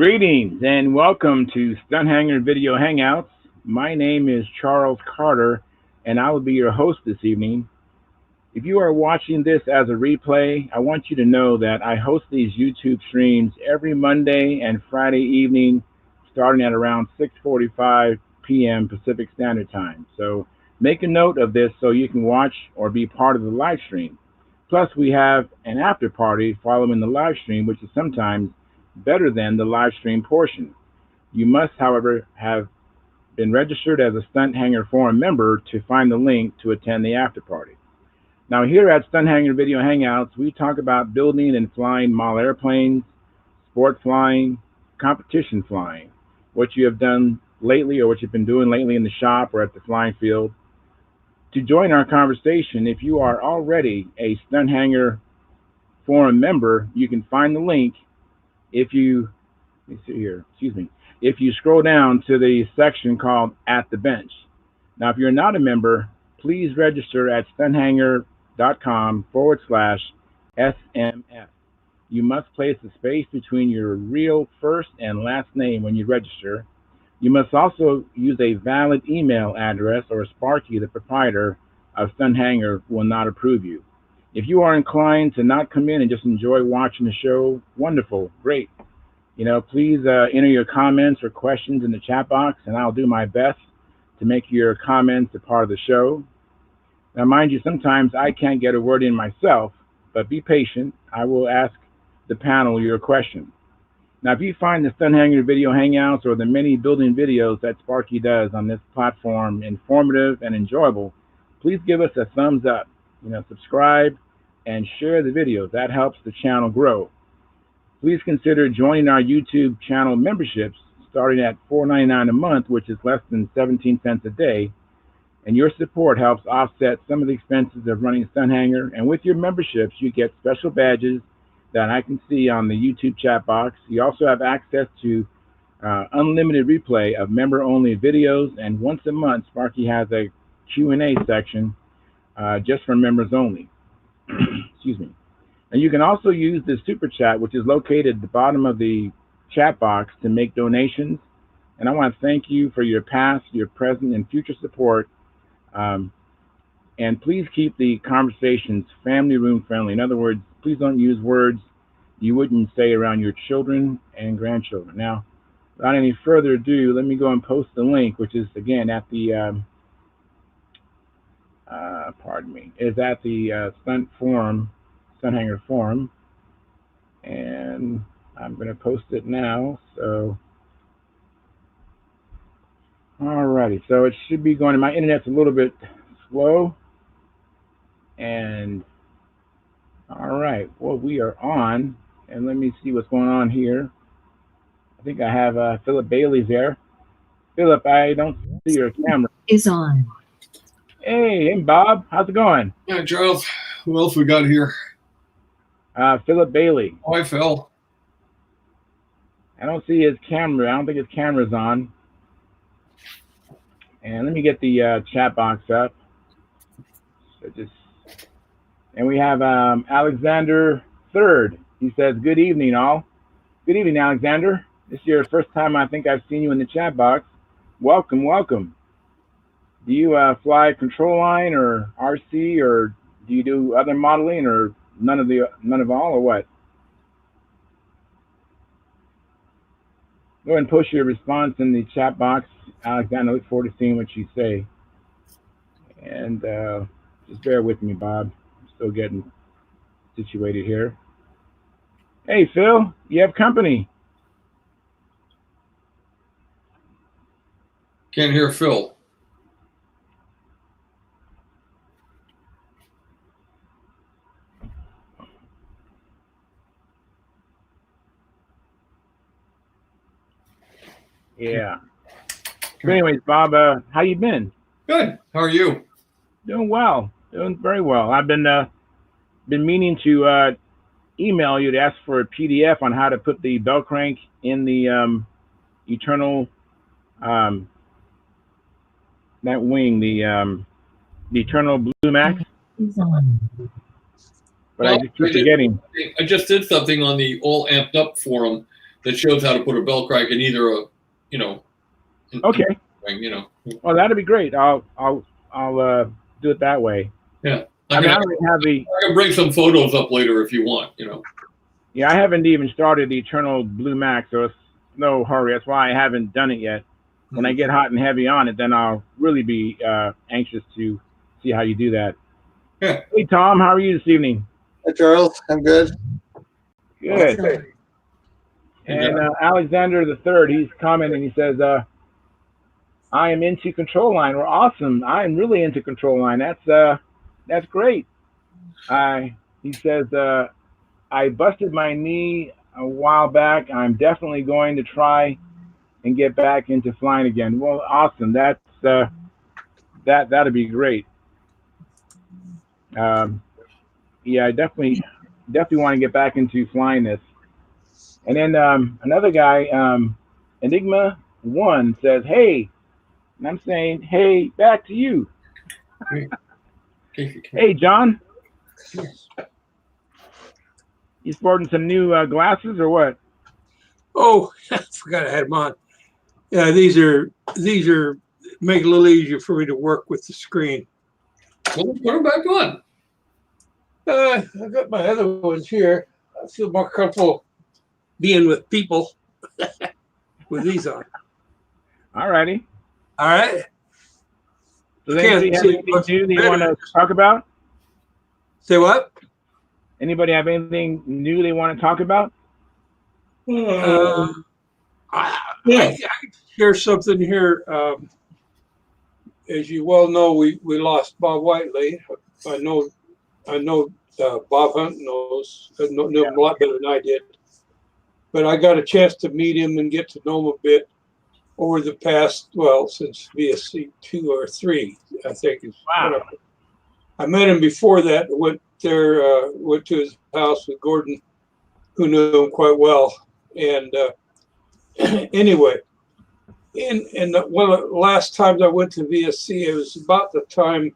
Greetings and welcome to Stunt Hangar Video Hangouts. My name is Charles Carter and I will be your host this evening. If you are watching this as a replay, I want you to know that I host these YouTube streams every Monday and Friday evening starting at around 6:45 p.m. Pacific Standard Time. So make a note of this so you can watch or be part of the live stream. Plus, we have an after party following the live stream, which is sometimes better than the live stream portion. You must, however, have been registered as a Stunt Hangar Forum member to find the link to attend the after party. Now, here at Stunt Hangar Video Hangouts, we talk about building and flying model airplanes, sport flying, competition flying, what you have done lately or what you've been doing lately in the shop or at the flying field. To join our conversation, if you are already a Stunt Hangar Forum member, you can find the link if you scroll down to the section called At the Bench. Now, if you're not a member, please register at stunthangar.com/SMF. You must place a space between your real first and last name when you register. You must also use a valid email address or Sparky, the proprietor of Stunt Hangar, will not approve you. If you are inclined to not come in and just enjoy watching the show, wonderful, great. Please enter your comments or questions in the chat box, and I'll do my best to make your comments a part of the show. Now, mind you, sometimes I can't get a word in myself, but be patient. I will ask the panel your question. Now, if you find the Stunt Hangar Video Hangouts or the many building videos that Sparky does on this platform informative and enjoyable, please give us a thumbs up. Subscribe and share the videos. That helps the channel grow. Please consider joining our YouTube channel memberships starting at $4.99 a month, which is less than 17 cents a day. And your support helps offset some of the expenses of running Stunt Hangar. And with your memberships, you get special badges that I can see on the YouTube chat box. You also have access to unlimited replay of member-only videos. And once a month, Sparky has a Q&A section just for members only. Excuse me. And you can also use the super chat, which is located at the bottom of the chat box, to make donations. And I want to thank you for your past, your present, and future support. And please keep the conversations family room friendly. In other words, please don't use words you wouldn't say around your children and grandchildren. Now, without any further ado, let me go and post the link, which is, again, at the is at the Stunt Hangar Forum, and I'm going to post it now. So, alrighty, so it should be going. My internet's a little bit slow, and all right, well, we are on, and let me see what's going on here. I think I have Philip Bailey's there. Philip, I don't see your camera. Is on. Hey, Bob, how's it going? Hi, Charles. Who else we got here? Philip Bailey. Hi, Phil. I don't see his camera. I don't think his camera's on. And let me get the chat box up. And we have Alexander III. He says, "Good evening, all." Good evening, Alexander. This is your first time I think I've seen you in the chat box. Welcome, welcome. Do you fly control line or RC, or do you do other modeling, or none of all, or what? Go ahead and post your response in the chat box, Alexander. I look forward to seeing what you say. And just bear with me, Bob. I'm still getting situated here. Hey, Phil, you have company. Can't hear Phil. Yeah. So anyways, Bob, how you been? Good. How are you? Doing well. Doing very well. I've been meaning to email you to ask for a PDF on how to put the bell crank in the Eternal that wing, the Eternal Blue Max. But I just keep forgetting. I just did something on the All Amped Up forum that shows how to put a bell crank in either a, you know, Okay. you know. Well, that'd be great. I'll do it that way. Yeah. I mean, I don't have the. I can bring some photos up later if you want, you know. Yeah, I haven't even started the Eternal Blue Max, so it's no hurry. That's why I haven't done it yet. When I get hot and heavy on it, then I'll really be anxious to see how you do that. Yeah. Hey, Tom, how are you this evening? Hi, Charles. I'm good. Good. Okay. And Alexander the Third, he's commenting. He says, "I am into control line. We're awesome. I'm really into control line. That's great." He says, "I busted my knee a while back. I'm definitely going to try and get back into flying again." Well, awesome. That'd be great. Yeah, I definitely want to get back into flying this. And then another guy, Enigma One, says, "Hey," and I'm saying, "Hey, back to you." Hey, John, you sporting some new glasses or what? Oh, I forgot I had them on. Yeah, these are make it a little easier for me to work with the screen. Well, put them back on. I've got my other ones here. I feel more comfortable being with people with these on. All righty. All right. Does anybody have anything new they want to talk about? Say what? Anybody have anything new they want to talk about? I can share something here. As you well know, we lost Bob Whiteley. I know Bob Hunt knows him a lot better than I did. But I got a chance to meet him and get to know him a bit over the past, since VSC 2 or 3, I think. Wow. I met him before that. Went to his house with Gordon, who knew him quite well. And anyway, one of the last times I went to VSC, it was about the time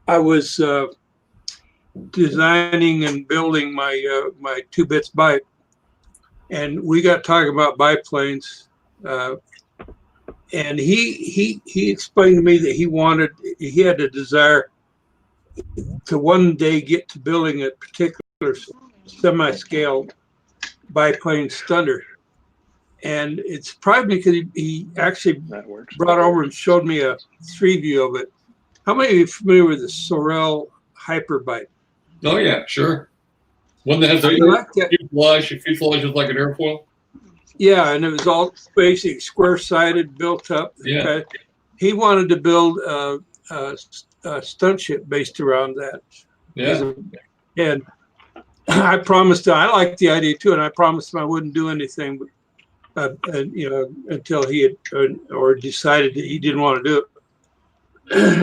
I was designing and building my my 2-bits bike, and we got talking about biplanes. And he explained to me that he had a desire to one day get to building a particular semi-scale biplane stunner. And it's probably because he actually brought over and showed me a 3 view of it. How many of you are familiar with the Sorel Hyperbike? Oh yeah, sure. One that has a fuselage is like an airfoil. Yeah, and it was all basically square-sided, built up. Yeah. Okay. He wanted to build a stunt ship based around that. Yeah. And I promised him, I liked the idea too, and I promised him I wouldn't do anything, until he had or decided that he didn't want to do it.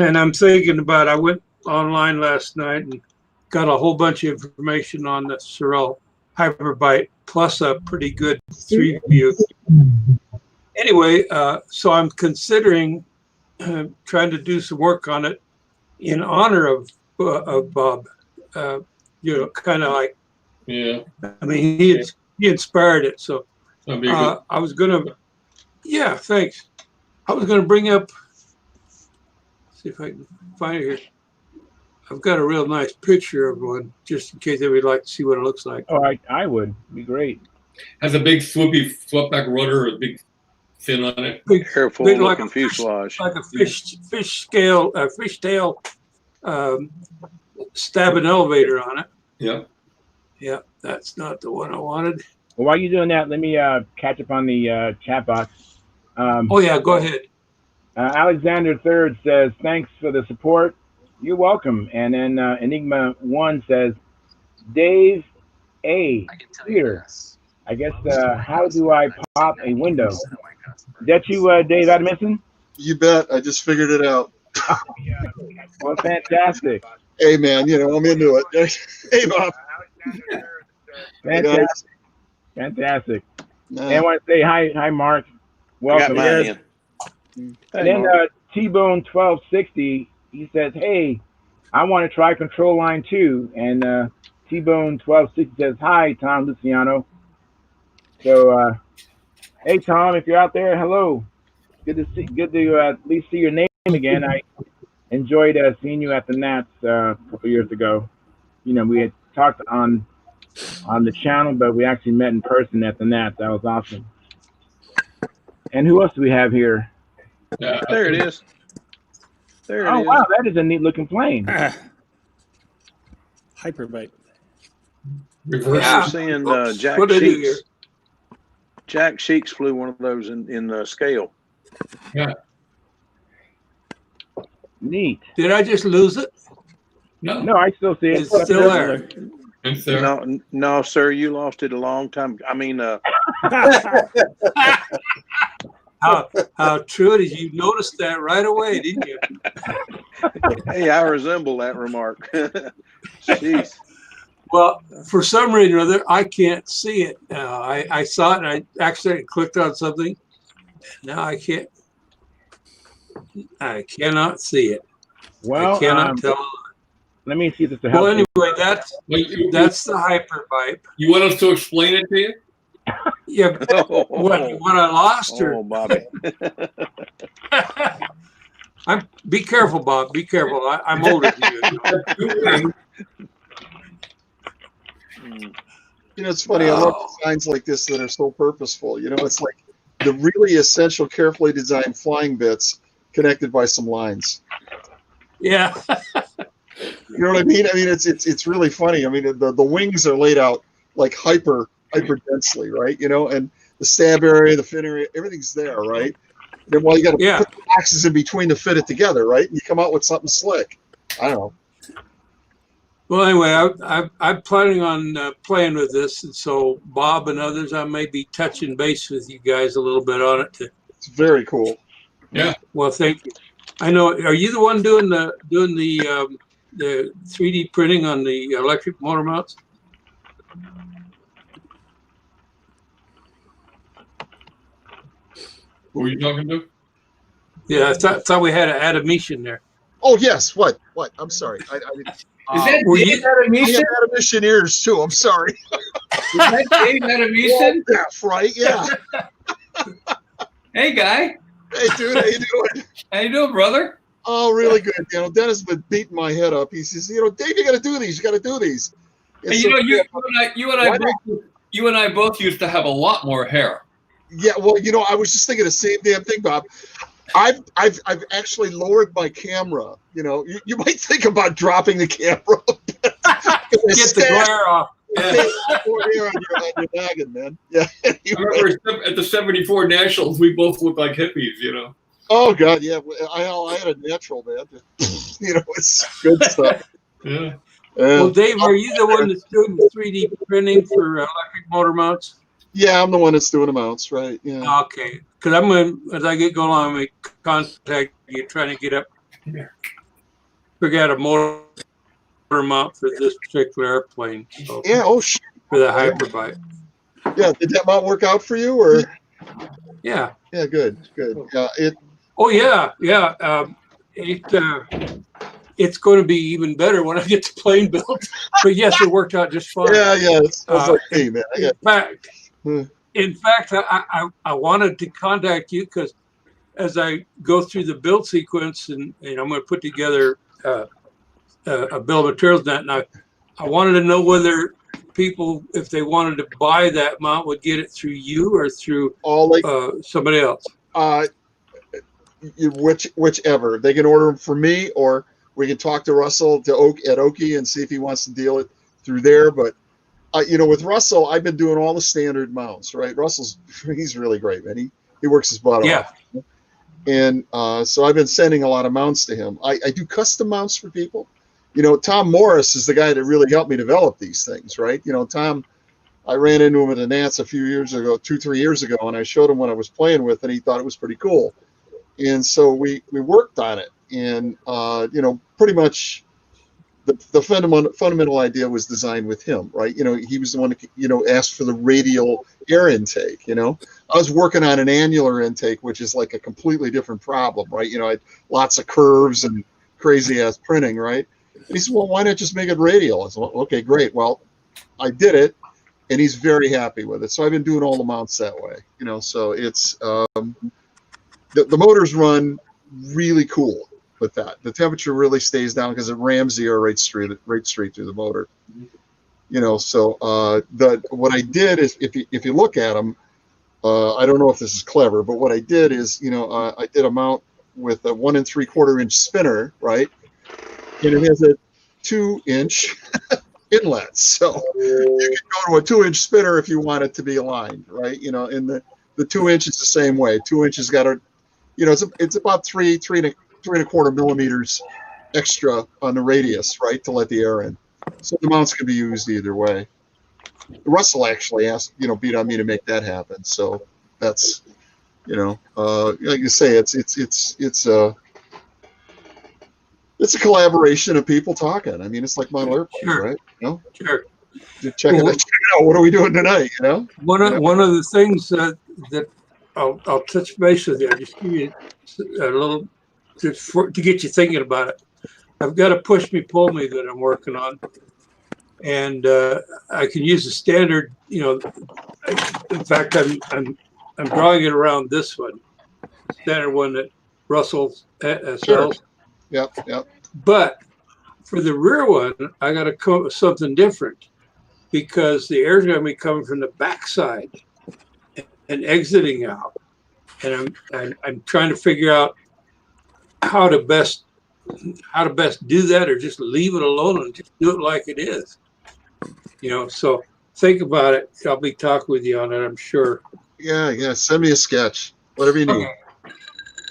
And I'm thinking about, I went online last night and got a whole bunch of information on the Sorel Hyperbike, plus a pretty good 3 view. Anyway, so I'm considering trying to do some work on it in honor of Bob. Kind of like, Yeah. I mean, he inspired it. So I was gonna, thanks. I was gonna bring up, see if I can find it here. I've got a real nice picture of one, just in case everybody'd like to see what it looks like. Oh, I would. It'd be great. Has a big swept back rudder, a big fin on it. Careful Big, looking fuselage. like a fish tail stabbing elevator on it. Yeah. Yeah, that's not the one I wanted. Well, while you're doing that, let me catch up on the chat box. Oh yeah, go ahead. Alexander Third says, "Thanks for the support." You're welcome. And then Enigma One says, "Dave A here. I guess how do I pop a window?" Is that you, Dave Adamson? You bet. I just figured it out. Well, fantastic. Hey, man, I'm into it. Hey, Bob. Fantastic. Fantastic. And I want to say hi, Mark. Welcome. Mine. And then T-Bone 1260, he says, "Hey, I want to try control line too." And T-Bone 1260 says, "Hi, Tom Luciano." So Hey Tom, if you're out there, hello. Good to at least see your name again. I enjoyed seeing you at the Nats a couple years ago. We had talked on the channel, but we actually met in person at the Nats. That was awesome. And who else do we have here? There it is. There Oh it is. wow, that is a neat looking plane. Hyperbite. We're seeing Jack Sheeks. Jack Sheeks flew one of those in the scale. Yeah. Neat. Did I just lose it? No, I still see it. It's still there. It's there. No, sir, you lost it a long time. I mean, how true it is. You noticed that right away, didn't you? hey, I resemble that remark. Jeez. Well, for some reason or other, I can't see it. I saw it and I accidentally clicked on something. Now I can't. I cannot see it. Well, I cannot tell. Let me see if this will help. Well, anyway, that's the hyperpipe. You want us to explain it to you? Yeah. What I lost her. Oh, Bobby. Be careful, Bob. Be careful. I'm older than you. It's funny. I love designs like this that are so purposeful. It's like the really essential, carefully designed flying bits connected by some lines. Yeah. You know what I mean? I mean, it's really funny. I mean, the wings are laid out like hyper densely, right? And the stab area, the fin area, everything's there, right? Then you got to put the axes in between to fit it together, right? And you come out with something slick. I don't know. Well, anyway, I'm planning on playing with this, and so Bob and others, I may be touching base with you guys a little bit on it. It's very cool. Yeah. Well, thank you. I know. Are you the one doing the 3D printing on the electric motor mounts? Who are you talking to? Yeah, I thought we had an Adamation there. Oh yes. What? I'm sorry. I Is that Dave Adamation? Adamation ears too. I'm sorry. Is that Dave Adamation? That's right. Yeah. Hey, guy. Hey, dude. How you doing? How you doing, brother? Oh, really good. Dennis has been beating my head up. He says, Dave, you got to do these. You got to do these. Hey, you and I both used to have a lot more hair. Yeah, well, I was just thinking the same damn thing, Bob. I've actually lowered my camera. You might think about dropping the camera. Get the glare off. Here on your wagon, man. Yeah. I remember at the '74 Nationals, we both looked like hippies, Oh God, yeah. I had a natural, man. It's good stuff. Yeah. Well, Dave, are you the one that's doing the 3D printing for electric motor mounts? Yeah, I'm the one that's doing the mounts, right? Yeah. Okay, because I'm going as I get going on, I'm going to contact you, trying to get up, figure out a motor mount for this particular airplane. So, yeah. Oh, shit. For the hyperbite. Yeah. Did that mount work out for you, or? Yeah. Yeah. Good. Yeah. Oh yeah. It's going to be even better when I get the plane built. But yes, it worked out just fine. Yeah. It's like, hey, man. In fact, I wanted to contact you because as I go through the build sequence and I'm going to put together a bill of materials and that, and I wanted to know whether people, if they wanted to buy that mount, would get it through you or through somebody else. Whichever. They can order them from me, or we can talk to Russell at Oki and see if he wants to deal it through there. But with Russell, I've been doing all the standard mounts, right? He's really great, man. He works his butt off. And so I've been sending a lot of mounts to him. I do custom mounts for people. Tom Morris is the guy that really helped me develop these things, right? Tom, I ran into him at a Nats a few years ago, 2-3 years ago, and I showed him what I was playing with, and he thought it was pretty cool. And so we worked on it, and pretty much the fundamental idea was designed with him, right? He was the one that asked for the radial air intake. I was working on an annular intake, which is like a completely different problem, right? I had lots of curves and crazy ass printing, right? And he said, well, why not just make it radial? I said, well, okay, great. Well, I did it, and he's very happy with it. So I've been doing all the mounts that way, so it's the motors run really cool with that. The temperature really stays down because it rams the air right straight through the motor. So what I did is, if you look at them, I don't know if this is clever, but what I did is, I did a mount with a 1 3/4 inch spinner, right? And it has a 2-inch inlet. So you can go to a 2-inch spinner if you want it to be aligned, right? And the 2 inch is the same way. 2 inches got a, it's about three and a quarter millimeters extra on the radius, right, to let the air in. So the mounts can be used either way. Russell actually asked, beat on me to make that happen. So that's, like you say, it's a collaboration of people talking. I mean, it's like model airplanes, Sure. right? Sure. Check it out. What are we doing tonight? One of the things that I'll touch base with you. I'll just give you a little to get you thinking about it. I've got a push me pull me that I'm working on, and I can use a standard. In fact, I'm drawing it around this one, standard one that Russell sells. Sure. Yep. But for the rear one, I got to come up with something different because the air's going to be coming from the backside and exiting out, and I'm trying to figure out how to best do that, or just leave it alone and just do it like it is. So think about it. I'll be talking with you on it, I'm sure. Yeah. Send me a sketch, whatever you need. Okay.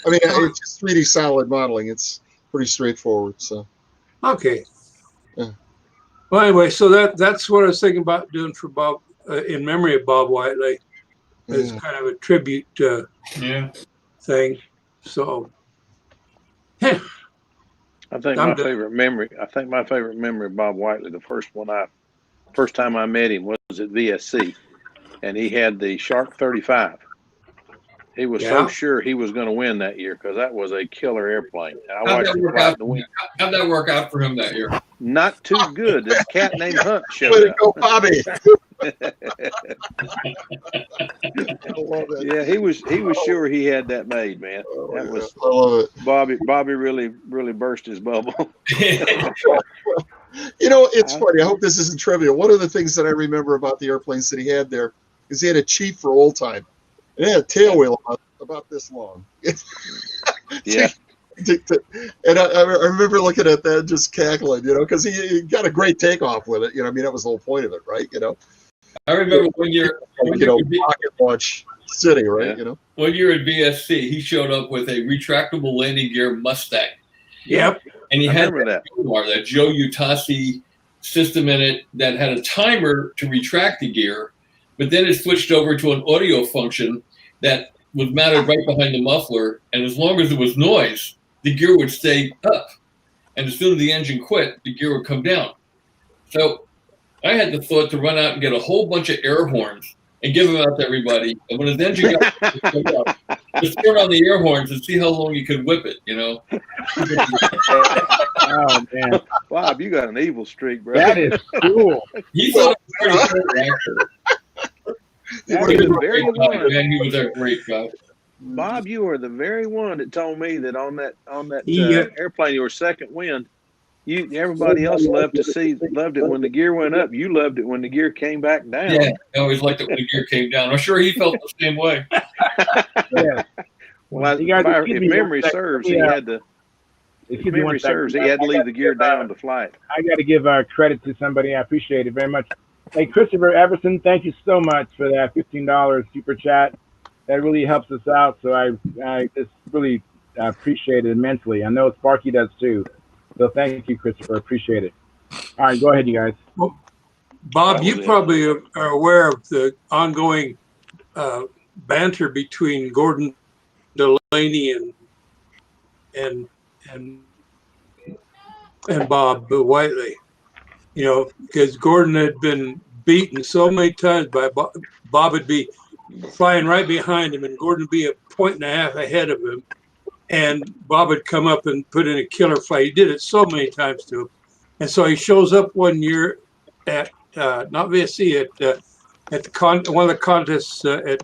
I mean, it's just 3D solid modeling. It's pretty straightforward. So. Okay. Yeah. Well, anyway, so that's what I was thinking about doing for Bob, in memory of Bob Whiteley, as kind of a tribute thing. So, I think my favorite memory of Bob Whiteley, the first time I met him was at VSC, and he had the Shark 35. He was so sure he was going to win that year because that was a killer airplane. And I watched him fly in the wind. How'd that work out for him that year? Not too good. This cat named Hunt showed Way to up. go, Bobby. I love it. Yeah, he was sure he had that made, man. That was I love it. Bobby really burst his bubble. It's funny. I hope this isn't trivial. One of the things that I remember about the airplanes that he had there is he had a Chief for old time. It had a tail wheel about this long. Yeah. And I remember looking at that and just cackling, because he got a great takeoff with it. I mean, that was the whole point of it, right? I remember one year, rocket launch city, right? Yeah. One year at VSC, he showed up with a retractable landing gear Mustang. Yep. And he had that Joe Utasi system in it that had a timer to retract the gear, but then it switched over to an audio function that was mounted right behind the muffler, and as long as there was noise, the gear would stay up. And as soon as the engine quit, the gear would come down. So I had the thought to run out and get a whole bunch of air horns and give them out to everybody. And when his engine got up, just turn on the air horns and see how long you could whip it, Oh, man. Bob, you got an evil streak, bro. That is cool. He thought it was pretty cool. He was a great guy. Bob, you are the very one that told me that on that airplane, your second wind, everybody else loved it when the gear went up. You loved it when the gear came back down. Yeah, I always liked it when the gear came down. I'm sure he felt the same way. Yeah. Well, if memory serves, he had to. If memory serves, he had to leave the gear down to fly it. I got to give credit to somebody. I appreciate it very much. Hey, Christopher Everson, thank you so much for that $15 super chat. That really helps us out. So I just really appreciate it immensely. I know Sparky does too. So thank you, Christopher. Appreciate it. All right, go ahead, you guys. Well, Bob, you probably are aware of the ongoing banter between Gordon Delaney and Bob Whiteley. Because Gordon had been beaten so many times by Bob. Bob would be flying right behind him, and Gordon would be 1.5 points ahead of him. And Bob would come up and put in a killer fight. He did it so many times to him. And so he shows up one year at, not VSC, at at one of the contests at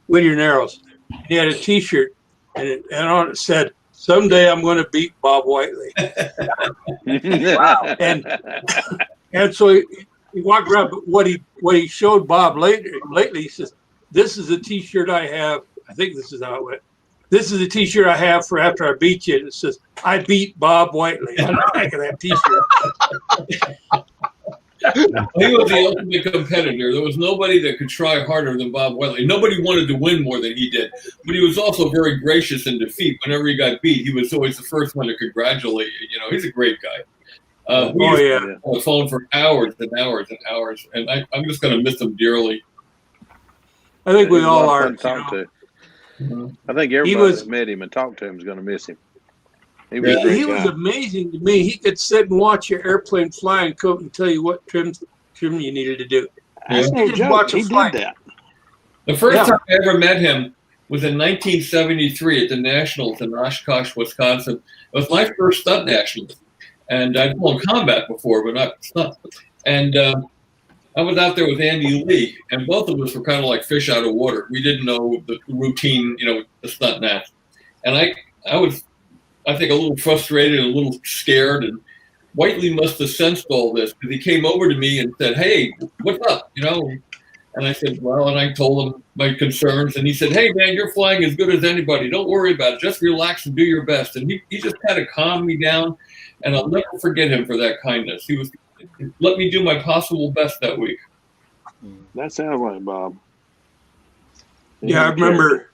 Whittier Narrows. He had a T-shirt, and on it said, "Someday I'm going to beat Bob Whiteley." Wow. And so he walked around. But what he showed Bob lately, he says, "This is a T-shirt I have." I think this is how it went. "This is a T-shirt I have for after I beat you." And it says, "I beat Bob Whiteley" on the back of that T-shirt. He was the ultimate competitor. There was nobody that could try harder than Bob Whiteley. Nobody wanted to win more than he did. But he was also very gracious in defeat. Whenever he got beat, he was always the first one to congratulate you. You know, he's a great guy. We used to be on the phone for hours and hours and hours, and I'm just going to miss him dearly. I think we all are. I think everybody that met him and talked to him is going to miss him. He was amazing to me. He could sit and watch your airplane fly and come and tell you what trim you needed to do. That's no joke. He did that. The first time I ever met him was in 1973 at the Nationals in Oshkosh, Wisconsin. It was my first stunt nationals. And I'd flown combat before, but not stunt. And I was out there with Andy Lee, and both of us were kind of like fish out of water. We didn't know the routine, you know, the stunt natch. And I was, I think, a little frustrated and a little scared. And Whiteley must have sensed all this, because he came over to me and said, "Hey, what's up?" You know. And I said, "Well," and I told him my concerns. And he said, "Hey, man, you're flying as good as anybody. Don't worry about it. Just relax and do your best." And he just kind of calmed me down. And I'll never forget him for that kindness. He let me do my possible best that week. That sounds like Bob. Yeah, I remember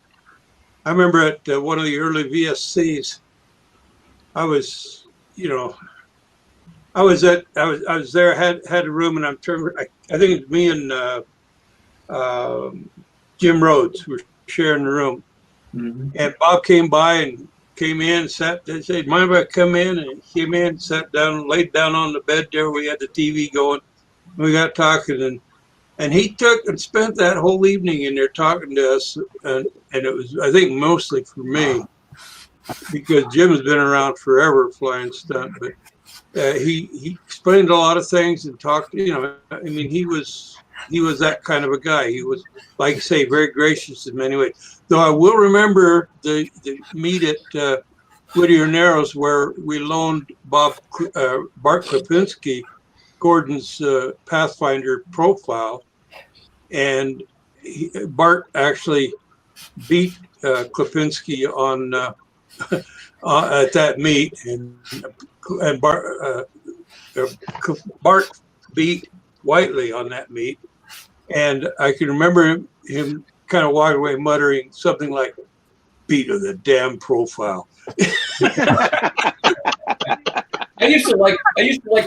at one of the early VSCs, I was there, had a room, and I think it was me and Jim Rhodes were sharing the room. Mm-hmm. And Bob came by and came in, sat. They said, "Mind if I come in?" And he came in, sat down, laid down on the bed there. We had the TV going. We got talking, and he took and spent that whole evening in there talking to us. And it was, I think, mostly for me, because Jim's been around forever flying stunt. But he explained a lot of things and talked. You know, I mean, he was that kind of a guy. He was, like you say, very gracious in many ways. Though I will remember the meet at Whittier Narrows, where we loaned Bart Klipinski Gordon's Pathfinder profile, and Bart actually beat Klipinski on at that meet, and Bart beat Whiteley on that meet. And I can remember him kind of walking away muttering something like, "Beat of the damn profile." I used to like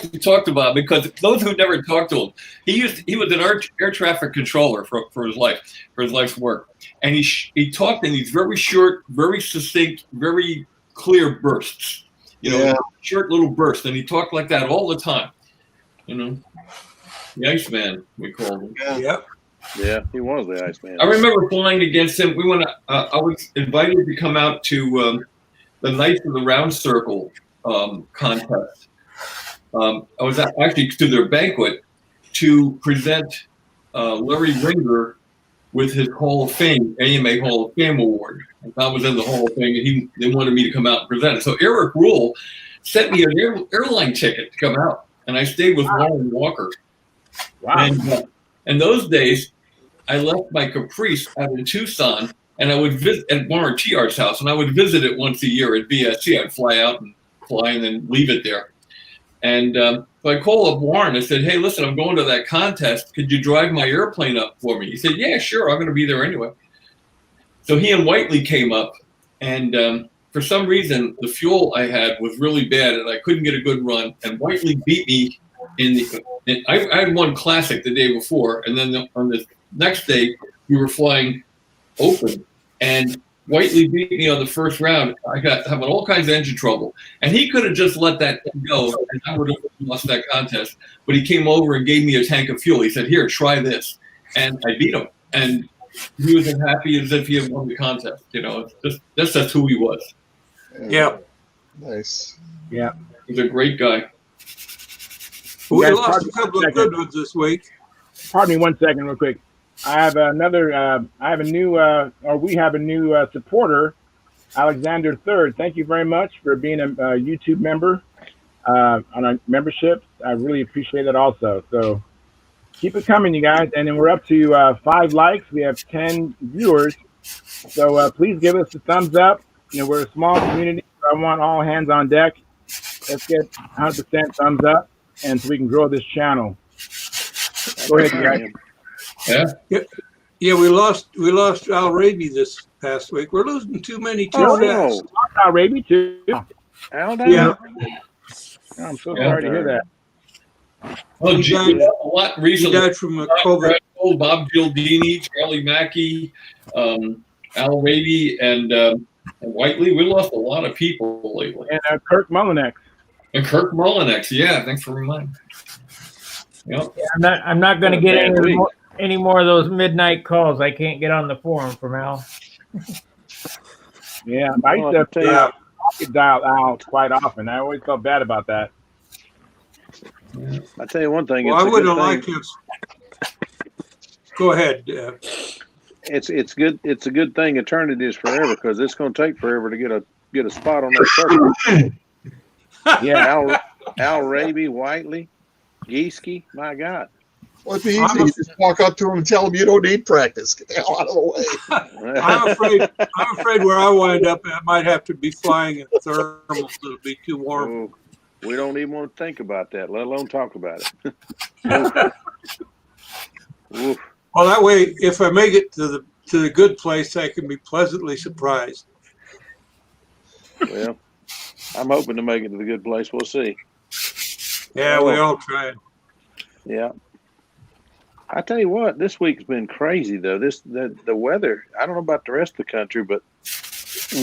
to talk to Bob, because those who never talked to him, he was an air traffic controller for his life's work, and he talked in these very short, very succinct, very clear bursts, short little bursts, and he talked like that all the time, you know. The Iceman, we called him. Yeah, he was the Iceman. I remember flying against him. We went. I was invited to come out to the Knights of the Round Circle contest. I was actually to their banquet to present Larry Ringer with his Hall of Fame, AMA Hall of Fame award. I was in the Hall of Fame, and they wanted me to come out and present it. So Eric Rule sent me an airline ticket to come out, and I stayed with Warren Walker. Wow. And those days, I left my Caprice out in Tucson, and I would visit at Warren Tiar's house, and I would visit it once a year at VSC. I'd fly out and fly and then leave it there. And so I called up Warren. I said, "Hey, listen, I'm going to that contest. Could you drive my airplane up for me?" He said, "Yeah, sure. I'm going to be there anyway." So he and Whiteley came up, and for some reason, the fuel I had was really bad, and I couldn't get a good run. And Whiteley beat me I had won Classic the day before, and then on the next day, we were flying open, and Whiteley beat me on the first round. I got having all kinds of engine trouble, and he could have just let that go, and I would have lost that contest. But he came over and gave me a tank of fuel. He said, "Here, try this," and I beat him. And he was as happy as if he had won the contest. You know, that's who he was. Yeah. Nice. Yeah. He's a great guy. We guys, lost a couple of good ones this week. Pardon me 1 second, real quick. I have another. We have a new supporter, Alexander Third. Thank you very much for being a YouTube member on our memberships. I really appreciate it also. So keep it coming, you guys. And then we're up to 5 likes. We have 10 viewers. So please give us a thumbs up. We're a small community. So I want all hands on deck. Let's get 100% thumbs up, and so we can grow this channel. Go ahead, guys. Yeah, we lost Al Raby this past week. We're losing too many too fast. Lost Al Raby too. Al Yeah. I'm so sorry to hear that. Oh, he died a lot recently. He died from a COVID. Bob Gildini, Charlie Mackey, Al Raby, and Whiteley. We lost a lot of people lately. And Kirk Mullinex. Yeah, thanks for reminding. Yep. Yeah, I'm not going to get any more of those midnight calls. I can't get on the forum from Al. Yeah, I used to dial out quite often. I always felt bad about that. I tell you one thing. Well, I wouldn't like him. Go ahead. It's good. It's a good thing eternity is forever, because it's going to take forever to get a spot on that circle. Yeah, Al Raby, Whiteley, Gieske, my God. Well, it'd be easy. You just walk up to him and tell him you don't need practice. Get the hell out of the way. I'm afraid where I wind up, I might have to be flying in thermals. It'll be too warm. Oh, we don't even want to think about that, let alone talk about it. Oof. Well, that way, if I make it to the good place, I can be pleasantly surprised. Well, I'm hoping to make it to the good place. We'll see. Yeah, we all try it. Yeah. I tell you what, this week's been crazy though. The weather, I don't know about the rest of the country, but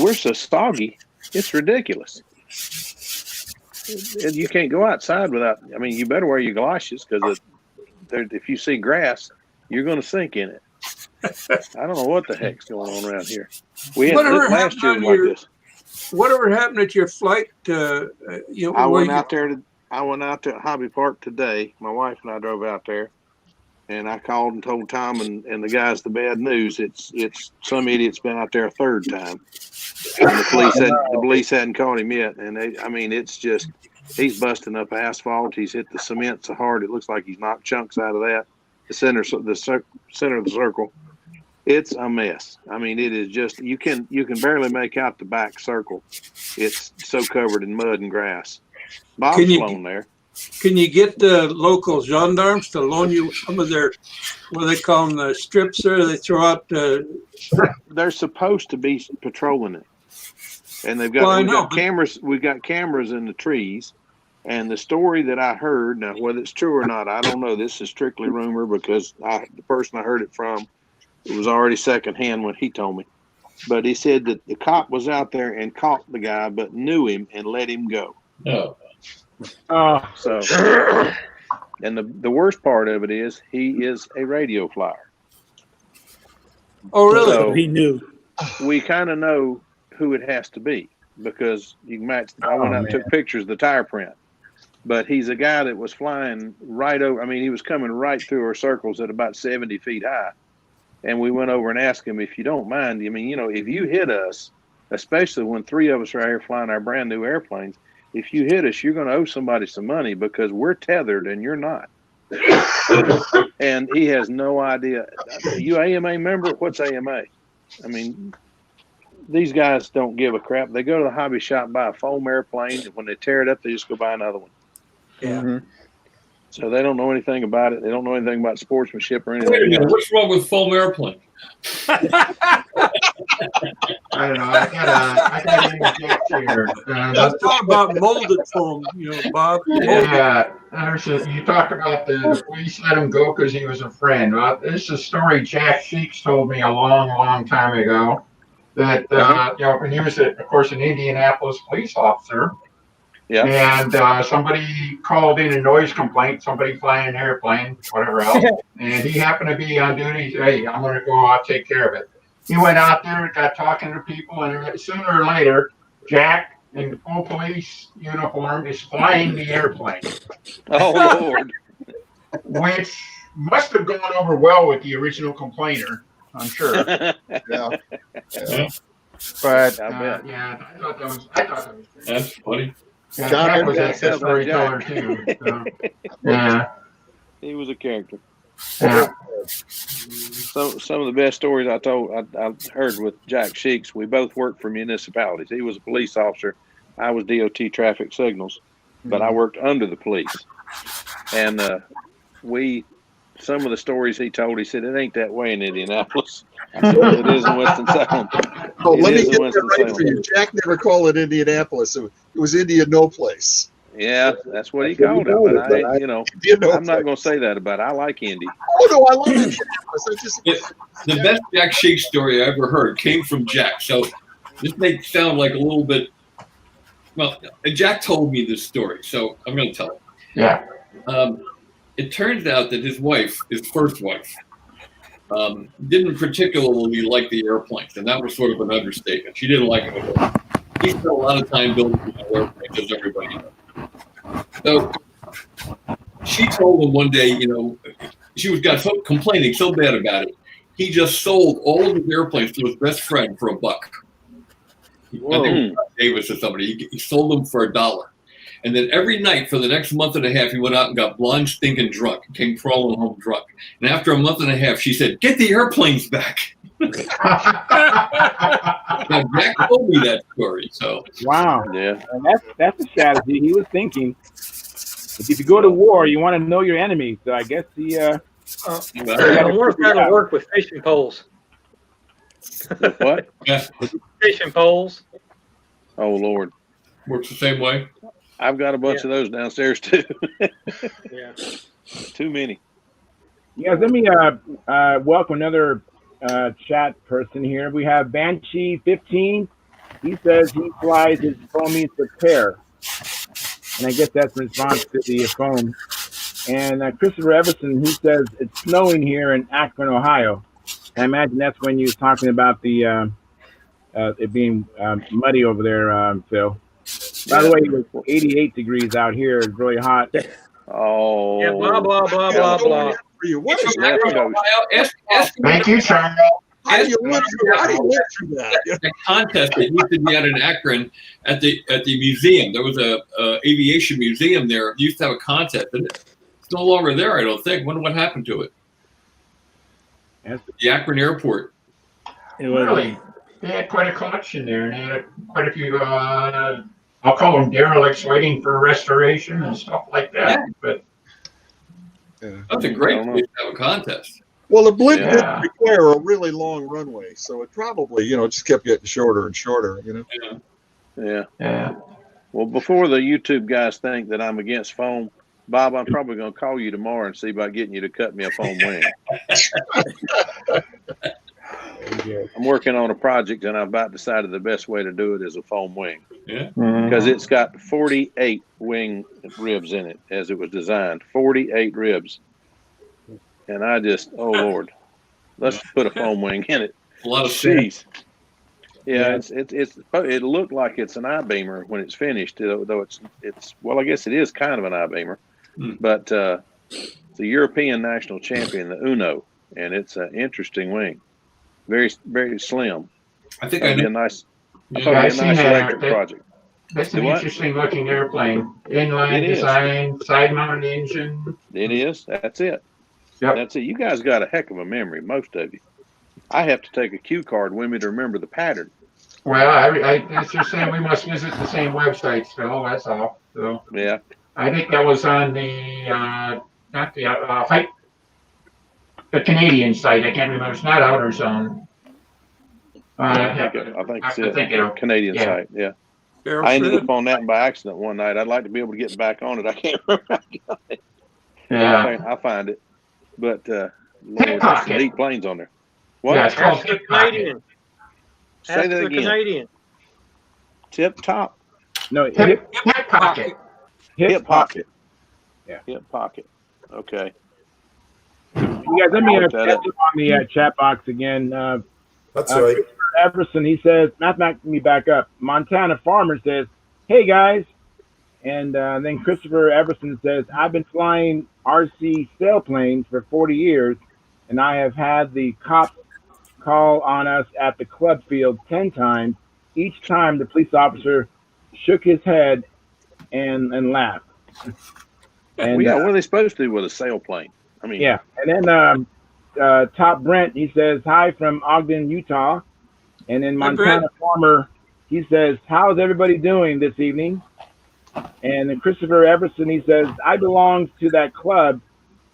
we're so soggy, it's ridiculous. And you can't go outside without, you better wear your galoshes, because if you see grass, you're going to sink in it. I don't know what the heck's going on around here. We had last year like this. Whatever happened at your flight? I went out to Hobby Park today. My wife and I drove out there, and I called and told Tom and the guys the bad news. It's some idiot's been out there a third time, and the police hadn't caught him yet. And it's just, he's busting up asphalt. He's hit the cement so hard it looks like he's knocked chunks out of that. The center of the circle. It's a mess. It is just, you can barely make out the back circle. It's so covered in mud and grass. Bob's flown there. Can you get the local gendarmes to loan you some of their, what do they call them, the strips there? They throw out They're supposed to be patrolling it. And we've got cameras in the trees. And the story that I heard, now whether it's true or not, I don't know. This is strictly rumor, because the person I heard it from, it was already secondhand when he told me. But he said that the cop was out there and caught the guy, but knew him and let him go. No. So, and the worst part of it is he is a radio flyer. Oh, really? So he knew. We kind of know who it has to be, because you can match. I went out and took pictures of the tire print. But he's a guy that was flying right over. He was coming right through our circles at about 70 feet high. And we went over and asked him, if you don't mind, if you hit us, especially when 3 of us are out here flying our brand new airplanes, if you hit us, you're going to owe somebody some money, because we're tethered and you're not. And he has no idea. You AMA member? What's AMA? These guys don't give a crap. They go to the hobby shop, buy a foam airplane, and when they tear it up, they just go buy another one. Yeah. Mm-hmm. So they don't know anything about it. They don't know anything about sportsmanship or anything. Wait a minute, what's wrong with foam airplane? I don't know. I got interject here. Let's talk about molded foam, Bob. Yeah, you talked about the police let him go because he was a friend. Well, this is a story Jack Sheeks told me a long, long time ago. That when he was, of course, an Indianapolis police officer. Yeah. And somebody called in a noise complaint, somebody flying an airplane, whatever else. And he happened to be on duty. He said, hey, I'm going to go out, take care of it. He went out there, got talking to people, and sooner or later, Jack in full police uniform is flying the airplane, Oh Lord. which must have gone over well with the original complainer, I'm sure. Yeah. Yeah, But I bet. yeah, I thought that was great. that's funny. Yeah, John, Jack was That a good sounds like storyteller Jack. too. So, yeah, He was a character. yeah. Some of the best stories I heard with Jack Sheeks. We both worked for municipalities. He was a police officer. I was DOT traffic signals, but I worked under the police. And some of the stories he told, he said, it ain't that way in Indianapolis. I said, well, it is in Winston-Salem. Oh, let me is in get that right Winston-Salem. for you. Jack never called it Indianapolis. It was India no place. Yeah, that's what he called it. But India no I'm not place. going to say that about it. I like Indy. Oh no, I love Indianapolis. I just The best Jack Shake story I ever heard came from Jack. So this may sound like a little bit. Well, Jack told me this story, so I'm going to tell it. Yeah. It turns out that his wife, his first wife, didn't particularly like the airplanes, and that was sort of an understatement. She didn't like them at all. He spent a lot of time building airplanes, as everybody knows. So she told him one day, she got complaining so bad about it, he just sold all of his airplanes to his best friend for $1. I think Davis or somebody. He sold them for $1. And then every night for the next month and a half, he went out and got blind, stinking drunk, came crawling home drunk. And after a month and a half, she said, "Get the airplanes back." Now, Jack told me that story. So Wow. Yeah. And that's a strategy he was thinking. If you go to war, you want to know your enemy. So I guess he. I wonder if that'll work with fishing poles. What? yeah, Fishing poles. Oh Lord. works the same way. I've got a bunch of those downstairs too. Yeah. Too many. Yeah, let me welcome another chat person here. We have Banshee 15. He says he flies his foamies to pair. And I guess that's in response to the foam. And Christopher Everson, he says it's snowing here in Akron, Ohio. I imagine that's when you was talking about the it being muddy over there, Phil. By the way, it was 88 degrees out here. It's really hot. Oh. Yeah, blah, blah, blah, blah, blah. For you. What is Yeah, Ask Thank you, Charles. how do you live through that? that contest that used to be out in Akron at the museum. There was a aviation museum there. It used to have a contest, and it's no longer there. I don't think. Wonder what happened to it. The Akron Airport. Really? They had quite a collection there, and they had quite a few, I'll call them derelicts waiting for restoration and stuff like that. Yeah. But That's a great place to have a contest. Well, the blimp Yeah. didn't require a really long runway, so it probably, just kept getting shorter and shorter, Yeah. yeah. Well, before the YouTube guys think that I'm against foam, Bob, I'm probably going to call you tomorrow and see about getting you to cut me a foam wing. I'm working on a project, and I've about decided the best way to do it is a foam wing. Yeah. Because it's got 48 wing ribs in it as it was designed. 48 ribs. And I just, oh Lord, let's put a foam wing in it. A lot of Jeez. Yeah, it looked like it's an I-beamer when it's finished, though it's well, I guess it is kind of an I-beamer, but it's a European national champion, the Uno, and it's an interesting wing, very very slim. I think It'd be a nice electric project. That's an interesting looking airplane. Inline design, side mounted engine. It is. That's it. Yep. That's it. You guys got a heck of a memory, most of you. I have to take a cue card with me to remember the pattern. Well, I it's just saying we must visit the same website still. That's all. So Yeah. I think that was on the not the the Canadian site. I can't remember. It's not Outer Zone. I think it's a Canadian site. Yeah. I ended up on that by accident one night. I'd like to be able to get back on it. I can't remember how I got it. Yeah. I'll find it. But Lord, there's some neat planes on there. What? Yeah, it's called Ask the Canadian. Say Ask that the again. Canadian. Tip top. No, Hip pocket. Hip pocket. Yeah. Hip pocket. Okay. You guys, let me Look check that on the chat box again. That's right. Christopher Everson, he says, let me back up. Montana Farmer says, Hey guys. And then Christopher Everson says, I've been flying RC sailplanes for 40 years, and I have had the cops call on us at the club field 10 times. Each time the police officer shook his head and laughed. Well, And yeah, what are they supposed to do with a sailplane? I mean, yeah, and then Top Brent, he says, hi from Ogden, Utah. And then Hi, Brett. Montana Farmer, he says, how's everybody doing this evening? And then Christopher Everson, he says, I belong to that club.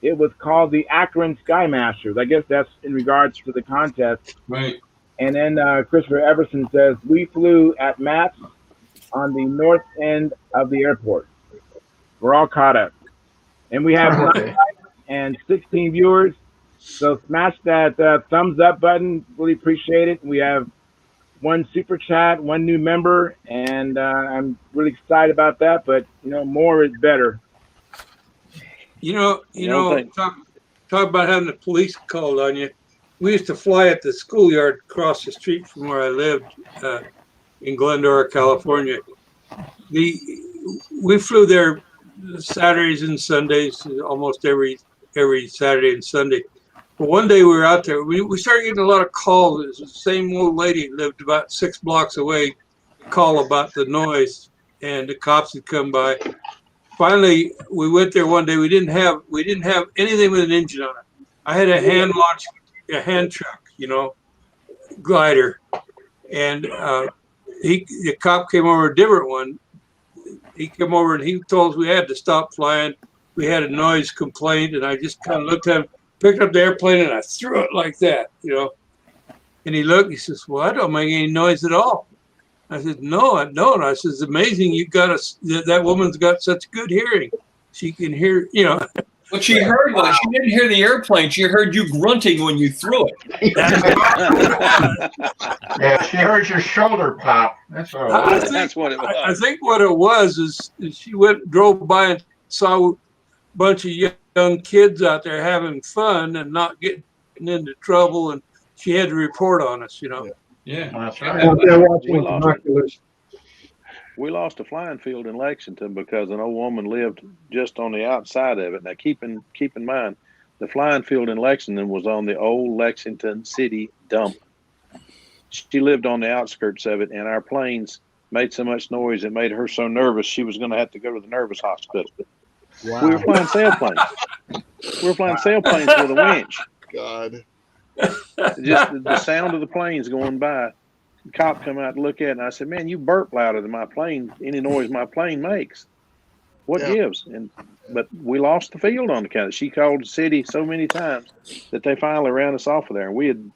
It was called the Akron Sky Masters. I guess that's in regards to the contest. Right. And then Christopher Everson says, we flew at MAPS on the north end of the airport. We're all caught up. And we have 9 Okay. likes and 16 viewers. So smash that thumbs up button. Really appreciate it. We have 1 super chat, 1 new member, and I'm really excited about that. But more is better. Talk about having the police called on you. We used to fly at the schoolyard across the street from where I lived in Glendora, California. We flew there Saturdays and Sundays, almost every Saturday and Sunday. But one day we were out there. We started getting a lot of calls. It was the same old lady lived about 6 blocks away, call about the noise, and the cops had come by. Finally, we went there one day. We didn't have anything with an engine on it. I had a hand truck, glider, and the cop came over, a different one. He came over and he told us we had to stop flying. We had a noise complaint, and I just kind of looked at him, picked up the airplane, and I threw it like that, And he looked. He says, "Well, I don't make any noise at all." I said, "No, I don't." I said, "It's amazing that woman's got such good hearing. She can hear, What she heard was she didn't hear the airplane. She heard you grunting when you threw it. Yeah, she heard your shoulder pop. That's what it was. That's what it was. I think what it was is she drove by and saw a bunch of young kids out there having fun and not getting into trouble, and she had to report on us, Yeah. That's right. Out there watching binoculars. We lost a flying field in Lexington because an old woman lived just on the outside of it. Now, keep in mind, the flying field in Lexington was on the old Lexington City dump. She lived on the outskirts of it, and our planes made so much noise it made her so nervous she was going to have to go to the nervous hospital. Wow. We were flying sailplanes. We were flying sailplanes with a winch. God. Just the sound of the planes going by. The cop come out to look at it, and I said, "Man, you burp louder than my plane. Any noise my plane makes. What gives?" But we lost the field on the account. She called the city so many times that they finally ran us off of there. And we had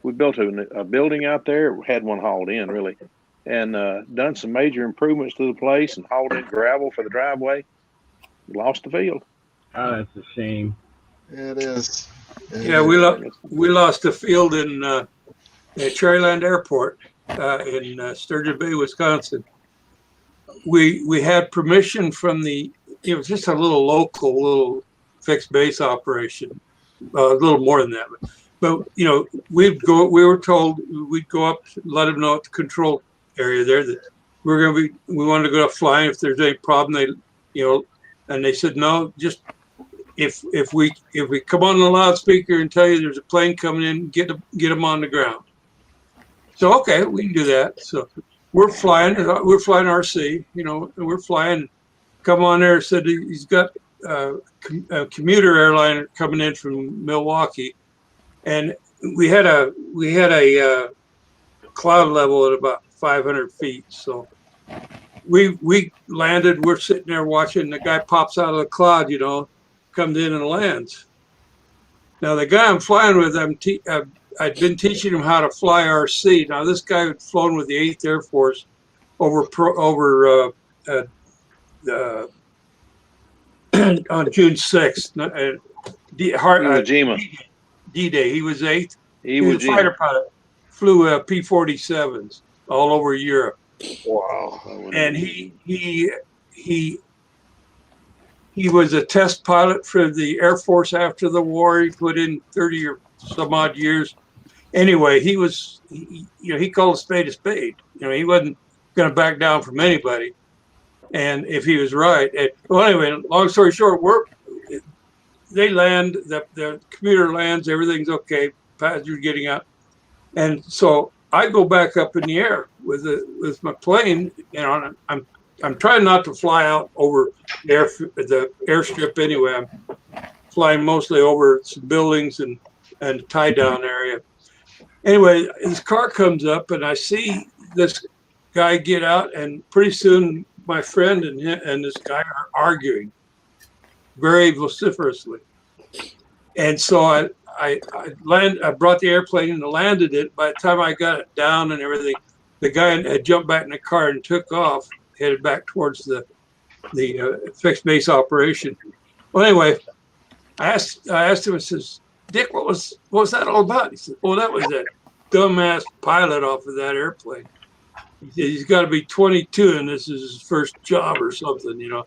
we built a building out there. Had one hauled in really, and done some major improvements to the place and hauled in gravel for the driveway. We lost the field. Oh, that's a shame. It is. Yeah, we lost the field in at Cherryland Airport in Sturgeon Bay, Wisconsin. We had permission from it was just a little fixed base operation, a little more than that. But we were told we'd go up, let them know at the control area there that we wanted to go flying if there's any problem. And they said no, just if we come on the loudspeaker and tell you there's a plane coming in, get them on the ground. So okay, we can do that. So we're flying RC, and we're flying. Come on there, said he's got a commuter airliner coming in from Milwaukee, and we had a cloud level at about 500 feet. So we landed. We're sitting there watching. The guy pops out of the cloud, comes in and lands. Now the guy I'm flying with, I'd been teaching him how to fly RC. Now this guy had flown with the 8th Air Force over on June 6th. Iwo Jima. D-Day. He was 8th. He Iwo was a Jima. fighter pilot. Flew P-47s all over Europe. Wow. And he was a test pilot for the Air Force after the war. He put in 30 or some odd years. Anyway, he called a spade a spade. He wasn't going to back down from anybody. And if he was right, well, anyway, long story short, they land, the commuter lands, everything's okay, passengers getting out. And so I go back up in the air with my plane, you know, and I'm trying not to fly out over the airstrip anyway. I'm flying mostly over some buildings and tie down area. Anyway, his car comes up and I see this guy get out, and pretty soon my friend and this guy are arguing very vociferously. And so I brought the airplane and landed it. By the time I got it down and everything, the guy had jumped back in the car and took off, headed back towards the fixed base operation. Well, anyway, I asked him, I says, Dick, what was that all about? He said, oh, that was that dumbass pilot off of that airplane. He said, he's got to be 22 and this is his first job or something, you know.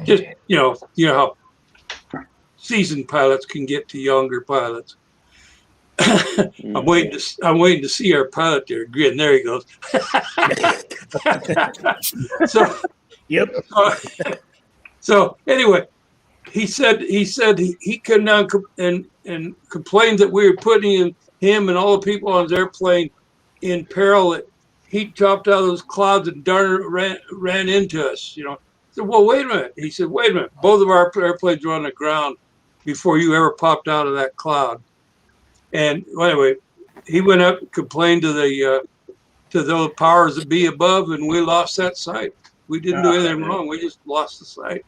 Just, you know how seasoned pilots can get to younger pilots. I'm waiting to see our pilot there grin. There he goes. Yep. So anyway, he said he came down and complained that we were putting him and all the people on his airplane in peril. That he chopped out of those clouds and ran into us. You know. I said, well, wait a minute. He said, wait a minute. Both of our airplanes were on the ground before you ever popped out of that cloud. And anyway, he went up and complained to the powers that be above, and we lost that sight. We didn't do anything wrong. We just lost the sight.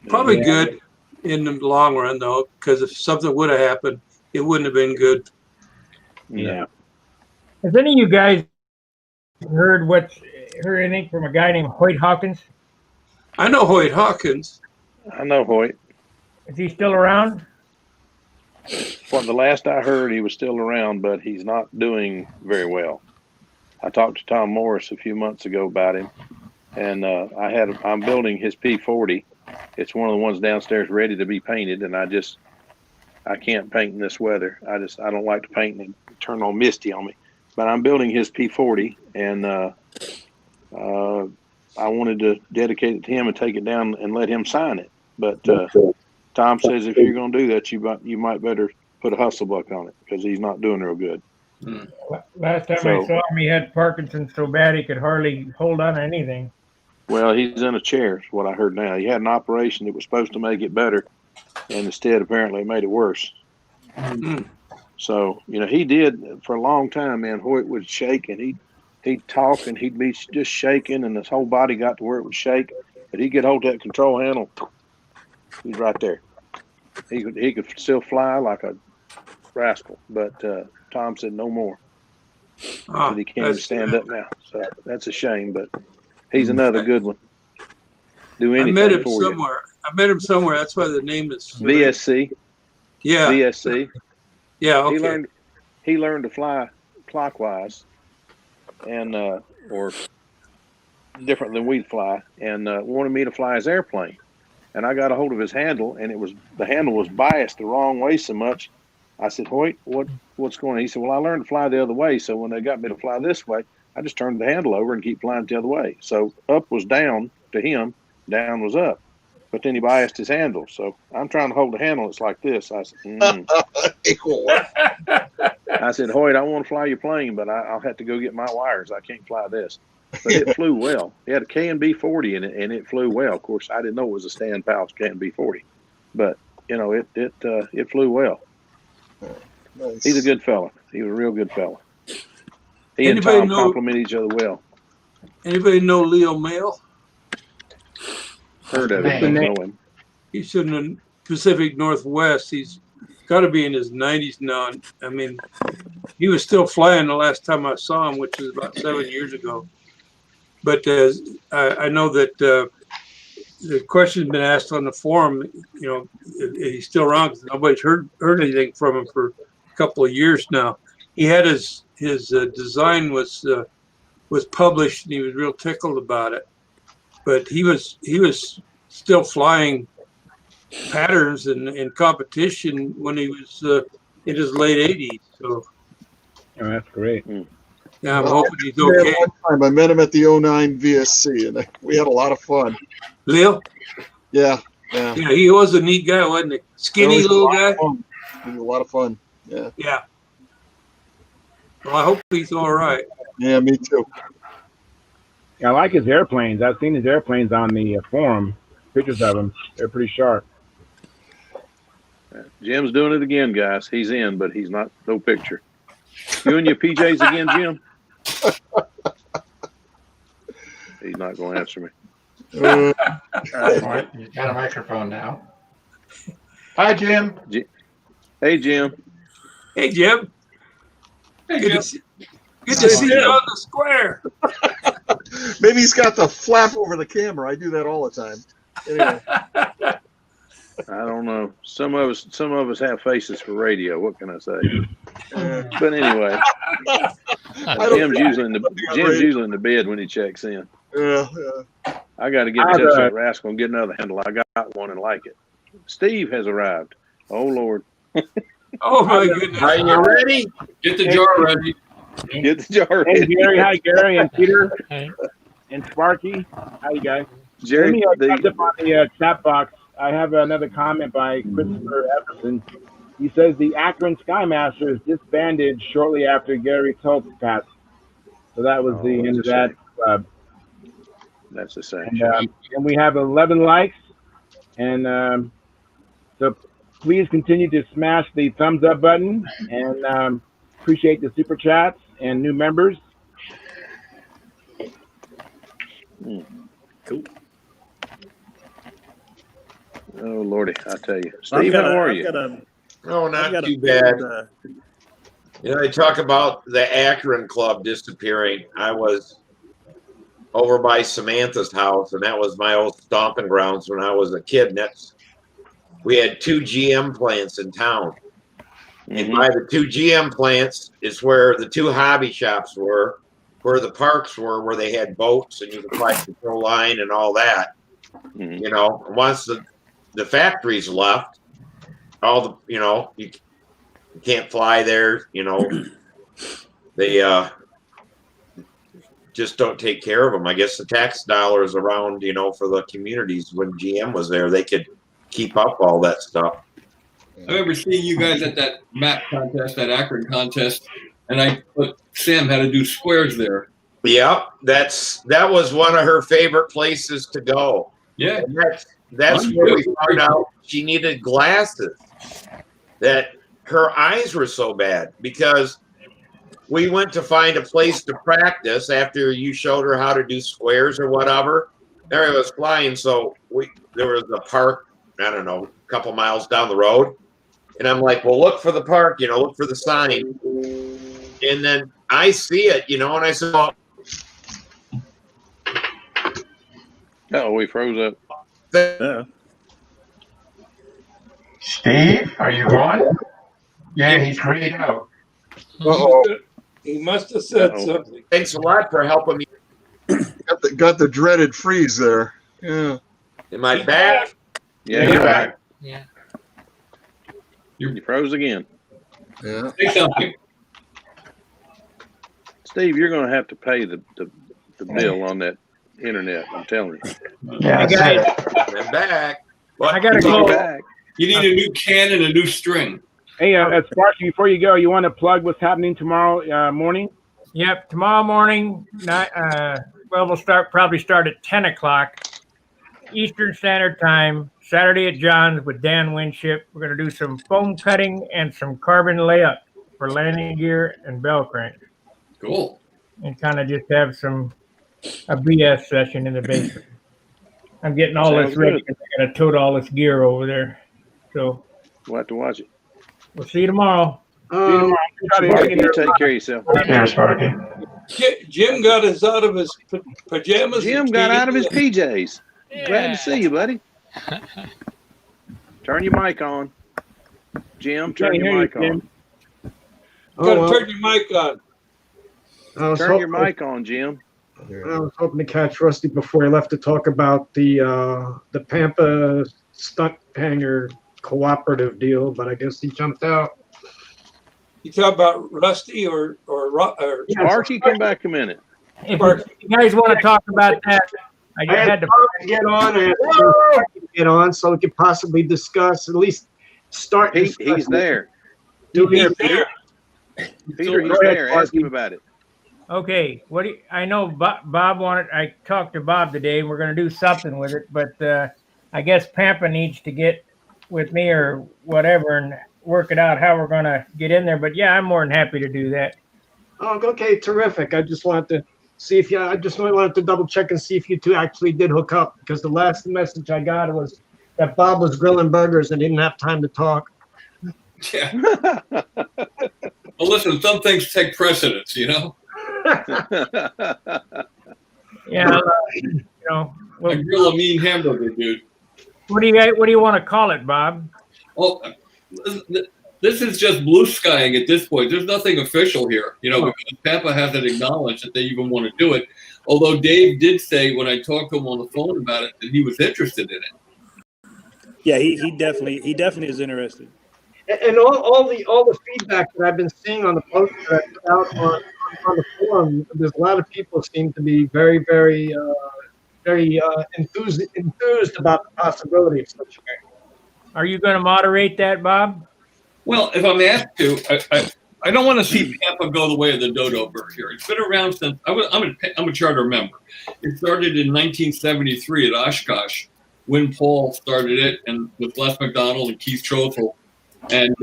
Probably good in the long run, though, because if something would have happened, it wouldn't have been good. Yeah. Has any of you guys heard anything from a guy named Hoyt Hawkins? I know Hoyt Hawkins. I know Hoyt. Is he still around? Well, the last I heard, he was still around, but he's not doing very well. I talked to Tom Morris a few months ago about him, and I'm building his P40. It's one of the ones downstairs ready to be painted, and I can't paint in this weather. I don't like to paint and it turn all misty on me. But I'm building his P40, and I wanted to dedicate it to him and take it down and let him sign it. But Tom says if you're going to do that, you might better put a hustle buck on it because he's not doing real good. Last time I saw him, he had Parkinson's so bad he could hardly hold on to anything. Well, he's in a chair, is what I heard now. He had an operation that was supposed to make it better, and instead, apparently, it made it worse. Mm-hmm. So, he did for a long time, man. Hoyt would shake, and he'd talk, and he'd be just shaking, and his whole body got to where it would shake. But he'd get hold of that control handle. He's right there. He could still fly like a rascal, but Tom said no more. But he can't even stand up now. So that's a shame, but he's another good one. Do anything I met him for somewhere. I met him somewhere. That's why the name is VSC. Yeah. VSC. Yeah. Okay. He learned to fly clockwise, and or different than we'd fly, and wanted me to fly his airplane. And I got a hold of his handle, and the handle was biased the wrong way so much. I said, Hoyt, what's going on? He said, well, I learned to fly the other way, so when they got me to fly this way, I just turned the handle over and keep flying the other way. So up was down to him, down was up. But then he biased his handle. So I'm trying to hold the handle. It's like this. I said, I said, Hoyt, I want to fly your plane, but I'll have to go get my wires. I can't fly this. But it flew well. It had a KNB 40 in it, and it flew well. Of course, I didn't know it was a Stan Powell's KNB 40, but it flew well. Nice. He's a good fella. He was a real good fella. He and Tom compliment each other well. Anybody know Leo Mail? Heard of him, know him. He's in the Pacific Northwest. He's got to be in his 90s now. I mean, he was still flying the last time I saw him, which was about 7 years ago. But I know that the question's been asked on the forum. He's still around because nobody's heard anything from him for a couple of years now. He had his design was published, and he was real tickled about it. But he was still flying patterns in competition when he was in his late 80s. So, oh, that's great. Yeah, I'm hoping he's One okay. time I met him at the '09 VSC, and we had a lot of fun. Leo? Yeah. Yeah, he was a neat guy, wasn't he? Skinny little guy. He was a lot of fun. Yeah. Yeah. Well, I hope he's all right. Yeah, me too. I like his airplanes. I've seen his airplanes on the forum. Pictures of them. They're pretty sharp. Jim's doing it again, guys. He's in, but he's not. No picture. You in your PJs again, Jim? He's not going to answer me. Right, he's got a microphone now. Hi, Jim. Hey, Jim. Hey, Jim. Hey, Good Jim. to see you on the square. Maybe he's got the flap over the camera. I do that all the time. Anyway. I don't know. Some of us have faces for radio. What can I say? But anyway, Jim's usually in the bed when he checks in. Yeah. I got to get in touch with that rascal and get another handle. I got one and like it. Steve has arrived. Oh Lord. Oh my goodness. Are you ready? Get the jar ready. Get the jar ready. Hey, Gary. Hi, Gary and Peter and Sparky. Hi, you guys. Jerry, Let me up on the chat box. I have another comment by Christopher Everson. He says the Akron Skymaster is disbanded shortly after Gary Tulp passed. So that was the end of that club. That's the same. And we have 11 likes. And so please continue to smash the thumbs up button and appreciate the super chats and new members. Cool. Oh Lordy, I tell you, Steve, how are you? Oh, not too bad. You know, they talk about the Akron Club disappearing. I was over by Samantha's house, and that was my old stomping grounds when I was a kid. And we had 2 GM plants in town. And by the 2 GM plants is where the 2 hobby shops were, where the parks were, where they had boats and you could fly control line and all that. You know, once the factories left, all the, you know, you can't fly there, you know, they just don't take care of them. I guess the tax dollars around, you know, for the communities when GM was there, they could keep up all that stuff. I remember seeing you guys at that map contest, that Akron contest, and Sam had to do squares there. Yep, that was one of her favorite places to go. Yeah, and that's where we found out she needed glasses. That her eyes were so bad because we went to find a place to practice after you showed her how to do squares or whatever. There it was flying, so there was a park, I don't know, a couple miles down the road. And I'm like, well, look for the park, you know, look for the sign. And then I see it, you know, and I said, oh, we froze up. Steve, are you on? Yeah, he's grayed out. He must have said something. Thanks a lot for helping me. Got the dreaded freeze there. Yeah. Am I back? Yeah, you're back. Yeah. You froze again. Yeah. Say something. Steve, you're going to have to pay the bill on that internet. I'm telling you. Yeah, I'm back. I got to go. Back. You need a new can and a new string. Hey, Sparky, before you go, you want to plug what's happening tomorrow morning? Yep, tomorrow morning. We'll probably start at 10 o'clock Eastern Standard Time. Saturday at John's with Dan Winship. We're going to do some foam cutting and some carbon layup for landing gear and bell crank. Cool. And kind of just have a BS session in the basement. I'm getting all this ready because I got to tote all this gear over there. So we'll have to watch it. We'll see you tomorrow. Sparky, you take care of yourself. Yeah, Sparky. Jim got us out of his pajamas. Jim got out of his PJs. Yeah. Glad to see you, buddy. Turn your mic on. Jim, turn your mic on. You got to turn your mic on. Turn your mic on, Jim. I was hoping to catch Rusty before he left to talk about the Pampa Stunt Hangar cooperative deal, but I guess he jumped out. You talk about Rusty or Archie, come back a minute. If you guys want to talk about that, I had to get on and get on so we could possibly discuss, at least start. He's there. Peter, he's there. Ask him about it. Okay, I know Bob wanted. I talked to Bob today, and we're going to do something with it. But I guess Pampa needs to get with me or whatever and work it out how we're going to get in there. But yeah, I'm more than happy to do that. Oh, okay, terrific. I just wanted to see if I just wanted to double check and see if you two actually did hook up, because the last message I got was that Bob was grilling burgers and didn't have time to talk. Yeah. Well, listen, some things take precedence, you know. Yeah, I grill a mean hamburger, dude. What do you want to call it, Bob? Well, this is just blue skying at this point. There's nothing official here, because Pampa hasn't acknowledged that they even want to do it. Although Dave did say when I talked to him on the phone about it that he was interested in it. Yeah, he definitely is interested. And all the feedback that I've been seeing on the post that I put out on the forum, there's a lot of people seem to be very, very, very enthused about the possibility of such a thing. Are you going to moderate that, Bob? Well, if I'm asked to, I don't want to see Pampa go the way of the dodo bird here. It's been around since I'm a charter member. It started in 1973 at Oshkosh when Paul started it, and with Les McDonald and Keith Trothel. And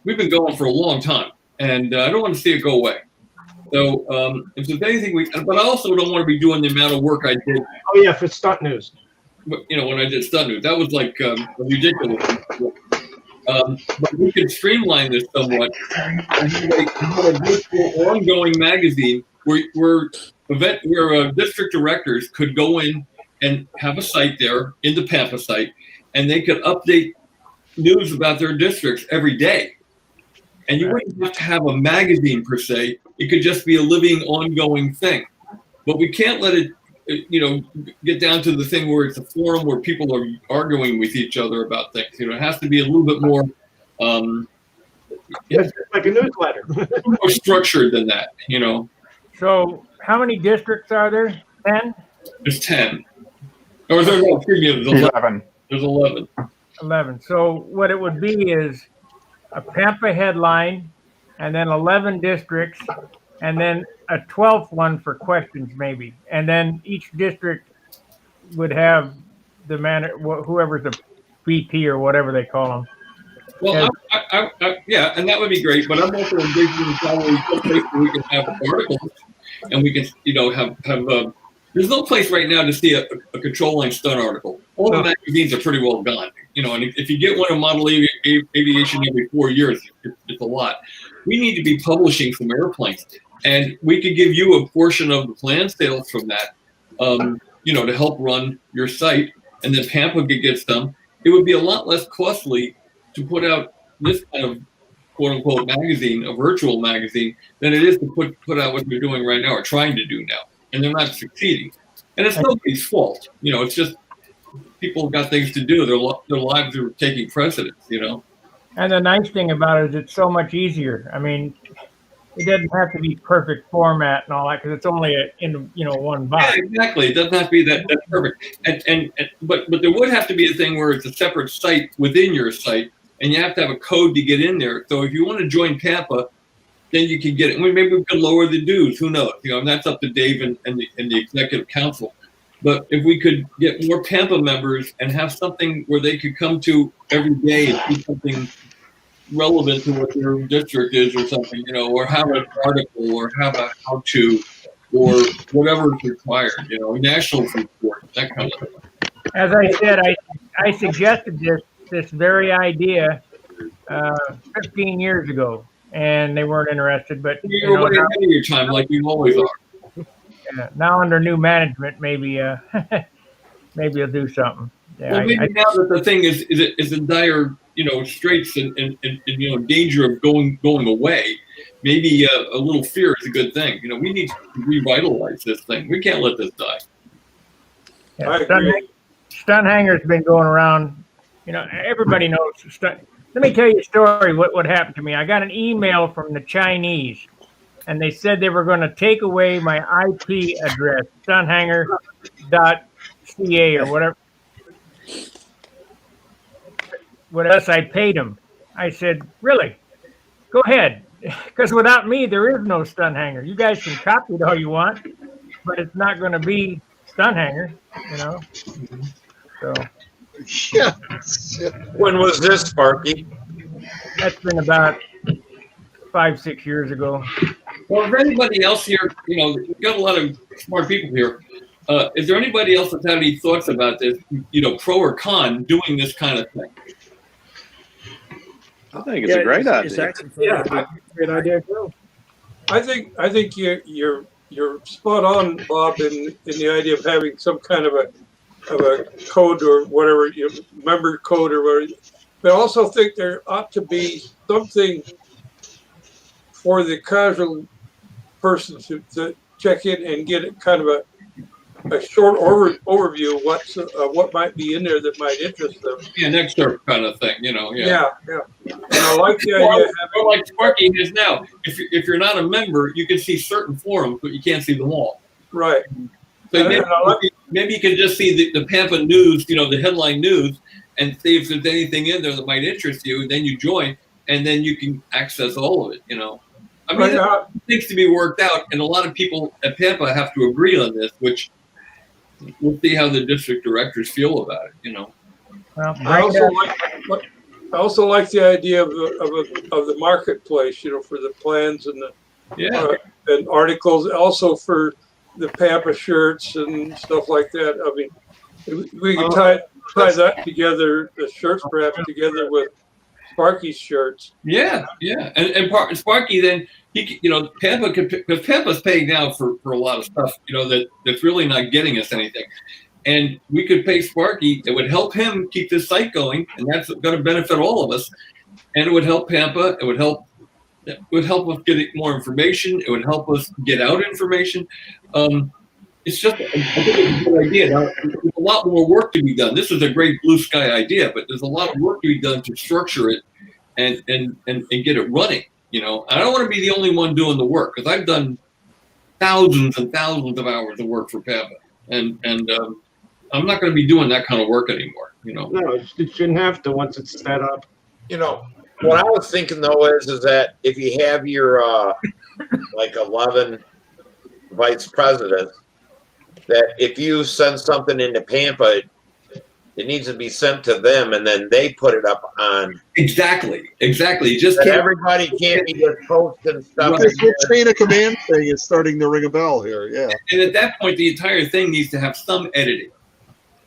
we've been going for a long time, and I don't want to see it go away. So if there's anything but I also don't want to be doing the amount of work I did. Oh yeah, for Stunt News. When I did Stunt News, that was like ridiculous. But we could streamline this somewhat and have a virtual ongoing magazine where district directors could go in and have a site there in the Pampa site, and they could update news about their districts every day. And you wouldn't have to have a magazine per se. It could just be a living, ongoing thing. But we can't let it, get down to the thing where it's a forum where people are arguing with each other about things. It has to be a little bit more, like a newsletter, more structured than that. So, how many districts are there? 10. There's 10. Or there's 11. There's 11. 11. So what it would be is a Pampa headline, and then 11 districts, and then a 12th one for questions maybe. And then each district would have whoever's a VP or whatever they call them. Well, yeah, and that would be great. But I'm also envisioning probably some place where we can have articles, and we can, have. There's no place right now to see a control line stunt article. All the magazines are pretty well gone. And if you get one of model aviation every 4 years, it's a lot. We need to be publishing some airplanes, and we could give you a portion of the plan sales from that, to help run your site, and then Pampa could get some. It would be a lot less costly to put out this kind of quote unquote magazine, a virtual magazine, than it is to put out what they're doing right now or trying to do now. And they're not succeeding. And it's nobody's fault. It's just people have got things to do. Their lives are taking precedence, And the nice thing about it is it's so much easier. I mean, it doesn't have to be perfect format and all that because it's only in one box. Yeah, exactly. It doesn't have to be that perfect. But there would have to be a thing where it's a separate site within your site, and you have to have a code to get in there. So if you want to join Pampa, then you can get it. Maybe we could lower the dues. Who knows? And that's up to Dave and the executive council. But if we could get more Pampa members and have something where they could come to every day and do something relevant to what their district is or something, or have an article or have a how-to or whatever is required, national report, that kind of thing. As I said, I suggested this very idea 15 years ago. And they weren't interested, but you're way ahead of your time, like you always are. Yeah, now under new management, maybe maybe I'll do something. Yeah, well, maybe now that the thing is in dire, straits and danger of going away, maybe a little fear is a good thing. We need to revitalize this thing. We can't let this die. Yeah, Stunt Hangar's been going around. Everybody knows Let me tell you a story. What happened to me? I got an email from the Chinese, and they said they were going to take away my IP address, stunthanger.ca or whatever. What else? I paid them. I said, really? Go ahead, because without me, there is no Stunt Hangar. You guys can copy it all you want, but it's not going to be Stunt Hangar, you know. So. Yeah. When was this, Sparky? That's been about 5-6 years ago. Well, if anybody else here, we've got a lot of smart people here. Is there anybody else that's had any thoughts about this, pro or con, doing this kind of thing? I think it's a great idea. Great idea too. I think you're spot on, Bob, in the idea of having some kind of a code or whatever, member code or whatever. But I also think there ought to be something for the casual person to check in and get kind of a short overview of what might be in there that might interest them. Yeah, an excerpt kind of thing, Yeah. And I like the idea of having, like Sparky is now. If you're not a member, you can see certain forums, but you can't see them all. Right. So maybe you can just see the Pampa news, the headline news, and see if there's anything in there that might interest you, and then you join, and then you can access all of it, I mean, it needs to be worked out, and a lot of people at Pampa have to agree on this, which we'll see how the district directors feel about it, Well, I also like the idea of the marketplace, for the plans and and articles, also for the Pampa shirts and stuff like that. I mean, we can tie that together, the shirts perhaps together with Sparky's shirts. Yeah, and Sparky then Pampa because Pampa's paying now for a lot of stuff that's really not getting us anything, and we could pay Sparky. It would help him keep this site going, and that's going to benefit all of us. And it would help Pampa. It would help us get more information. It would help us get out information. It's just I think it's a good idea. Now, there's a lot more work to be done. This is a great blue sky idea, but there's a lot of work to be done to structure it and get it running. I don't want to be the only one doing the work, because I've done thousands and thousands of hours of work for Pampa, and I'm not going to be doing that kind of work anymore. No, it shouldn't have to once it's set up. What I was thinking though is that if you have your like 11 vice presidents, that if you send something into Pampa, it needs to be sent to them, and then they put it up on. Exactly. Just everybody can't be just posting stuff. This whole chain of command thing is starting to ring a bell here. Yeah. And at that point, the entire thing needs to have some editing.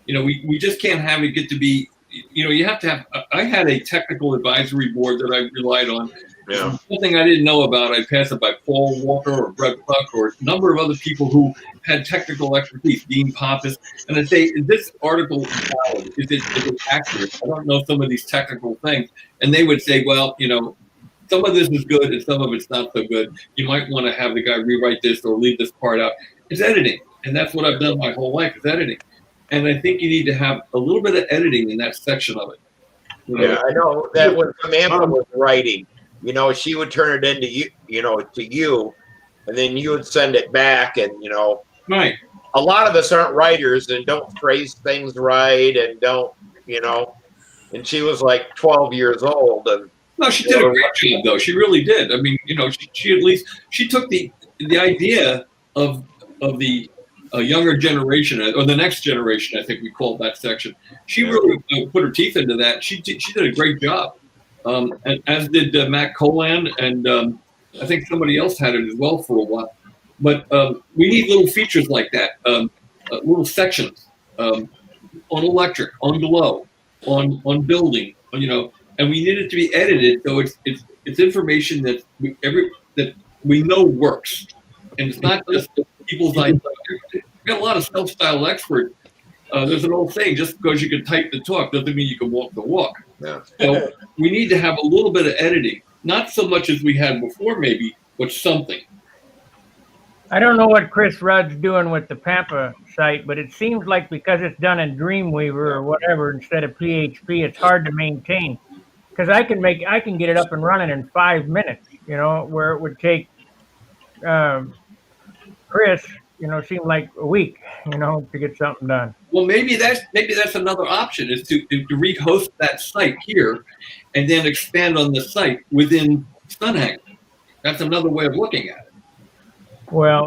We just can't have it get to be. You have to have. I had a technical advisory board that I relied on. Yeah. Something I didn't know about, I passed it by Paul Walker or Brett Buck or a number of other people who had technical expertise, Dean Pappas, and I say, is this article valid? Is it accurate? I don't know some of these technical things. And they would say, well, some of this is good and some of it's not so good. You might want to have the guy rewrite this or leave this part out. It's editing. And that's what I've done my whole life, is editing. And I think you need to have a little bit of editing in that section of it. Yeah, I know that when Samantha was writing, she would turn it into you, and then you would send it back, and right. A lot of us aren't writers and don't phrase things right, and don't, and she was like 12 years old, and no, she did a great job though. She really did. I mean, she at least she took the idea of the younger generation, or the next generation, I think we called that section. She really put her teeth into that. She did a great job. And as did Matt Colan, and I think somebody else had it as well for a while. But we need little features like that, little sections on electric, on glow, on building, and we need it to be edited so it's information that we know works, and it's not just people's ideas. We got a lot of self-styled experts. There's an old saying: just because you can type the talk doesn't mean you can walk the walk. Yeah. So we need to have a little bit of editing, not so much as we had before, maybe, but something. I don't know what Chris Rudd's doing with the Pampa site, but it seems like because it's done in Dreamweaver or whatever instead of PHP, it's hard to maintain. because I can get it up and running in 5 minutes. You know, where it would take Chris, you know, seem like a week, you know, to get something done. Well, maybe that's another option is to rehost that site here, and then expand on the site within Stunthangar. That's another way of looking at it. Well,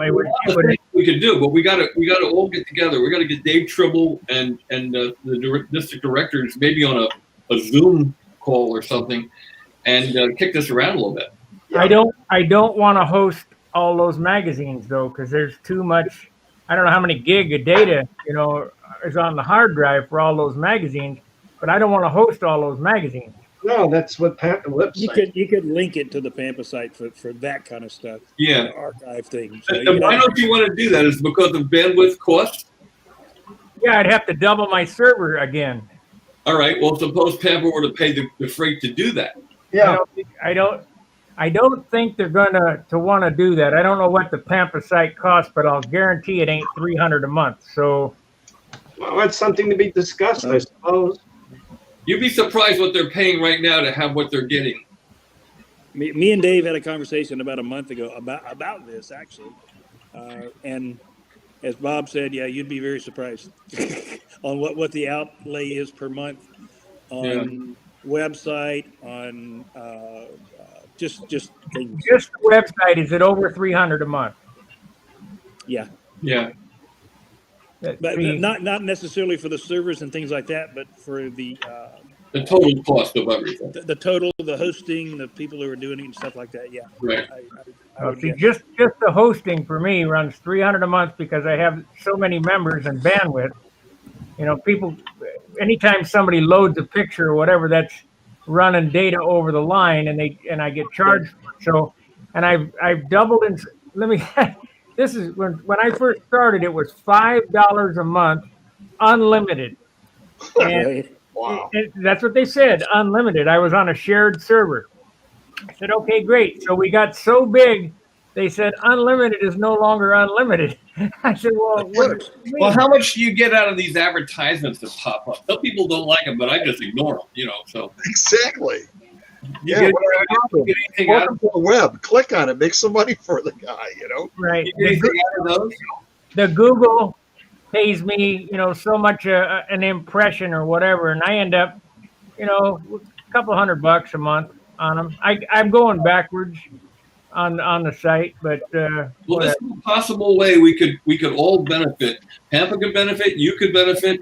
we could do, but we got to all get together. We got to get Dave Tribble and the district directors maybe on a Zoom call or something, and kick this around a little bit. I don't want to host all those magazines though, because there's too much. I don't know how many gig of data, you know, is on the hard drive for all those magazines, but I don't want to host all those magazines. No, that's what Pampa website. You could link it to the Pampa site for that kind of stuff. Yeah, archive things. And why don't you want to do that? Is it because of bandwidth costs? Yeah, I'd have to double my server again. All right. Well, suppose Pampa were to pay the freight to do that. Yeah, I don't think they're gonna want to do that. I don't know what the Pampa site costs, but I'll guarantee it ain't $300 a month. So, well, that's something to be discussed, I suppose. You'd be surprised what they're paying right now to have what they're getting. Me and Dave had a conversation about a month ago about this actually, and as Bob said, yeah, you'd be very surprised on what the outlay is per month on website, on just things. Just the website, is it over $300 a month? Yeah. Yeah. But not necessarily for the servers and things like that, but for the total cost of everything. The total, the hosting, the people who are doing it and stuff like that. Yeah. Right. See, just the hosting for me runs $300 a month because I have so many members and bandwidth. You know, people, anytime somebody loads a picture or whatever, that's running data over the line, and I get charged. So, and I've doubled in. Let me. This is when I first started. It was $5 a month, unlimited, and Wow. that's what they said, unlimited. I was on a shared server. I said, okay, great. So we got so big, they said unlimited is no longer unlimited. I said, well, well, how much do you get out of these advertisements that pop up? Some people don't like them, but I just ignore them. You know, so Exactly. you Yeah, get, what are you you get anything out Welcome to the web. Click on it. Make some money for the guy, you know? right. you get anything out of those? The Google pays me, you know, so much an impression or whatever, and I end up, you know, a couple $100 a month on them. I'm going backwards on the site, but Well, this is a possible way we could all benefit. Pampa could benefit. You could benefit.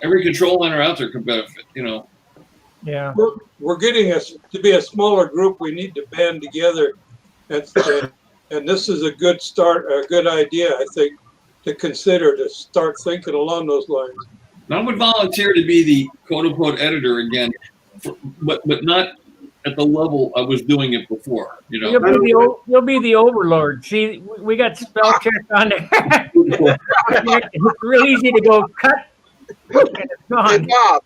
Every control liner out there could benefit. You know. yeah. We're getting us to be a smaller group. We need to band together, and this is a good start, a good idea, I think, to consider to start thinking along those lines. And I would volunteer to be the quote unquote editor again, but not at the level I was doing it before. You know. You'll be the overlord. See, we got spell check on there. It's real easy to go cut, and it's gone. Hey, Bob.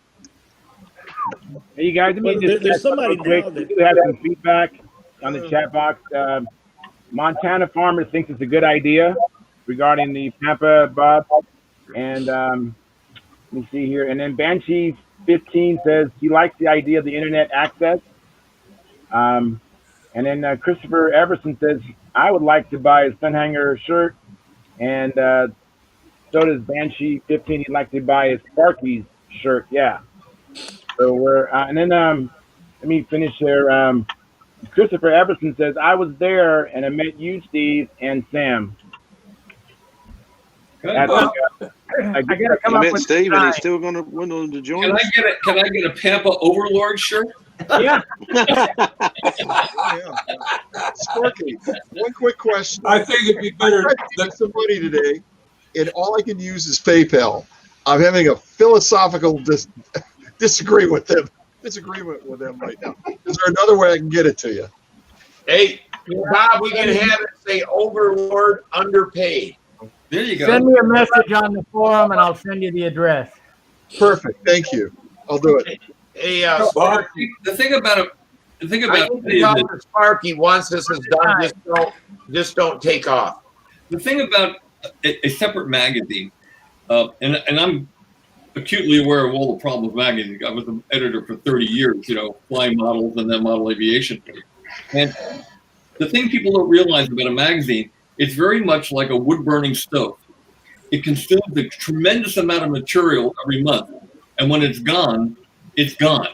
Hey, you guys, let me just there's somebody quick. now that We do have some feedback on the chat box. Montana Farmer thinks it's a good idea regarding the Pampa, Bob. And let me see here. And then Banshee 15 says he likes the idea of the internet access. And then Christopher Everson says, I would like to buy a Stunthangar shirt. And so does Banshee 15. He'd like to buy a Sparky's shirt. Yeah. So we're, and then let me finish here. Christopher Everson says, I was there and I met you, Steve, and Sam. I gotta come You up met with Steve, and design. he's still going to willing to join Can us. I get a Pampa Overlord shirt? Yeah. Yeah. Sparky, one quick question. I think it'd be I better. tried to get some money today, and all I can use is PayPal. I'm having a philosophical disagreement with them right now. Is there another way I can get it to you? Hey, Bob, we can have it say Overlord underpaid. There you go. Send me a message on the forum, and I'll send you the address. Perfect. Thank you. I'll do it. Hey, Sparky, the thing about it is that Sparky, once this is done, just don't take off. the thing about a separate magazine, and acutely aware of all the problems with magazines. I was an editor for 30 years, flying models and then model aviation. And the thing people don't realize about a magazine, it's very much like a wood-burning stove. It consumes a tremendous amount of material every month. And when it's gone, it's gone.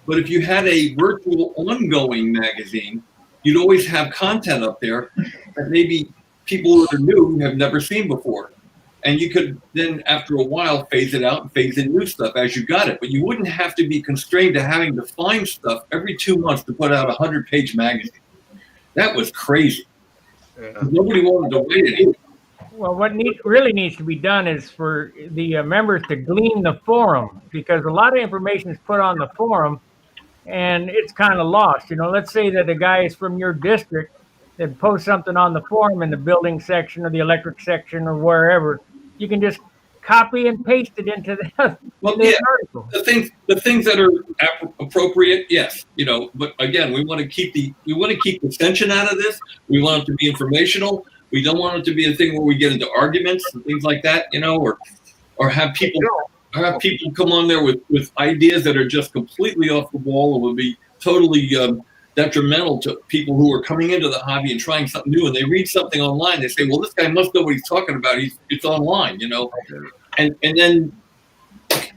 But if you had a virtual ongoing magazine, you'd always have content up there that maybe people that are new have never seen before. And you could then, after a while, phase it out and phase in new stuff as you got it. But you wouldn't have to be constrained to having to find stuff every 2 months to put out a 100-page magazine. That was crazy. Yeah. Nobody wanted to wait anymore. Well, what really needs to be done is for the members to glean the forum, because a lot of information is put on the forum and it's kind of lost. Let's say that a guy is from your district that posts something on the forum in the building section or the electric section or wherever. You can just copy and paste it into the article. The things that are appropriate, yes, But again, we want to keep the tension out of this. We want it to be informational. We don't want it to be a thing where we get into arguments and things like that, or have people come on there with ideas that are just completely off the wall and would be totally detrimental to people who are coming into the hobby and trying something new. And they read something online, they say, well, this guy must know what he's talking about. It's online, and then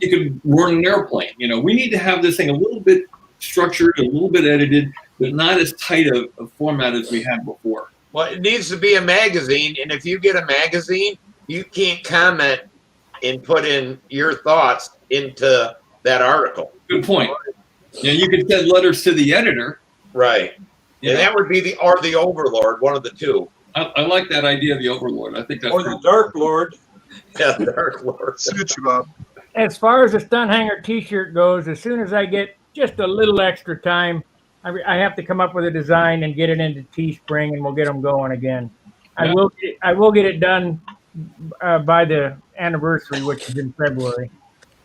you could run an airplane. We need to have this thing a little bit structured, a little bit edited, but not as tight a format as we had before. Well, it needs to be a magazine, and if you get a magazine, you can't comment and put in your thoughts into that article. Good point. You could send letters to the editor. Right. And that would be the Overlord, one of the two. I like that idea of the Overlord. I think that's the Dark Lord. Yeah, the Dark Lord. Suit you, Bob. As far as the Stunt Hangar t-shirt goes, as soon as I get just a little extra time, I have to come up with a design and get it into Teespring, and we'll get them going again. Yeah. I will get it done by the anniversary, which is in February.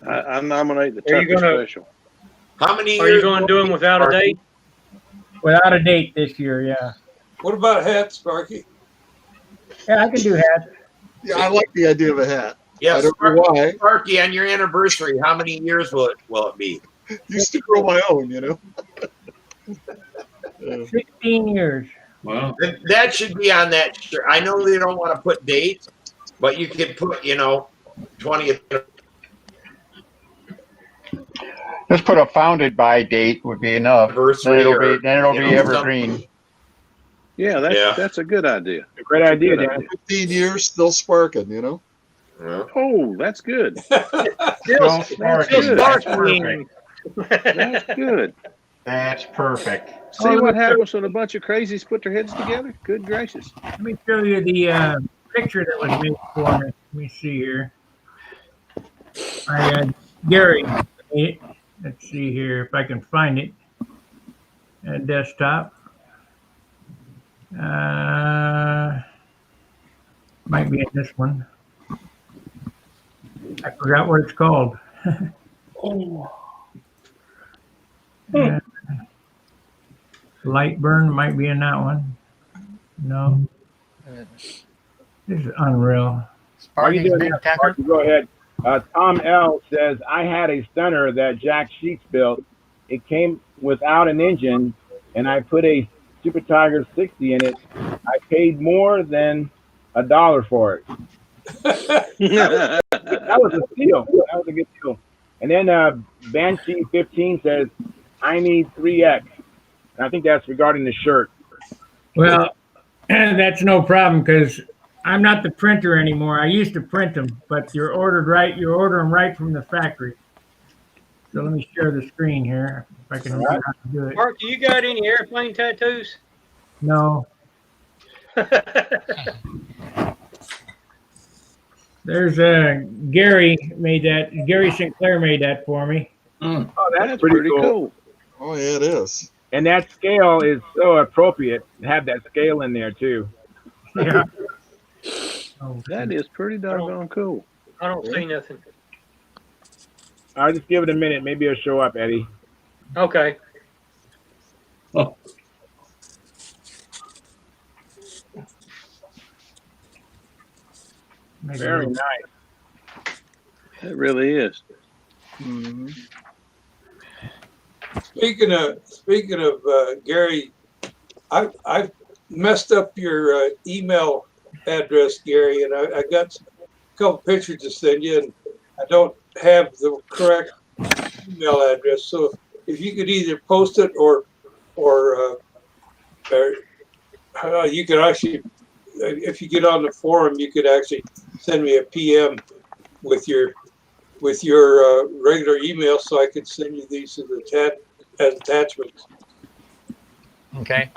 I nominate the Tucker Special. How many are you going to do them without a date? Without a date this year, yeah. What about hats, Sparky? Yeah, I can do hats. Yeah, I like the idea of a hat. Yeah, I don't know why. Sparky, on your anniversary, how many years will it be? Used to grow my own, 16 years. Wow. That should be on that shirt. I know they don't want to put dates, but you could put, 20th. Just put a founded by date would be enough. Then it'll be evergreen. Yeah, that's a good idea. A great idea, Dan. 15 years, still sparking, Yeah. Oh, that's good. Still sparking. That's perfect. That's good. That's perfect. See what happens when a bunch of crazies put their heads together? Good gracious. Let me show you the picture that was made for me. Let me see here. I had Gary. Let's see here if I can find it. Desktop. Might be in this one. I forgot what it's called. Light burn might be in that one. No. This is unreal. Are you doing that, Sparky? Go ahead. Tom L says, I had a stunner that Jack Sheets built. It came without an engine, and I put a Super Tiger 60 in it. I paid more than $1 for it. that was a steal. That was a good deal. And then Banshee 15 says, I need 3X. And I think that's regarding the shirt. Well, that's no problem because I'm not the printer anymore. I used to print them, but you're ordered right. You order them right from the factory. So let me share the screen here. If I can remember how to do it. Mark, do you got any airplane tattoos? No. There's Gary made that. Gary Sinclair made that for me. Oh, that's pretty cool. Oh, yeah, it is. And that scale is so appropriate to have that scale in there, too. Yeah. That is pretty doggone cool. I don't see nothing. I'll just give it a minute. Maybe it'll show up, Eddie. Okay. Oh. Very nice. It really is. Mm-hmm. Speaking of Gary, I've messed up your email address, Gary, and I got a couple pictures to send you, and I don't have the correct email address. So if you could either post it or you could actually, if you get on the forum, you could actually send me a PM with your regular email, so I could send you these as attachments. Okay.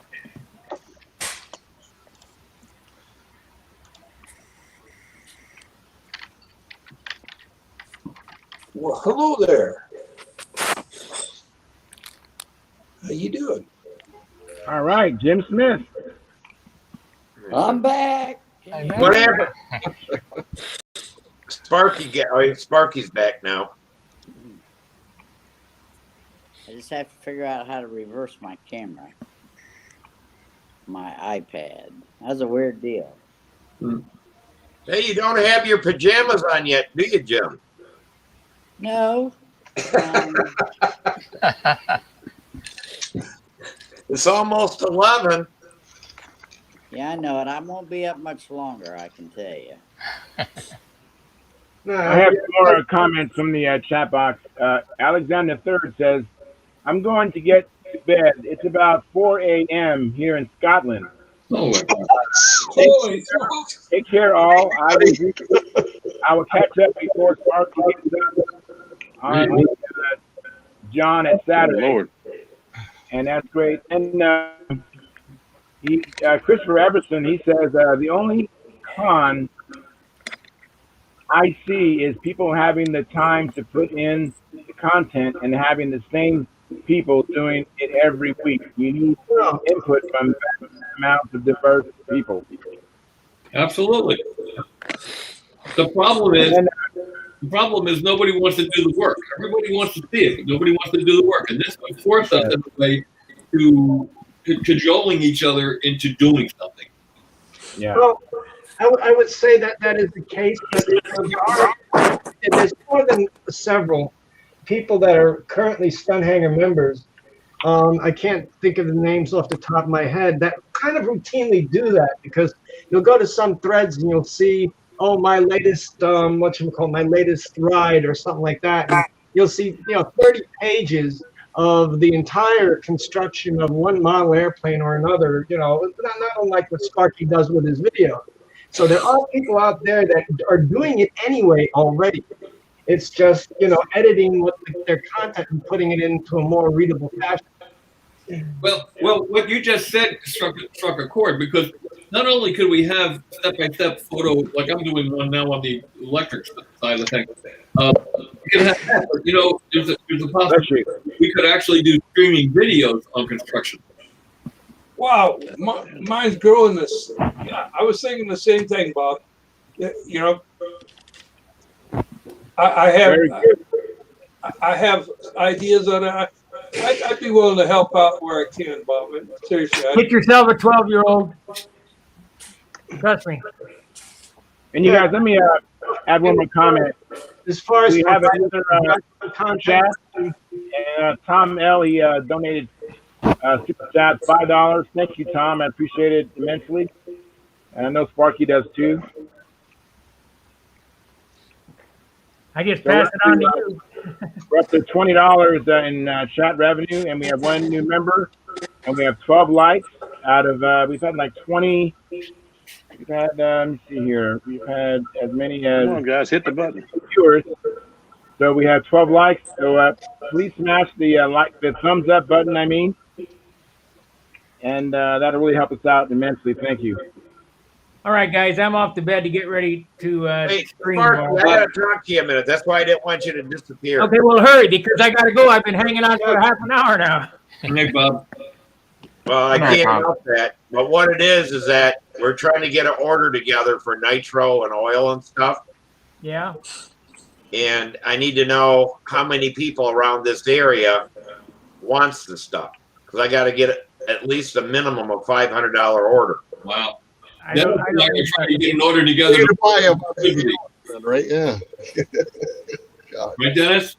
Well, hello there. How you doing? All right, Jim Smith. I'm back. What happened? Sparky's back now. I just have to figure out how to reverse my camera. My iPad. That's a weird deal. Hey, you don't have your pajamas on yet, do you, Jim? No. It's almost 11. Yeah, I know it. I won't be up much longer, I can tell you. I have some more comments from the chat box. Alexander III says, I'm going to get to bed. It's about 4 a.m. here in Scotland. Oh, my God. Take care, all. I will catch up before Sparky gets up on John at Saturday. Oh, Lord. And that's great. And Christopher Everson, he says, the only con I see is people having the time to put in the content and having the same people doing it every week. You need input from amounts of diverse people. Absolutely. The problem is nobody wants to do the work. Everybody wants to see it, but nobody wants to do the work. And this would force us in a way to cajoling each other into doing something. Yeah. Well, I would say that is the case, but there's more than several people that are currently Stunthangar members. I can't think of the names off the top of my head that kind of routinely do that, because you'll go to some threads and you'll see, oh, my latest my latest ride or something like that. And you'll see 30 pages of the entire construction of one model airplane or another. Not unlike what Sparky does with his video. So there are people out there that are doing it anyway already. It's just, editing their content and putting it into a more readable fashion. Well, what you just said struck a chord, because not only could we have step-by-step photo, like I'm doing one now on the electric side of the thing. We could have that, but there's a possibility we could actually do streaming videos on construction. Wow, mine's growing this. I was thinking the same thing, Bob. I have ideas on it. I'd be willing to help out where I can, Bob. Seriously. Get yourself a 12-year-old. Trust me. And you guys, let me add one more comment. As far as we have another chat, and Tom L. He donated super chat $5. Thank you, Tom. I appreciate it immensely. And I know Sparky does too. I just pass it on to you. We're up to $20 in chat revenue, and we have one new member, and we have 12 likes out of we've had like 20. We've had let me see here. We've had as many as. Come on, guys, hit the button. Viewers. So we have 12 likes. So please smash the thumbs up button. And that'll really help us out immensely. Thank you. All right, guys, I'm off to bed to get ready to stream. Mark, I got to talk to you a minute. That's why I didn't want you to disappear. Okay, well, hurry, because I got to go. I've been hanging on for half an hour now. Hey, Bob. Well, I can't help that. But what it is that we're trying to get an order together for nitro and oil and stuff. Yeah. And I need to know how many people around this area wants the stuff, because I got to get at least a minimum of $500 order. Wow. Then we're trying to get an order together. Buy them, right? Yeah. God. Right, Dennis?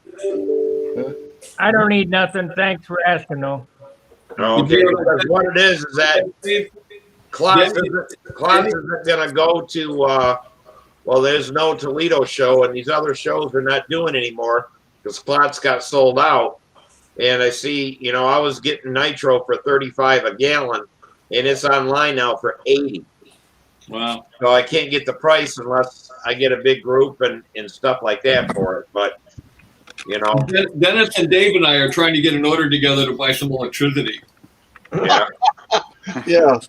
I don't need nothing. Thanks for asking, though. Okay, because what it is that Klotz isn't going to go to, well, there's no Toledo show, and these other shows are not doing anymore because Klotz got sold out. And I see, you know, I was getting nitro for 35 a gallon, and it's online now for 80. Wow. So I can't get the price unless I get a big group and stuff like that for it. But, you know. Dennis and Dave and I are trying to get an order together to buy some electricity. Yeah. Yeah.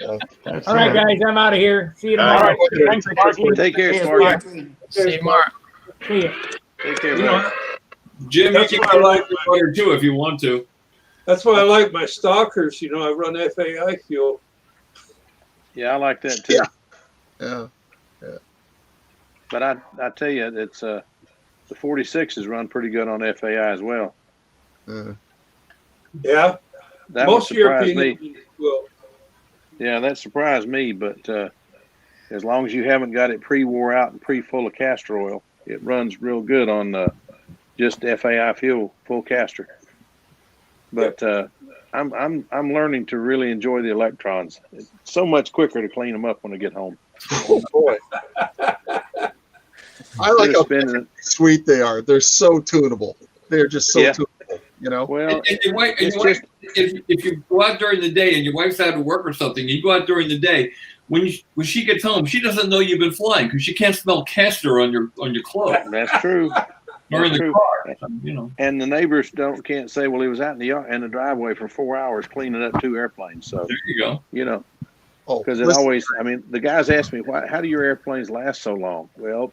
All right, guys, I'm out of here. See you tomorrow. All right. Thanks, Sparky. Take care, Sparky. See you, Mark. See you. Take care, You buddy. know, Jim, you That's can what I like. order too if you want to. That's why I like my stalkers. You know, I run FAI fuel. Yeah, I like that too. Yeah. But I tell you, it's the 46s run pretty good on FAI as well. Yeah. That Most would surprise European me. will. Yeah, that surprised me. But as long as you haven't got it pre-wore out and pre-full of castor oil, it runs real good on just FAI fuel, full castor. But I'm learning to really enjoy the electrons. It's so much quicker to clean them up when I get home. Oh boy. I like how sweet they are. They're so tunable. They're just so tunable. You know. Well, and your wife, if you go out during the day and your wife's out of work or something, you go out during the day. When she gets home, she doesn't know you've been flying because she can't smell castor on your clothes. That's true. Or in the car, you know. And the neighbors can't say, well, he was out in the driveway for 4 hours cleaning up 2 airplanes. So there you go. You know, because it always. I mean, the guys ask me, how do your airplanes last so long? Well,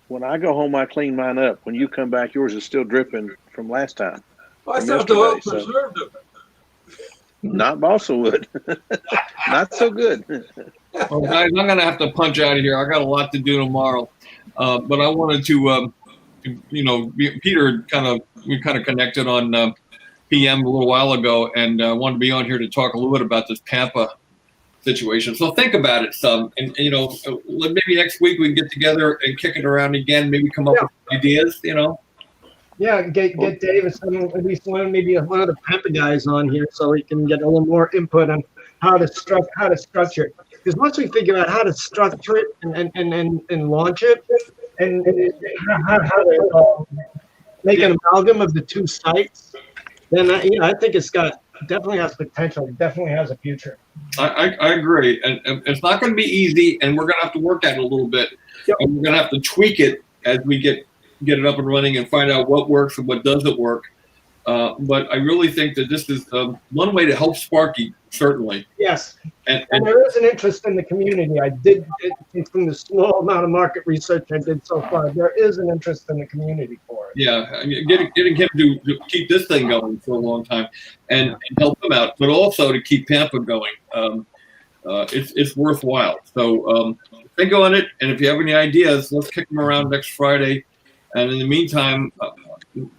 when I go home, I clean mine up. When you come back, yours is still dripping from last time. I thought the oil preserved them. Not balsa wood. Not so good. Well, guys, I'm going to have to punch out of here. I got a lot to do tomorrow. But I wanted to, you know, Peter we kind of connected on PM a little while ago, and wanted to be on here to talk a little bit about this Pampa situation. So think about it some, and you know, maybe next week we can get together and kick it around again. Maybe come up with ideas. You know. Yeah, get Davis, at least maybe one of the Pampa guys on here, so he can get a little more input on how to structure it. Because once we figure out how to structure it and launch it, and how to make an amalgam of the 2 sites, then I think it's definitely has potential. It definitely has a future. I agree, and it's not going to be easy, and we're going to have to work at it a little bit, and we're going to have to tweak it as we get it up and running and find out what works and what doesn't work. But I really think that this is one way to help Sparky, certainly. Yes, and there is an interest in the community. I did, from the small amount of market research I did so far, there is an interest in the community for it. Yeah, I mean, getting him to keep this thing going for a long time and help him out, but also to keep Pampa going. It's worthwhile. So think on it, and if you have any ideas, let's kick them around next Friday. And in the meantime,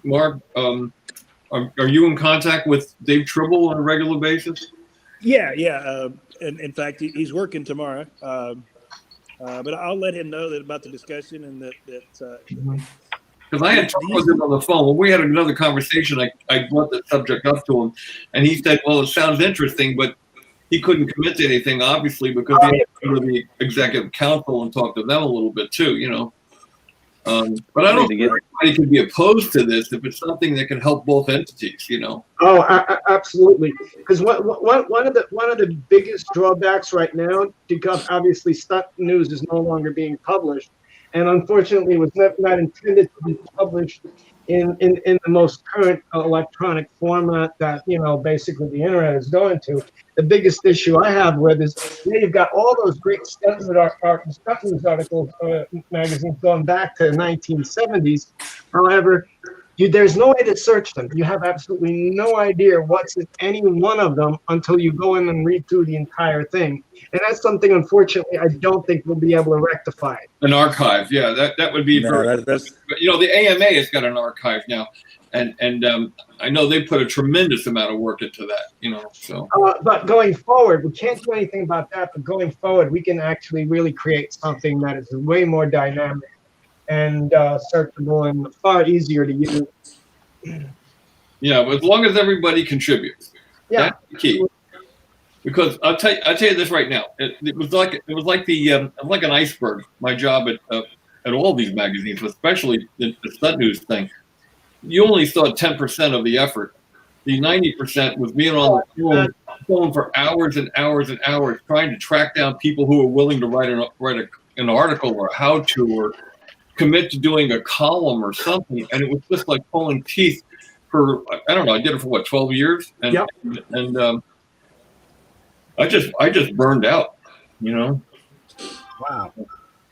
Mark, are you in contact with Dave Tribble on a regular basis? Yeah. And in fact, he's working tomorrow. But I'll let him know about the discussion and that. Because I had talked with him on the phone. When we had another conversation, I brought the subject up to him, and he said, "Well, it sounds interesting, but he couldn't commit to anything, obviously, because he had to go to the executive council and talk to them a little bit too, you know." But I don't think everybody could be opposed to this if it's something that can help both entities, you know. Oh, absolutely. Because one of the biggest drawbacks right now, because obviously Stunt News is no longer being published, and unfortunately it was not intended to be published in the most current electronic format that basically the internet is going to. The biggest issue I have with is you've got all those great Stunt News articles, magazines going back to the 1970s. However, there's no way to search them. You have absolutely no idea what's in any one of them until you go in and read through the entire thing. And that's something, unfortunately, I don't think we'll be able to rectify. An archive, yeah, that would be. But, the AMA has got an archive now, and I know they put a tremendous amount of work into that, So. But going forward, we can't do anything about that. But going forward, we can actually really create something that is way more dynamic. and searchable and far easier to use. Yeah, but as long as everybody contributes, Yeah, that's the key. Because I'll tell you this right now. It was like an iceberg. My job at all these magazines, especially the Stunt News thing. You only saw 10% of the effort. The 90% was being on the phone for hours and hours and hours, trying to track down people who were willing to write an article or a how-to or commit to doing a column or something. And it was just like pulling teeth for, I don't know, I did it for what, 12 years? And, yep. And I just burned out, you know? Wow.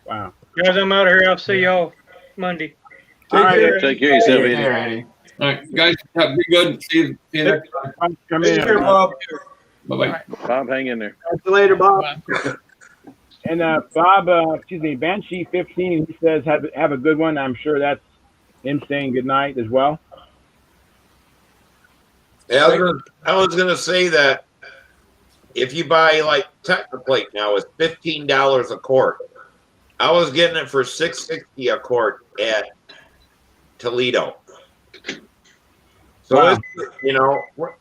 Wow. Guys, I'm out of here. I'll see y'all Monday. All right. Take care of yourself, Eddie. All right, guys, be good. See you next time. Come Take care, Bob. Bye-bye. Bob, hang in there. Catch you later, Bob. And Bob, Banshee 15, he says, have a good one. I'm sure that's him saying good night as well. Yeah, I was gonna say that if you buy like Technoplate now, it's $15 a quart. I was getting it for $6.60 a quart at Toledo. So wow.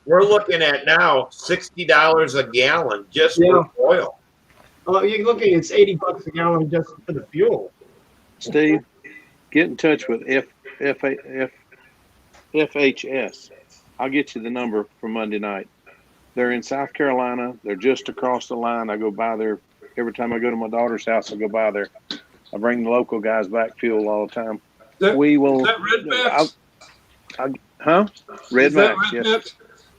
we're looking at now $60 a gallon just for oil. Oh, you're looking, it's $80 a gallon just for the fuel. Steve, get in touch with FHS. I'll get you the number for Monday night. They're in South Carolina. They're just across the line. I go by there every time I go to my daughter's house. I go by there. I bring the local guys back fuel all the time. We will. Is that Red Max? Huh? Red Max. Yes. Max?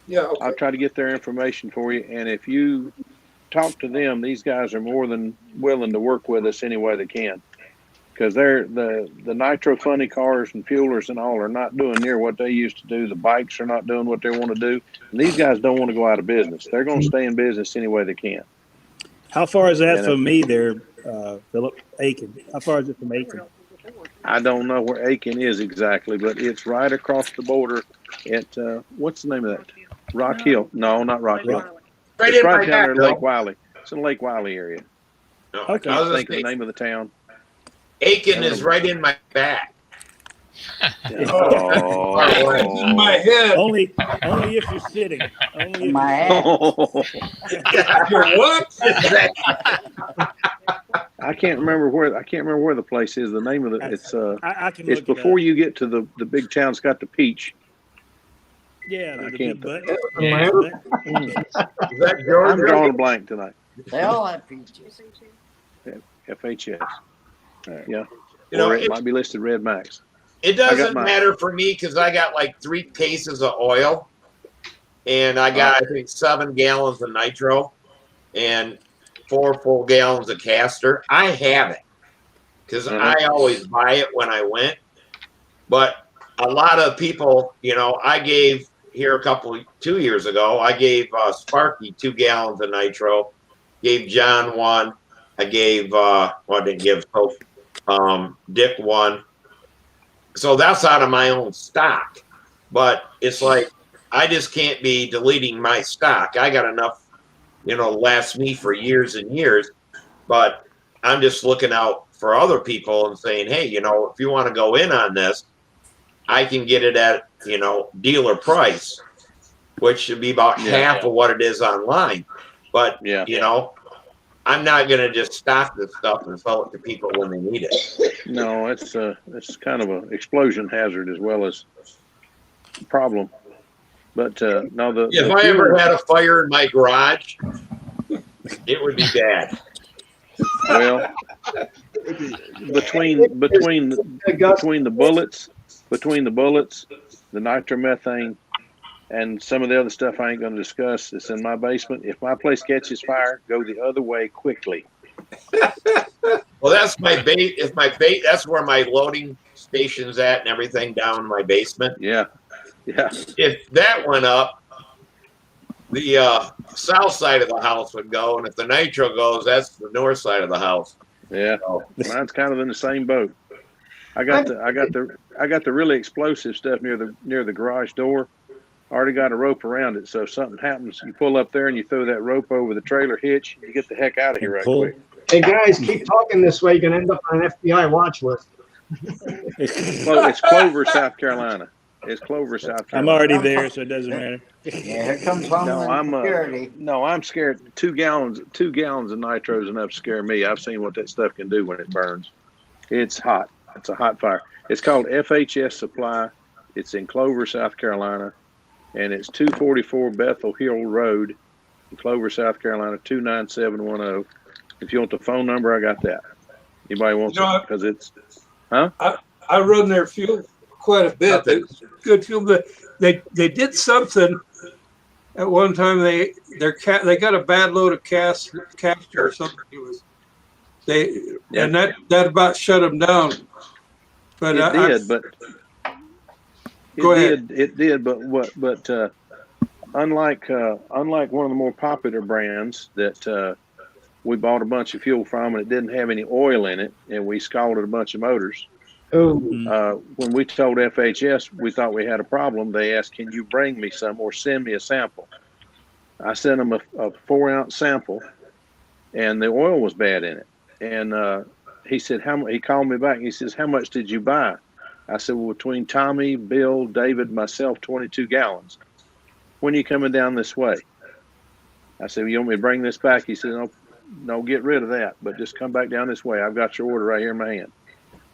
Yeah. Okay. I'll try to get their information for you. And if you talk to them, these guys are more than willing to work with us any way they can. Because they're the nitro funny cars and fuelers and all are not doing near what they used to do. The bikes are not doing what they want to do. And these guys don't want to go out of business. They're going to stay in business any way they can. How far is that from me there, Philip? Aiken. How far is it from Aiken? I don't know where Aiken is exactly, but it's right across the border at, what's the name of that? Rock Hill. No, not Rock Hill. It's right down there in Lake Wiley. It's in the Lake Wiley area. Okay. I was thinking the name of the town. Aiken is right in my back. Oh. It's in my head. Only if you're sitting. Only if My You're what? I can't remember where the place is. The name of it. It's I can it's look before it up. you get to the big town. It's got the peach. Yeah, I the can't big butt. Yeah. Is that Georgia? I'm drawing a blank tonight. They all have peaches. FHS. Yeah. You Or it might be listed Red Max. It doesn't matter for me because I got like 3 cases of oil, and I got I think 7 gallons of nitro, and 4 full gallons of castor. I have it because I always buy it when I went. But a lot of people, I gave here 2 years ago. I gave Sparky 2 gallons of nitro. Gave John 1. I gave I didn't give Dick 1. So that's out of my own stock. But it's like I just can't be deleting my stock. I got enough, last me for years and years. But I'm just looking out for other people and saying, hey, if you want to go in on this, I can get it at, dealer price, which should be about half of what it is online. But, I'm not going to just stock this stuff and sell it to people when they need it. No, it's kind of an explosion hazard as well as a problem. But no, if I ever had a fire in my garage, it would be bad. Well, between the bullets, the nitromethane, and some of the other stuff I ain't going to discuss, it's in my basement. If my place catches fire, go the other way quickly. Well, that's my bait. If my bait, that's where my loading station's at and everything down in my basement. Yeah. If that went up, the south side of the house would go, and if the nitro goes, that's the north side of the house. Yeah, mine's kind of in the same boat. I got the really explosive stuff near the garage door. I already got a rope around it, so if something happens, you pull up there and you throw that rope over the trailer hitch, you get the heck out of here right quick. Hey guys, keep talking this way. You're gonna end up on an FBI watch list. It's Clover, South Carolina. It's Clover, South Carolina. I'm already there, so it doesn't matter. Yeah, here comes Homeland Security. No, I'm scared. 2 gallons of nitro is enough to scare me. I've seen what that stuff can do when it burns. It's hot. It's a hot fire. It's called FHS Supply. It's in Clover, South Carolina, and it's 244 Bethel Hill Road in Clover, South Carolina, 29710. If you want the phone number, I got that. Anybody wants it? Because it's, huh? I run their fuel quite a bit. It's good fuel, but they did something at one time. They got a bad load of castor or something. It was and that about shut them down. But it did. But unlike one of the more popular brands that we bought a bunch of fuel from, and it didn't have any oil in it, and we scalded a bunch of motors. When we told FHS we thought we had a problem, they asked, "Can you bring me some or send me a sample?" I sent them a 4-ounce sample, and the oil was bad in it. And he said, he called me back and he says, "How much did you buy?" I said, "Well, between Tommy, Bill, David, myself, 22 gallons. When are you coming down this way?" I said, "Well, you want me to bring this back?" He said, No, get rid of that, but just come back down this way. I've got your order right here in my hand.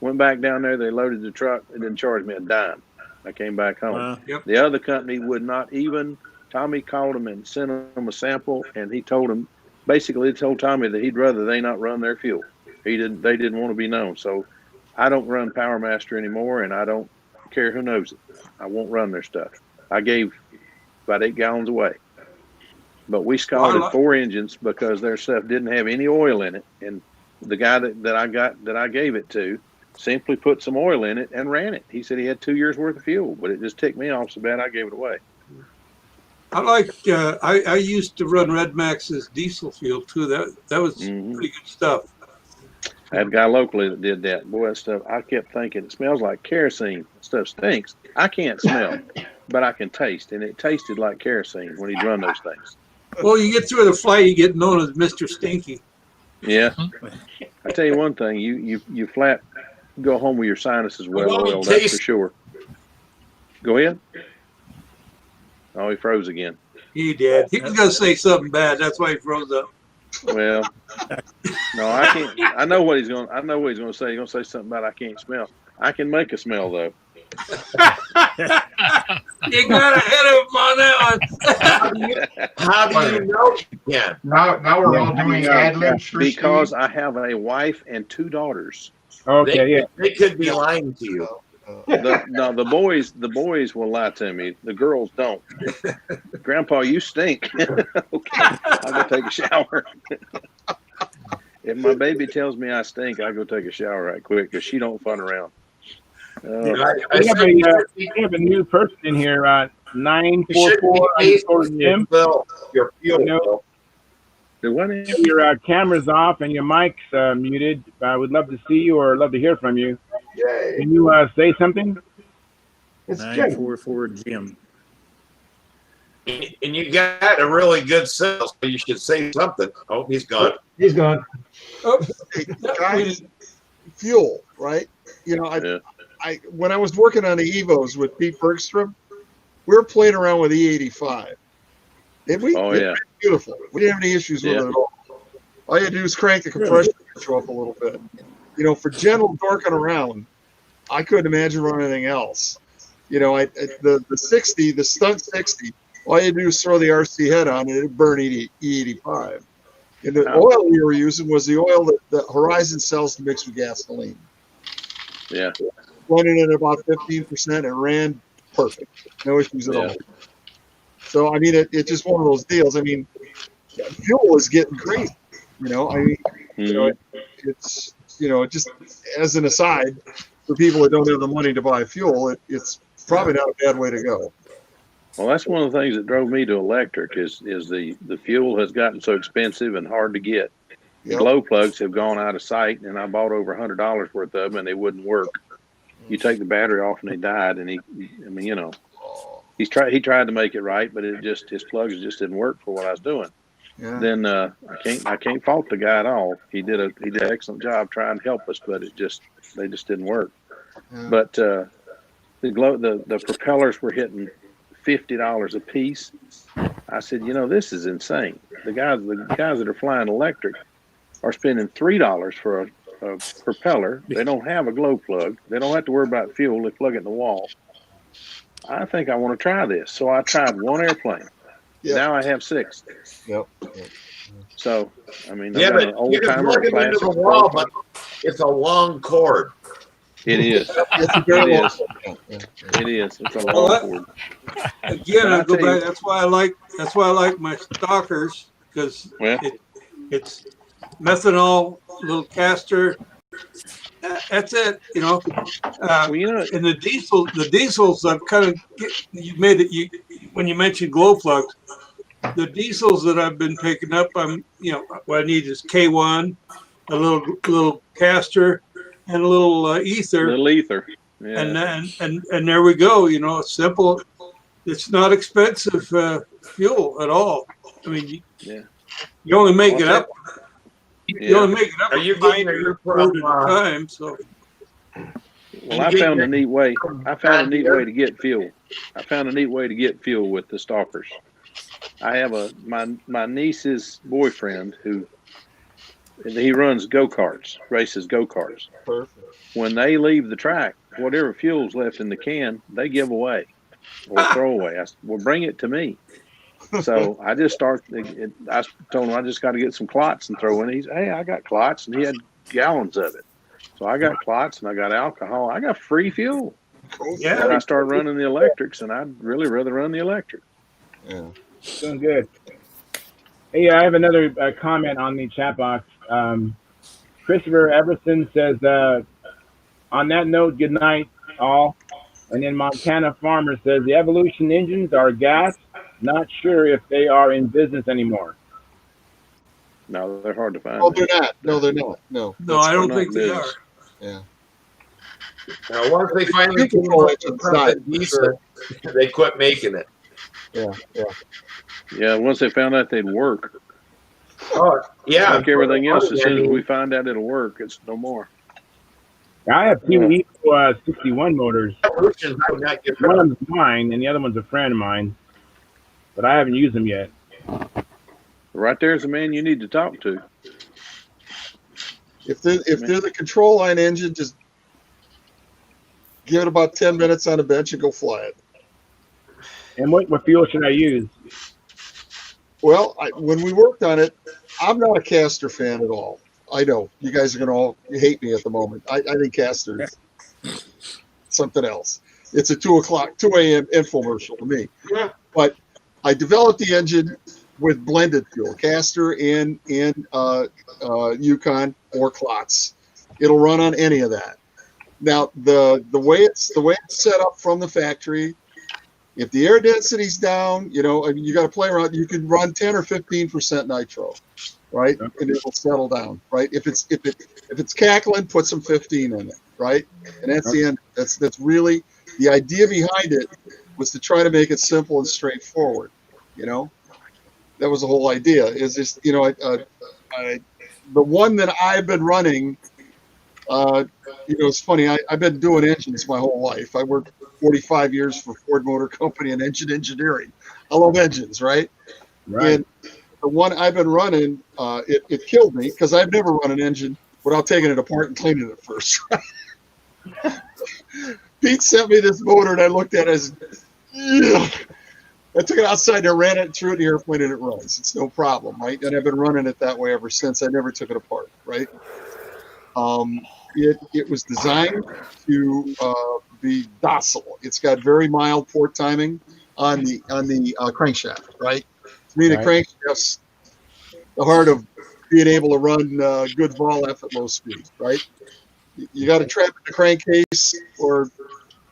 Went back down there. They loaded the truck. They didn't charge me a dime. I came back home. The other company would not even. Tommy called him and sent him a sample, and he told him, basically he told Tommy that he'd rather they not run their fuel. They didn't want to be known. So I don't run Power Master anymore, and I don't care who knows it. I won't run their stuff. I gave about 8 gallons away. But we scalded 4 engines because their stuff didn't have any oil in it. And the guy that I gave it to simply put some oil in it and ran it. He said he had 2 years worth of fuel, but it just ticked me off so bad I gave it away. I used to run Red Max's diesel fuel too. That was pretty good stuff. I had a guy locally that did that. Boy, that stuff, I kept thinking it smells like kerosene. That stuff stinks. I can't smell, but I can taste. And it tasted like kerosene when he'd run those things. Well, you get through the flight, you get known as Mr. Stinky. Yeah. I tell you one thing, you flat go home with your sinuses well oiled, that's for sure. Go ahead. Oh, he froze again. He did. He was going to say something bad. That's why he froze up. Well, no, I can't. I know what he's going to say. He's going to say something about I can't smell. I can make a smell though. You got ahead of him on that one. How do you know you can? Now we're all doing ad libs for because Steve. I have a wife and 2 daughters. Okay, they could be lying to you. The boys will lie to me. The girls don't. Grandpa, you stink. Okay, I'll go take a shower. If my baby tells me I stink, I go take a shower right quick because she don't fun around. We have a new person in here. 944 Jim. Your fuel. If your camera's off and your mic's muted, I would love to see you or love to hear from you. Yay. Can you say something? It's 944 Jim. And you got a really good sale, so you should say something. Oh, he's gone. He's gone. Oh, hey, guys, fuel, right? You know, I when I was working on the Evos with Pete Bergstrom, we were playing around with E85. And beautiful. We didn't have any issues with it at all. All you had to do is crank the compression pressure up a little bit. You know, for general dorking around, I couldn't imagine running anything else. You know, the 60, the Stunt 60, all you had to do is throw the RC head on and it'd burn E85. And the oil we were using was the oil that Horizon sells to mix with gasoline. Yeah. Running at about 15%, it ran perfect. No issues at all. So, I mean, it's just one of those deals. I mean, fuel is getting crazy. You know, I mean, you know, it's, you know, just as an aside, for people that don't have the money to buy fuel, it's probably not a bad way to go. Well, that's one of the things that drove me to electric is the fuel has gotten so expensive and hard to get. The glow plugs have gone out of sight, and I bought over $100 worth of them, and they wouldn't work. You take the battery off, and they died. And he tried to make it right, but his plugs just didn't work for what I was doing. Yeah. Then I can't fault the guy at all. He did an excellent job trying to help us, but they just didn't work. But the propellers were hitting $50 a piece. I said, this is insane. The guys that are flying electric are spending $3 for a propeller. They don't have a glow plug. They don't have to worry about fuel. They plug it in the wall. I think I want to try this. So I tried one airplane. Yep. Now I have 6. Yep. So, I mean, yeah, but you can plug it into the wall, but it's a long cord. It is. It is. It's a long cord. Again, I go back. That's why I like my stalkers, because it's methanol, little caster. That's it. And the diesels. I've kind of you made it. When you mentioned glow plugs, the diesels that I've been picking up, what I need is K1, a little caster, and a little ether. Little ether. Yeah. And there we go. It's simple. It's not expensive fuel at all. I mean, you only make it up. You only make it up. Are you getting your time? So. Well, I found a neat way. To get fuel. I found a neat way to get fuel with the stalkers. I have my niece's boyfriend he runs go-karts, races go-karts. Perfect. When they leave the track, whatever fuel's left in the can, they give away or throw away. I said, well, bring it to me. So I just I told him I just got to get some clots and throw in. He said, hey, I got clots, and he had gallons of it. So I got clots and I got alcohol. I got free fuel. Cool. Yeah. And I started running the electrics, and I'd really rather run the electric. Yeah. Doing good. Hey, I have another comment on the chat box. Christopher Everson says, on that note, good night, all. And then Montana Farmer says, the Evolution engines are gas. Not sure if they are in business anymore. No, they're hard to find. Oh, they're not. No, they're not. No, I don't think they are. Yeah. Now, once they finally came up with something decent, they quit making it. Yeah, once they found out they'd work. Oh, yeah. Like everything else, as soon as we find out it'll work, it's no more. I have two Eco 61 motors. One of them's mine, and the other one's a friend of mine. But I haven't used them yet. Right there's the man you need to talk to. If they're the control line engine, just give it about 10 minutes on a bench and go fly it. And what fuel should I use? Well, when we worked on it, I'm not a caster fan at all. I know you guys are going to all hate me at the moment. I think caster is something else. It's a 2 a.m. infomercial to me. Yeah. But I developed the engine with blended fuel, caster and Yukon or Klotz. It'll run on any of that. Now the way it's set up from the factory, if the air density's down, you got to play around. You can run 10 or 15% nitro, right, and it'll settle down, right. If it's cackling, put some 15 in it, right, and that's the end. That's really the idea behind it, was to try to make it simple and straightforward. That was the whole idea. Is just the one that I've been running. It's funny. I've been doing engines my whole life. I worked 45 years for Ford Motor Company in engine engineering. I love engines, right? And the one I've been running, it killed me because I've never run an engine without taking it apart and cleaning it first. Pete sent me this motor, and I looked at it as, I took it outside and ran it through the airplane, and it runs. It's no problem, right? And I've been running it that way ever since. I never took it apart, right? It was designed to be docile. It's got very mild port timing on the crankshaft, right? To me, the crankshaft's the heart of being able to run good vol F at low speed, right? You got to trap in the crankcase, or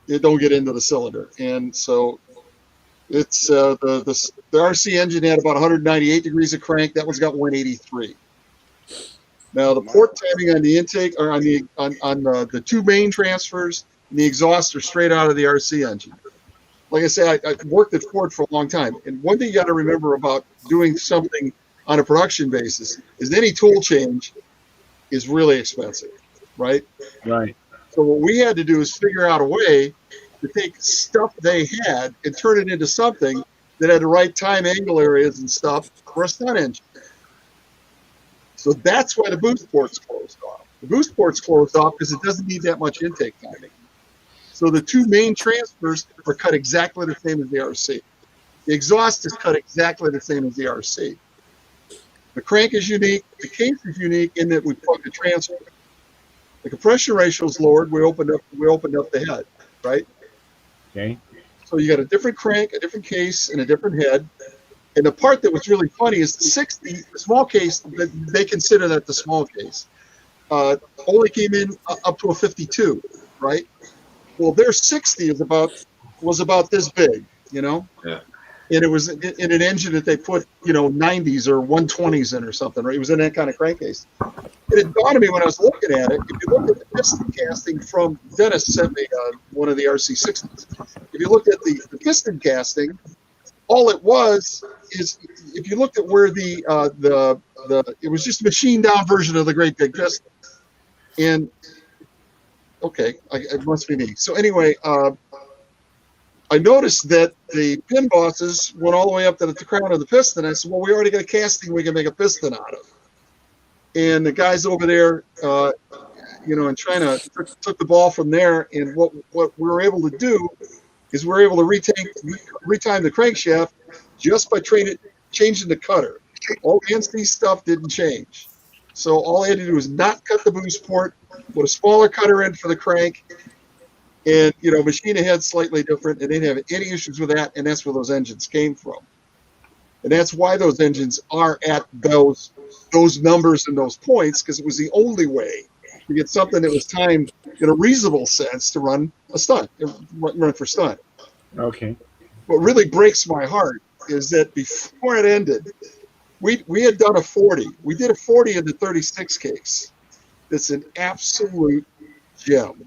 it don't get into the cylinder. And so it's the RC engine had about 198 degrees of crank. That one's got 183. Now the port timing on the intake, or on the two main transfers and the exhaust, are straight out of the RC engine. Like I said, I worked at Ford for a long time, and one thing you got to remember about doing something on a production basis is any tool change is really expensive, right? Right. So what we had to do is figure out a way to take stuff they had and turn it into something that had the right time angle areas and stuff for a stunt engine. So that's why the boost port's closed off. The boost port's closed off because it doesn't need that much intake timing. So the two main transfers are cut exactly the same as the RC. The exhaust is cut exactly the same as the RC. The crank is unique. The case is unique in that we plug the transfer. The compression ratio is lowered. We opened up the head, right? Okay. So you got a different crank, a different case, and a different head. And the part that was really funny is the 60, the small case, they consider that the small case, only came in up to a 52, right? Well, their 60 was about this big, you know? Yeah. And it was in an engine that they put, 90s or 120s in or something, right? It was in that kind of crankcase. It dawned on me when I was looking at it, if you look at the piston casting from, Dennis sent me one of the RC60s. If you looked at the piston casting, all it was is, if you looked at where it was just a machined down version of the great big piston. And, okay, it must be me. So anyway, I noticed that the pin bosses went all the way up to the crown of the piston. I said, well, we already got a casting we can make a piston out of. And the guys over there, in China took the ball from there. And what we were able to do is we're able to retime the crankshaft just by changing the cutter. All the NC stuff didn't change. So all I had to do was not cut the boost port, put a smaller cutter in for the crank, and, machine ahead slightly different, and they didn't have any issues with that, and that's where those engines came from. And that's why those engines are at those numbers and those points, because it was the only way to get something that was timed in a reasonable sense to run a stunt, run for stunt. Okay. What really breaks my heart is that before it ended, we had done a 40. We did a 40 in the 36 case. It's an absolute gem.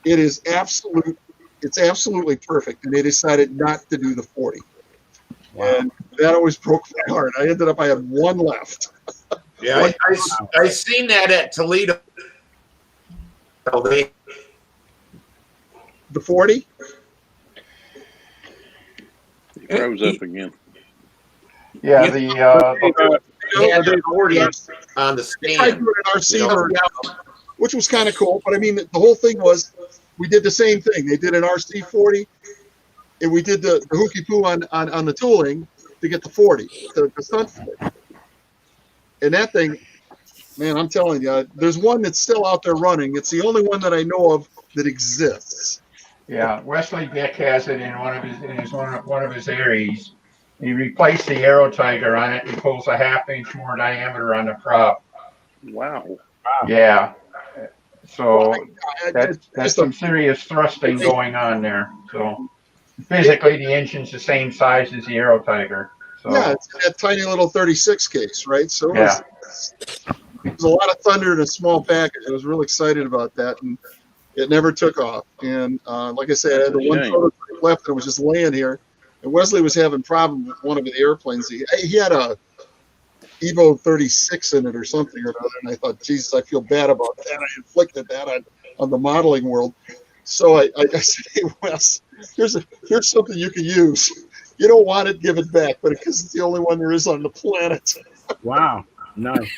It is it's absolutely perfect, and they decided not to do the 40. Wow. And that always broke my heart. I had one left. Yeah, I seen that at Toledo. The 40? He froze up again. Yeah, the 40 on the stand. I tried doing an RC version, which was kind of cool. But I mean, the whole thing was, we did the same thing. They did an RC 40, and we did the hooky poo on the tooling to get the 40, the stunt 40. And that thing, man, I'm telling you, there's one that's still out there running. It's the only one that I know of that exists. Yeah, Wesley Dick has it in one of his Aries. He replaced the Aerotiger on it. He pulls a half-inch more diameter on the prop. Wow. Yeah. So that's some serious thrusting going on there. So physically, the engine's the same size as the Aerotiger. So yeah, it's that tiny little 36 case, right? So it was a lot of thunder in a small package. I was really excited about that, and it never took off. And like I said, I had the one prototype left, and it was just laying here. And Wesley was having problems with one of the airplanes. He had a Evo 36 in it or something or another, and I thought, Jesus, I feel bad about that. I inflicted that on the modeling world. So I said, hey, Wes, here's something you can use. You don't want it, give it back, but because it's the only one there is on the planet. Wow, nice.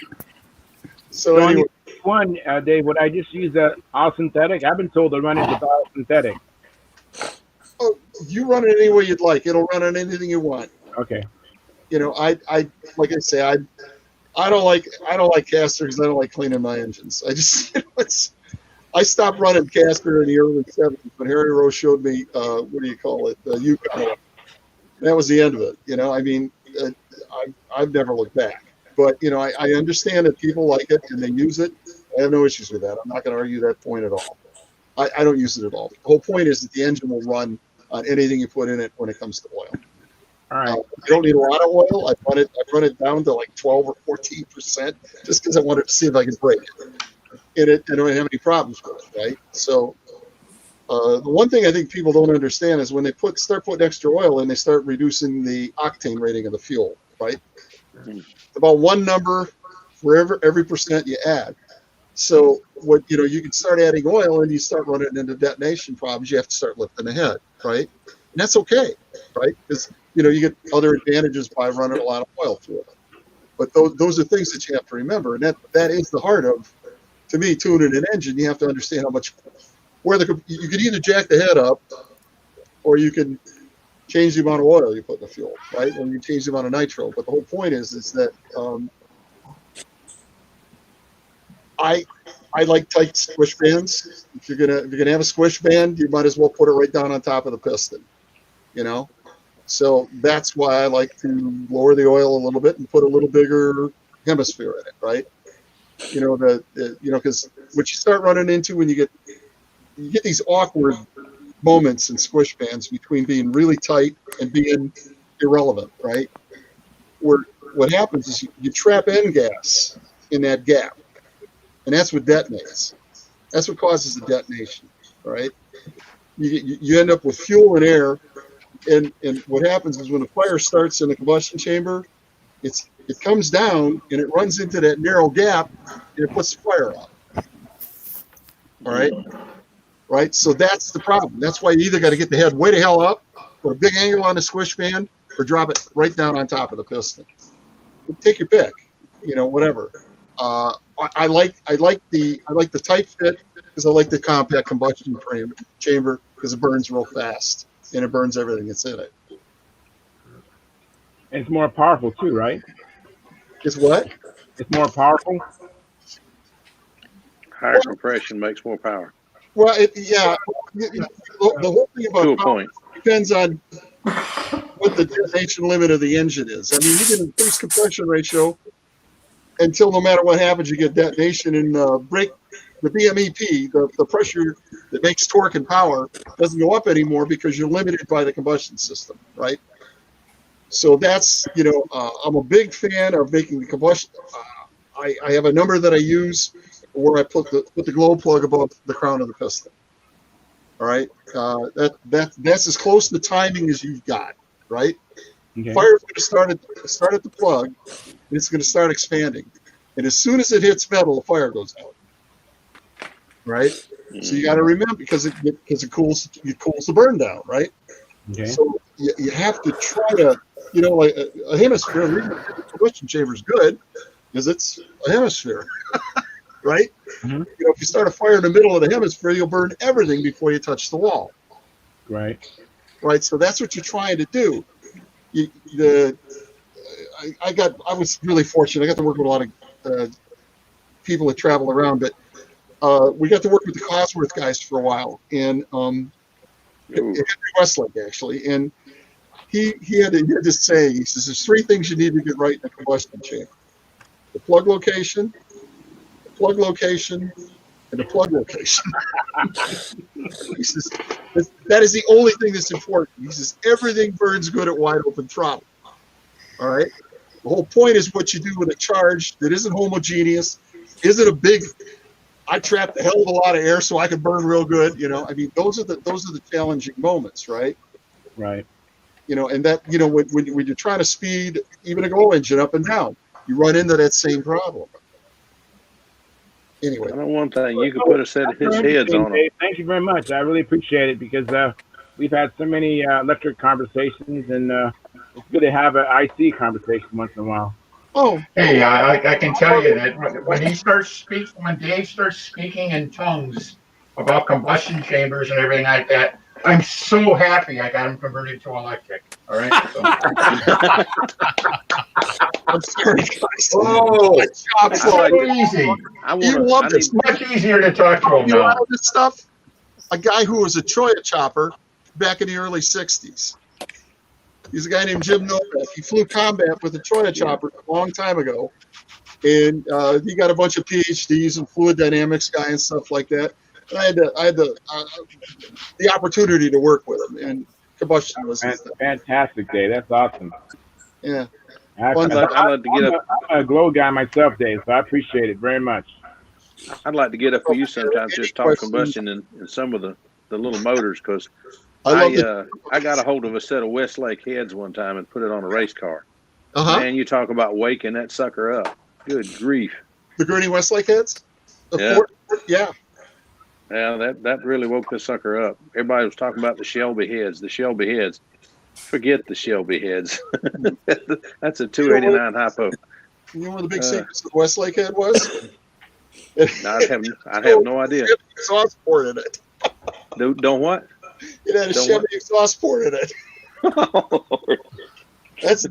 So anyway, one, Dave, would I just use all synthetic? I've been told to run it with all synthetic. Oh, you run it any way you'd like. It'll run on anything you want. Okay. I like I say, I don't like Caster because I don't like cleaning my engines. I just I stopped running Caster in the early 70s when Harry Rose showed me what do you call it, Yukon. That was the end of it. I mean, I've never looked back. But I understand that people like it and they use it. I have no issues with that. I'm not going to argue that point at all. I don't use it at all. The whole point is that the engine will run on anything you put in it when it comes to oil. All right. You don't need a lot of oil. I run it down to like 12 or 14% just because I wanted to see if I could break it. And I don't have any problems with it, right? So the one thing I think people don't understand is when they start putting extra oil in, they start reducing the octane rating of the fuel, right? About one number for every percent you add. So what you can start adding oil and you start running into detonation problems. You have to start lifting ahead, right? And that's okay, right? Because you get other advantages by running a lot of oil through it. But those are things that you have to remember, and that is the heart of, to me, tuning an engine. You have to understand how much you can either jack the head up, or you can change the amount of oil you put in the fuel, right? Or you change the amount of nitro. But the whole point is that I like tight squish bands. If you're gonna have a squish band, you might as well put it right down on top of the piston. So that's why I like to lower the oil a little bit and put a little bigger hemisphere in it, right? Because what you start running into when you get these awkward moments in squish bands between being really tight and being irrelevant, right? Where what happens is you trap end gas in that gap, and that's what detonates. That's what causes the detonation, right? You end up with fuel and air, and what happens is when the fire starts in the combustion chamber, it comes down and it runs into that narrow gap and it puts the fire out. All right? Right? So that's the problem. That's why you either got to get the head way the hell up, put a big angle on the squish band, or drop it right down on top of the piston. Take your pick, whatever. I like the tight fit because I like the compact combustion chamber because it burns real fast and it burns everything that's in it. It's more powerful too, right? It's what? It's more powerful. Higher compression makes more power. Well, the whole thing about power depends on what the detonation limit of the engine is. I mean, you can increase compression ratio until no matter what happens, you get detonation and the BMEP, the pressure that makes torque and power, doesn't go up anymore because you're limited by the combustion system, right? So that's, I'm a big fan of making the combustion. I have a number that I use where I put the glow plug above the crown of the piston. All right, that's as close to timing as you've got, right? Okay. Fire's going to start at the plug, and it's going to start expanding, and as soon as it hits metal, the fire goes out. Right, so you got to remember because it cools the burn down, right? Okay. So you have to try to, like a hemisphere. The reason the combustion chamber is good is it's a hemisphere. Right? Mm-hmm. If you start a fire in the middle of the hemisphere, you'll burn everything before you touch the wall. Right. Right. So that's what you're trying to do. I was really fortunate. I got to work with a lot of people that travel around, but we got to work with the Cosworth guys for a while, and Henry Westlake actually, and he had this saying. He says, "There's three things you need to get right in a combustion chamber: the plug location, and the plug location." He says that is the only thing that's important. He says everything burns good at wide open throttle. All right. The whole point is what you do with a charge that isn't homogeneous, isn't a big. I trapped a hell of a lot of air so I could burn real good. I mean, those are the challenging moments, right? Right. And that when you're trying to speed even a glow engine up and down, you run into that same problem. Anyway, I know one thing. You could put a set of his heads on them. Thank you very much. I really appreciate it because we've had so many electric conversations, and it's good to have an IC conversation once in a while. Oh, hey, I can tell you that when Dave starts speaking in tongues about combustion chambers and everything like that, I'm so happy I got him converted to electric. All right. So. I'm sorry. Oh, it's so easy. You love this. Much easier to talk to him now. This stuff. A guy who was a Choya chopper back in the early '60s. He's a guy named Jim Novak. He flew combat with a Choya chopper a long time ago, and he got a bunch of PhDs in fluid dynamics guy and stuff like that. And I had the opportunity to work with him, and combustion was fantastic, Dave. That's awesome. Yeah. I'd like to get up. I'm a glow guy myself, Dave, so I appreciate it very much. I'd like to get up for you sometimes, just talk combustion and some of the little motors, because I got a hold of a set of Westlake heads one time and put it on a race car. Uh-huh. Man, you talk about waking that sucker up. Good grief. The Gurney Westlake heads? Yeah. Yeah. Yeah, that really woke the sucker up. Everybody was talking about the Shelby heads. The Shelby heads. Forget the Shelby heads. That's a 289 hypo. You know where the big secrets of Westlake head was? I'd have no idea. Chevy exhaust port in it. Don't what? It had a Don't Chevy what? exhaust port in it. That's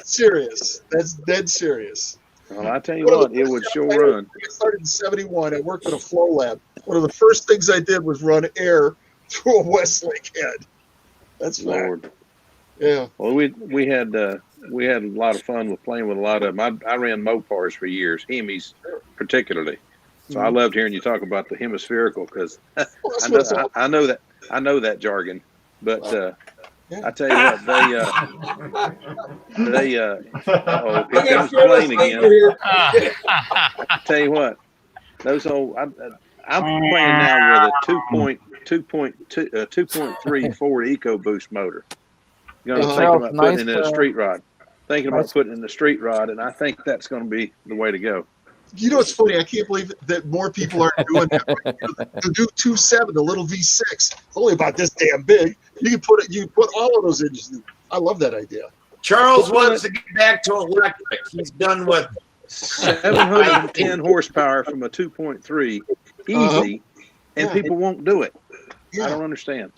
serious. That's dead serious. Well, I tell you what, it would sure run. I started in '71. I worked at a flow lab. One of the first things I did was run air through a Westlake head. That's Lord. Yeah. Well, we had a lot of fun with playing with a lot of them. I ran Mopars for years, Hemis particularly. So I loved hearing you talk about the hemispherical because I know that jargon. But I tell you what, they here comes the plane again. I tell you what, those old I'm playing now with a 2.3 Ford EcoBoost motor. Going to think about putting it in a street rod. Thinking about putting it in the street rod, and I think that's going to be the way to go. You know what's funny? I can't believe that more people aren't doing that. The new 2.7, the little V6, it's only about this damn big. You can put all of those engines in. I love that idea. Charles wants to get back to electric. He's done with 710 horsepower from a 2.3, easy, and people won't do it. Yeah. I don't understand.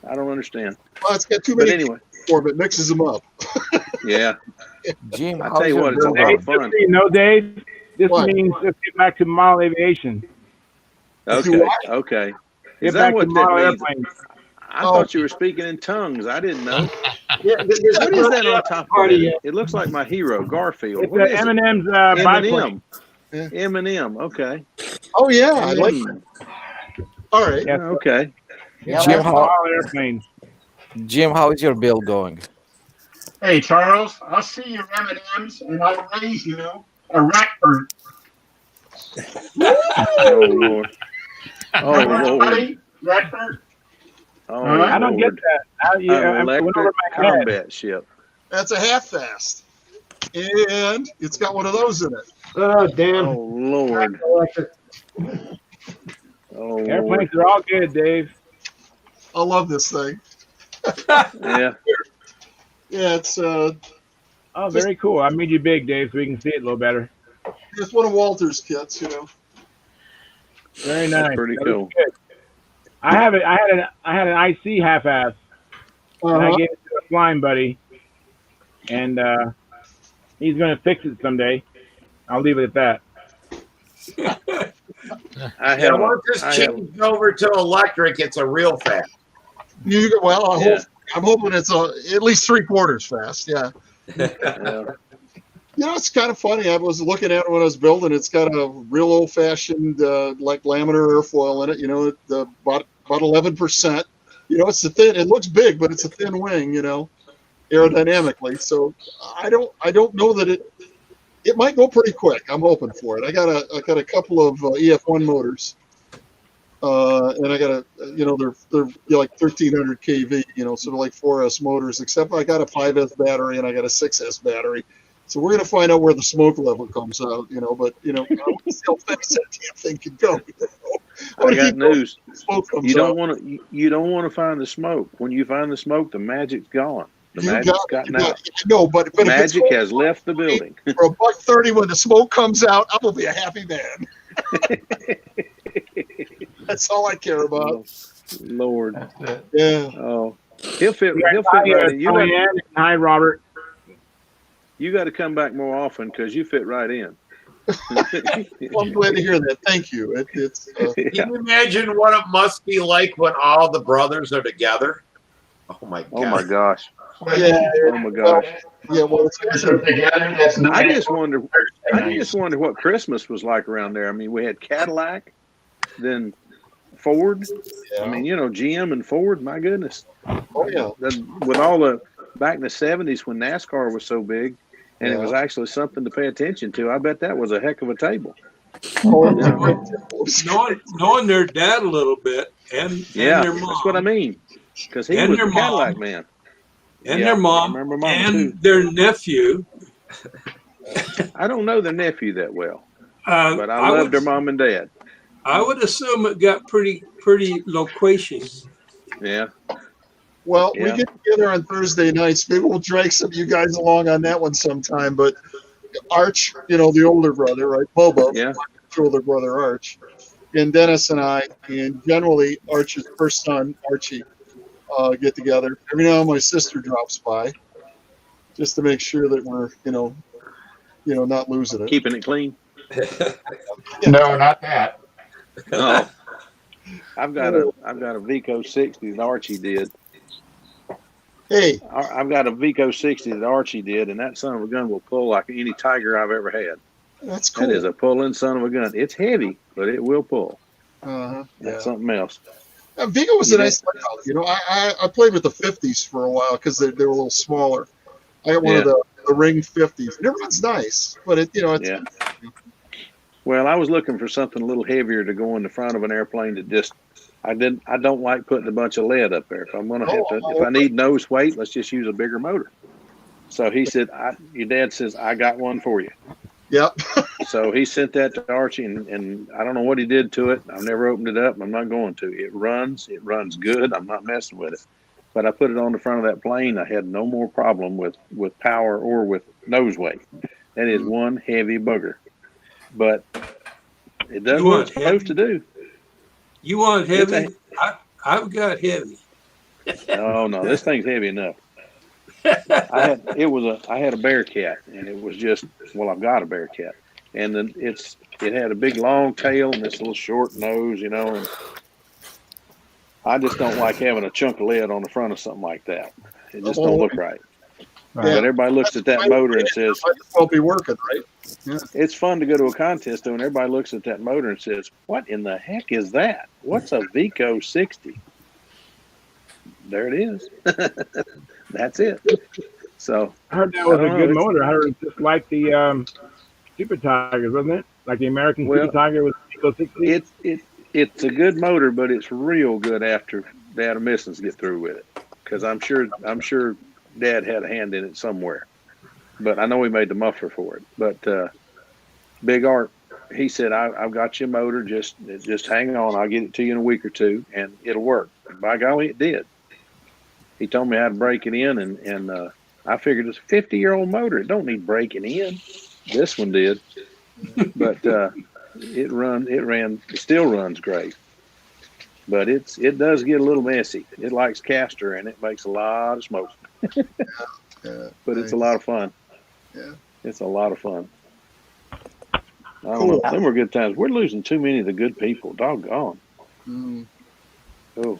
Well, it's got too many for it mixes them up. Yeah. Jim, I tell you what, it's a lot of fun. You know, Dave, this What? means let's get back to model aviation. Okay. Is Get that back what to that model means? airplanes. I thought you were speaking in tongues. I didn't know. Yeah, What is that on top of it? It looks like my hero, Garfield. It's What is it? Eminem's biplane. Eminem. Okay. Oh yeah, I like that. All right. Yes. Okay. Jim, Model airplanes. Jim, how is your bill going? Hey, Charles, I'll see your M&Ms and I'll raise you a Ratbird. Oh, Lord. Oh, Lord. Buddy, Ratbird. Oh, I don't get that. I went over Electric my head. combat ship. That's a half fast, and it's got one of those in it. Oh, damn. Oh, Lord. Oh, Airplanes Lord. are all good, Dave. I love this thing. Yeah. Yeah, it's very cool. I made you big, Dave, so we can see it a little better. it's one of Walter's kits, you know. Very nice. That's pretty That was cool. good. I had an IC half-ass, and I gave it to a flying buddy, and he's going to fix it someday. I'll leave it at that. I want this changed over to electric. It's a real fast. I'm hoping it's at least 3/4 fast. Yeah. You know, it's kind of funny. I was looking at it when I was building. It's got a real old-fashioned like laminar airfoil in it. You know, about 11%. You know, it's a thin. It looks big, but it's a thin wing. You know, aerodynamically. So I don't know that it might go pretty quick. I'm hoping for it. I got a couple of EF1 motors, and I got they're like 1300 kV. You know, sort of like 4S motors. Except I got a 5S battery and I got a 6S battery. So we're going to find out where the smoke level comes out, you know. But you know, how fast that damn thing can go. You know? I got news. You don't out. want to find the smoke. When you find the smoke, the magic's gone. The magic's gotten out. No, but Magic has left the building. For $1.30 when the smoke comes out, I'm gonna be a happy man. That's all I care about. Lord. Yeah. Oh, he'll fit right in. Hi, Robert. You got to come back more often because you fit right in. Well, I'm glad to hear that. Thank you. Can you imagine what it must be like when all the brothers are together? Oh my god! Oh my gosh! Yeah. Oh my gosh! Yeah. Well, I just wonder what Christmas was like around there. I mean, we had Cadillac, then Ford. Yeah. I mean, you know, GM and Ford. My goodness. Oh yeah. With all the back in the '70s when NASCAR was so big. And it was actually something to pay attention to. I bet that was a heck of a table. Knowing their dad a little bit and their mom. That's what I mean. Because he was a Cadillac man. And their mom and their nephew. I don't know their nephew that well. but I loved her mom and dad. I would assume it got pretty loquacious. Yeah. Well, we get together on Thursday nights. Maybe we'll drag some of you guys along on that one sometime. But Arch, the older brother, right? Bobo, yeah, older brother Arch, and Dennis and I, and generally Arch's first son Archie, get together. Every now and then my sister drops by, just to make sure that we're, not losing it, keeping it clean. No, not that. Oh, I've got a Vico 60 that Archie did. Hey, I've got a Vico 60 that Archie did, and that son of a gun will pull like any Tiger I've ever had. That's cool. That is a pulling son of a gun. It's heavy, but it will pull. That's something else. Vigo was a nice layout. I played with the 50s for a while because they were a little smaller. I got one of the Ring 50s. And it runs nice, but it's Well, I was looking for something a little heavier to go in the front of an airplane that just I don't like putting a bunch of lead up there. If I'm gonna have to, if I need nose weight, let's just use a bigger motor. So he said, your dad says, I got one for you. Yep. So he sent that to Archie, and I don't know what he did to it. I've never opened it up, and I'm not going to. It runs good. I'm not messing with it. But I put it on the front of that plane. I had no more problem with power or with nose weight. That is one heavy bugger. But it does what it's supposed to do. You want heavy? I've got heavy. No, this thing's heavy enough. I had a Bearcat, and it was just, I've got a Bearcat, and then it had a big long tail and this little short nose, and I just don't like having a chunk of lead on the front of something like that. It just don't look right. But everybody looks at that motor and says, "Well, be working, right?" Yeah. It's fun to go to a contest though, and everybody looks at that motor and says, "What in the heck is that? What's a Vico 60?" There it is. That's it. So I heard that was a good motor. I heard it's just like the Super Tigers, wasn't it? Like the American Super Tiger with Vico 60. It's a good motor, but it's real good after the Adamisons get through with it, because I'm sure Dad had a hand in it somewhere. But I know he made the muffler for it. But Big Art, he said, I've got you a motor. Just hang on. I'll get it to you in a week or two, and it'll work. And by golly, it did. He told me how to break it in, and I figured it's a 50-year-old motor. It don't need breaking in. This one did. But it still runs great. But it does get a little messy. It likes castor, and it makes a lot of smoke. But it's a lot of fun. Yeah. It's a lot of fun. I don't know. Them were good times. We're losing too many of the good people. Doggone. Oh.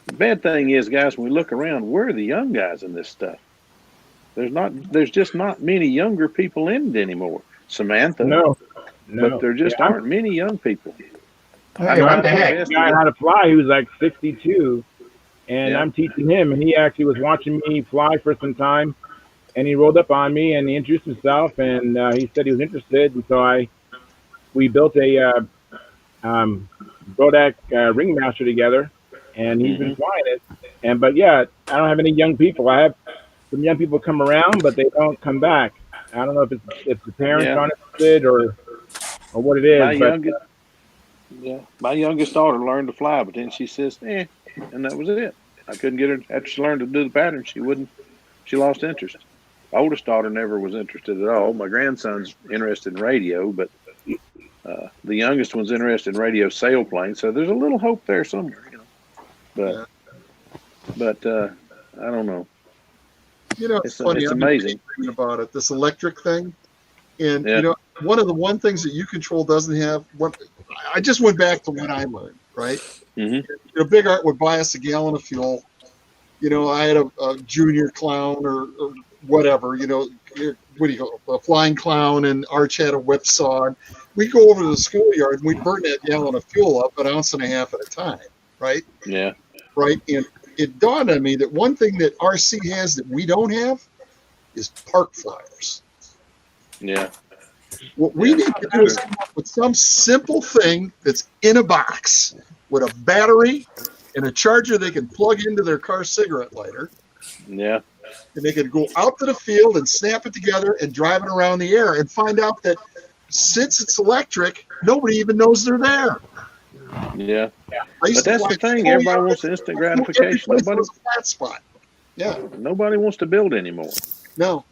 The bad thing is, guys, when we look around, where are the young guys in this stuff? There's just not many younger people in it anymore. Samantha. No. But there just aren't many young people. Hey, what the heck? The guy how to fly, he was like 62, and I'm teaching him, and he actually was watching me fly for some time, and he rolled up on me, and he introduced himself, and he said he was interested, and so we built a Bodak Ringmaster together, and he's been flying it. But I don't have any young people. I have some young people come around, but they don't come back. I don't know if the parents aren't interested or what it is. My youngest daughter learned to fly, but then she says, and that was it. I couldn't get her after she learned to do the pattern. She lost interest. My oldest daughter never was interested at all. My grandson's interested in radio, but the youngest one's interested in radio sailplanes. So there's a little hope there somewhere, But I don't know. It's funny. It's amazing about it. This electric thing, and one things that U-Control doesn't have. I just went back to what I learned. Right. Big Art would buy us a gallon of fuel. I had a junior clown or whatever. What do you call it? A flying clown, and Arch had a whipsaw. And we'd go over to the schoolyard and we'd burn that gallon of fuel up 1.5 ounces at a time. Right. Yeah. Right. And it dawned on me that one thing that RC has that we don't have is park flyers. Yeah. What we need to do is come up with some simple thing that's in a box with a battery and a charger they can plug into their car cigarette lighter. Yeah. And they can go out to the field and snap it together and drive it around the air and find out that since it's electric, nobody even knows they're there. Yeah. But that's the thing. Everybody wants instant gratification. Nobody a flat spot. Yeah. Nobody wants to build anymore. No.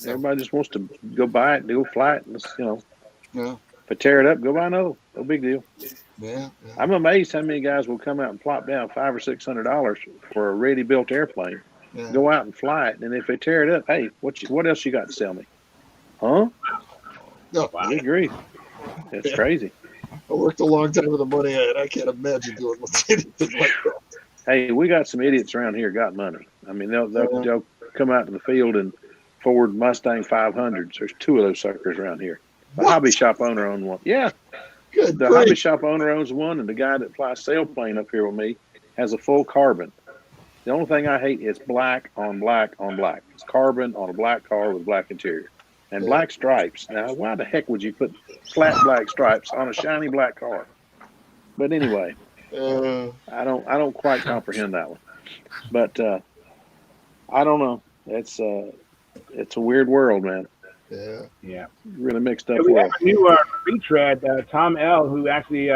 Everybody just wants to go buy it, go fly it, and Yeah. if I tear it up, go buy another. No big deal. Yeah. I'm amazed how many guys will come out and plop down $500 or $600 for a ready-built airplane, go out and fly it, and if they tear it up, hey, what else you got to sell me? Huh? No. Good grief. That's crazy. I worked a long time with the money I had. I can't imagine doing anything like that. Hey, we got some idiots around here got money. I mean, they'll come out to the field and Ford Mustang 500s. There's 2 of those suckers around here. The hobby shop owner owns one. Yeah. Good. The hobby shop owner owns one, and the guy that flies sailplane up here with me has a full carbon. The only thing I hate is black on black on black. It's carbon on a black car with black interior and black stripes. Now, why the heck would you put flat black stripes on a shiny black car? But anyway, I don't quite comprehend that one. But I don't know. It's a weird world, man. Yeah. Really mixed up We have world. a new retread, Tom L., who actually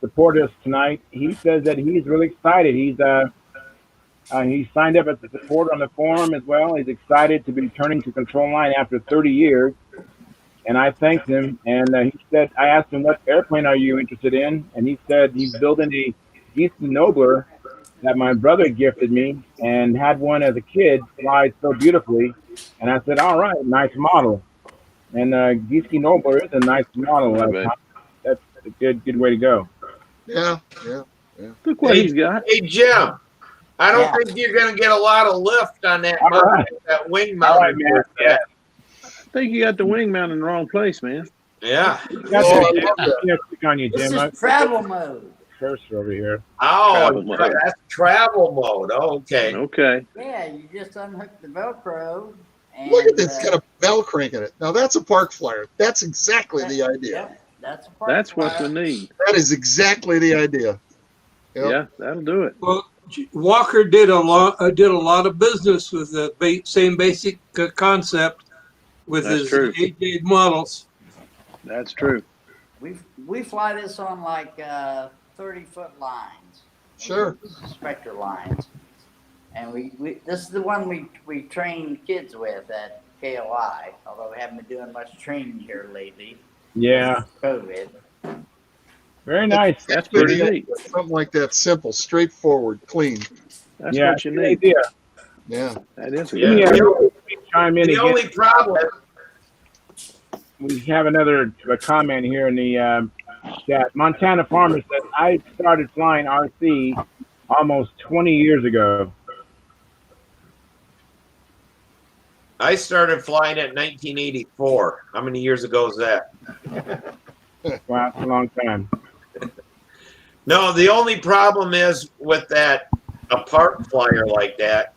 supported us tonight. He says that he's really excited. He signed up as a supporter on the forum as well. He's excited to be returning to Control Line after 30 years. And I thanked him. And he said, I asked him, what airplane are you interested in? And he said he's building a Geese Nobler that my brother gifted me and had one as a kid, flies so beautifully. And I said, all right, nice model. And Geese Nobler is a nice model. That's a good way to go. Yeah. Look what he's got. Hey, Jim, I don't think you're going to get a lot of lift on that, that wing mount. All right, man. Yeah. I think you got the wing mount in the wrong place, man. Yeah. Click on you, This Jim. is travel mode. Cursor over here. Oh, that's travel mode. Okay. Okay. Yeah, you just unhook the Velcro. And, Look at this, got a bell crank in it. Now that's a park flyer. That's exactly the idea. That's a park That's flyer. what we need. That is exactly the idea. Yep. Yeah, that'll do it. Well, Walker did a lot of business with the same basic concept with his AJ models. That's true. We fly this on like 30-foot lines. Sure. Spectre lines. And we this is the one we train kids with at KOI, although we haven't been doing much training here lately. Yeah. COVID. Very nice. That's pretty neat. Something like that, simple, straightforward, clean. That's what you need. Idea. Yeah. That is Give me chime in The again. only problem. We have a comment here in the chat. Montana Farmer says, I started flying RC almost 20 years ago. I started flying at 1984. How many years ago is that? Wow, that's a long time. No, the only problem is with that, a park flyer like that,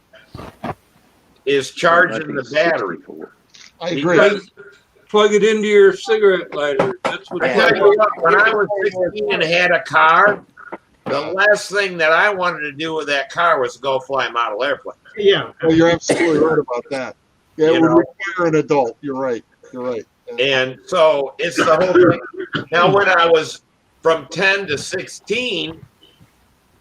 is charging the battery. I agree. Plug it into your cigarette lighter. That's what I tell you what, when I was 16 and had a car, the last thing that I wanted to do with that car was go fly a model airplane. Yeah. Well, you're absolutely right about that. Yeah, it would require an adult. You're right. You're right. And so it's the whole thing. Now, when I was from 10 to 16,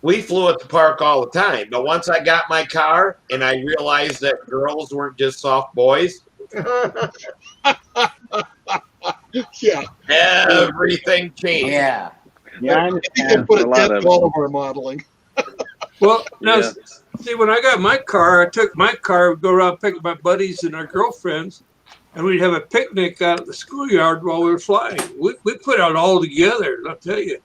we flew at the park all the time. But once I got my car and I realized that girls weren't just soft boys, yeah, everything changed. Yeah. Yeah, you can put a dent in all of our modeling. Well, now, see, when I got my car, I took my car, go around pick up my buddies and our girlfriends, and we'd have a picnic out at the schoolyard while we were flying. We put it all together, I'll tell you.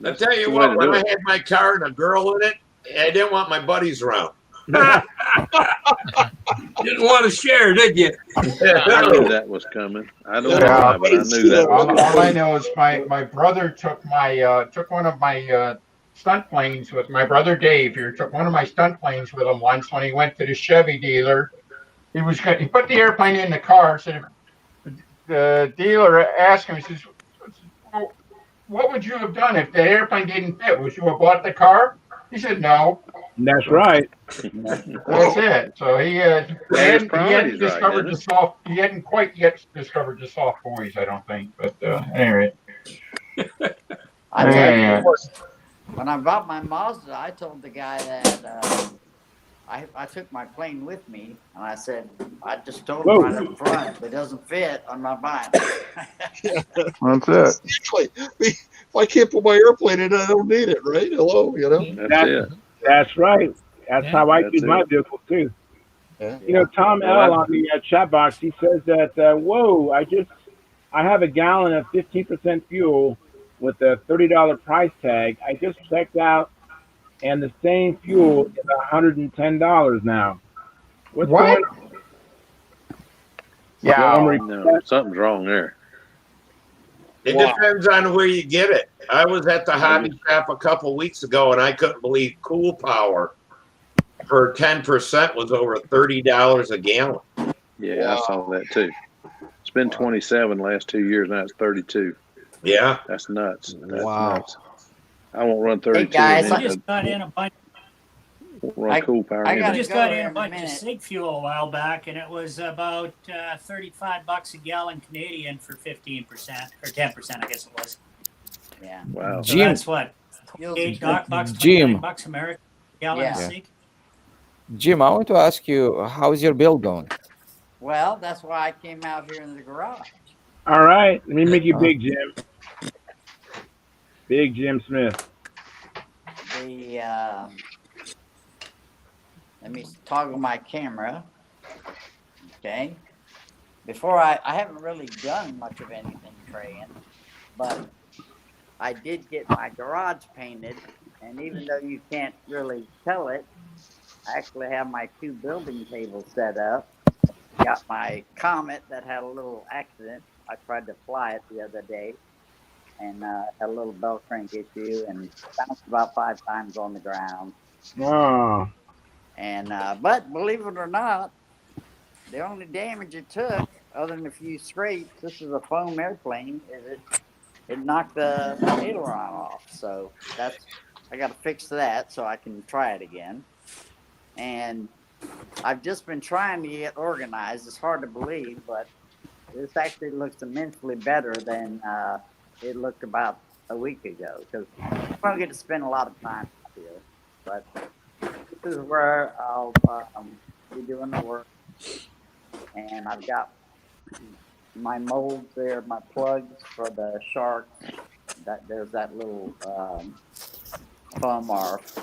I tell you what, when I had my car and a girl in it, I didn't want my buddies around. Didn't want to share, did you? I knew that was coming. I don't know why, but I knew that was coming. All I know is my brother took one of my stunt planes with my brother Dave here. Took one of my stunt planes with him once when he went to the Chevy dealer. He put the airplane in the car. So the dealer asked him, he says, "What would you have done if the airplane didn't fit? Would you have bought the car?" He said, "No." That's right. That's it. So he hadn't discovered the soft. He hadn't quite yet discovered the soft boys, I don't think. But anyway. I tell you, when I bought my Mazda, I told the guy that I took my plane with me, and I said, I just told him right up front, if it doesn't fit, I'm not buying it. That's it. Exactly. If I can't put my airplane in, I don't need it, right? Hello, you know? That's right. That's how I use my vehicle, too. Yeah. You know, Tom L. on the chat box, he says that, whoa, I have a gallon of 15% fuel with a $30 price tag. I just checked out, and the same fuel is $110 now. What's going on? Yeah, no, something's wrong there. It depends on where you get it. I was at the hobby shop a couple weeks ago, and I couldn't believe Cool Power for 10% was over $30 a gallon. Yeah, I saw that too. It's been 27 last 2 years, now it's 32. Yeah, that's nuts. That's nuts. I won't run 32. Hey guys, I just got in a bunch. Run Cool Power. I just got in a bunch of SIG fuel a while back, and it was about $35 a gallon Canadian for 15% or 10%, I guess it was. Yeah. Wow. So Jim. that's what $8 Jim. $29 American gallon of SIG. Jim, I want to ask you, how's your build going? Well, that's why I came out here in the garage. All right. Let me make you big, Jim. Big Jim Smith. Let me toggle my camera. Okay. Before I haven't really done much of anything praying, but I did get my garage painted, and even though you can't really tell it, I actually have my 2 building tables set up. Got my Comet that had a little accident. I tried to fly it the other day and had a little bell crank issue and bounced about 5 times on the ground. Oh. And but believe it or not, the only damage it took, other than a few scrapes, this is a foam airplane, is it knocked the aileron off. So I got to fix that so I can try it again. And I've just been trying to get organized. It's hard to believe, but this actually looks immensely better than it looked about a week ago, because I don't get to spend a lot of time here. But this is where I'll be doing the work. And I've got my molds there, my plugs for the sharks. There's that little foam ARF.